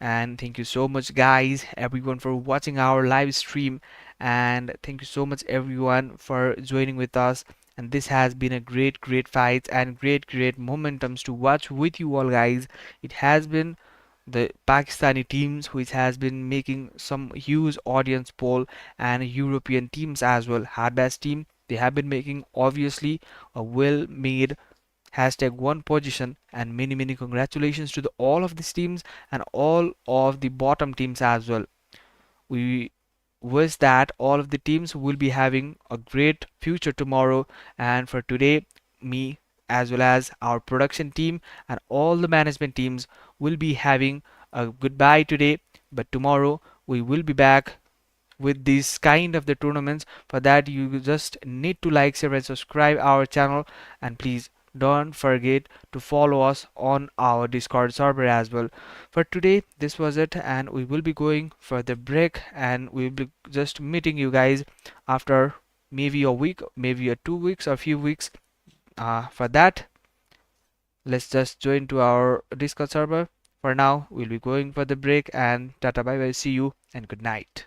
And thank you so much, guys, everyone, for watching our live stream. And thank you so much, everyone, for joining with us. And this has been a great fight and great momentums to watch with you all, guys. It has been the Pakistani teams which has been making some huge audience poll, and European teams as well. Hardbass team, they have been making obviously a well made hashtag one position. And many congratulations to all of these teams and all of the bottom teams as well. We wish that all of the teams will be having a great future tomorrow. And for today, me as well as our production team and all the management teams will be having a goodbye today, but tomorrow we will be back with this kind of the tournaments. For that, you just need to like, share and subscribe our channel, and please don't forget to follow us on our Discord server as well. For today, this was it, and we will be going for the break, and we'll be just meeting you guys after maybe a week, maybe a 2 weeks or few weeks. For that, let's just join to our Discord server. For now, we'll be going for the break, and tata bye bye, see you and good night.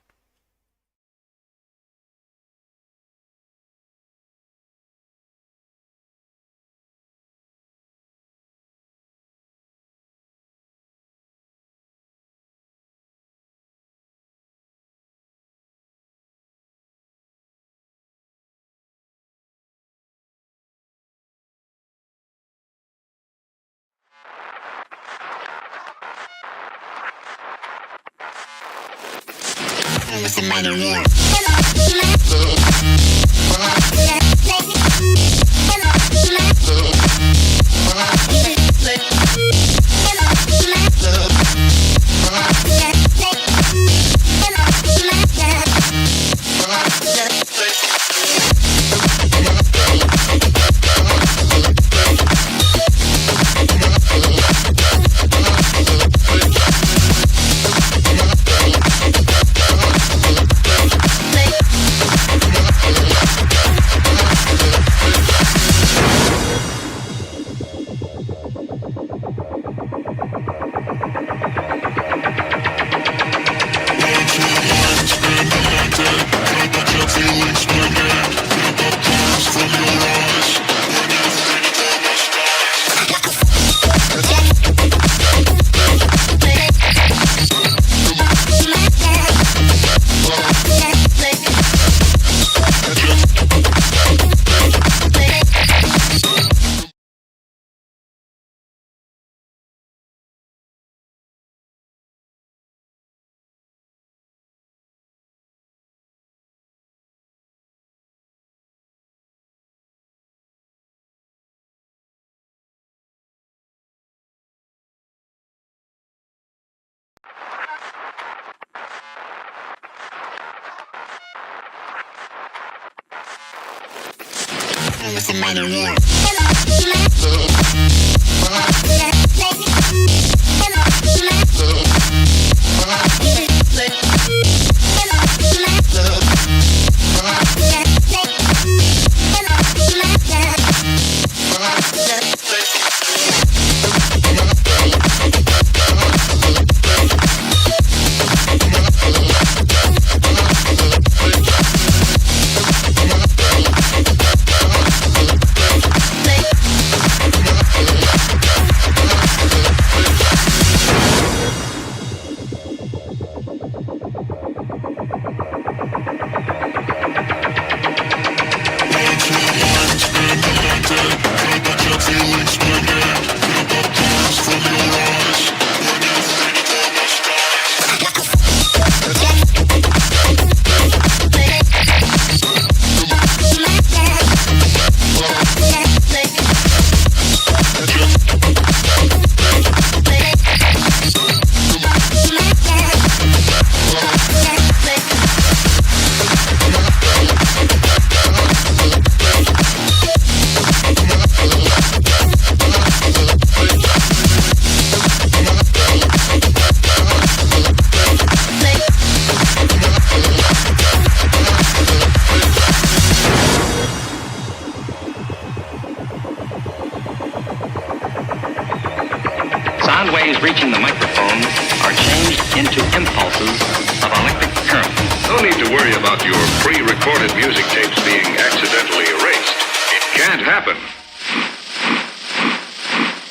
Sound waves reaching the microphone are changed into impulses of electric current. No need to worry about your pre-recorded music tapes being accidentally erased. It can't happen.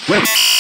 Well.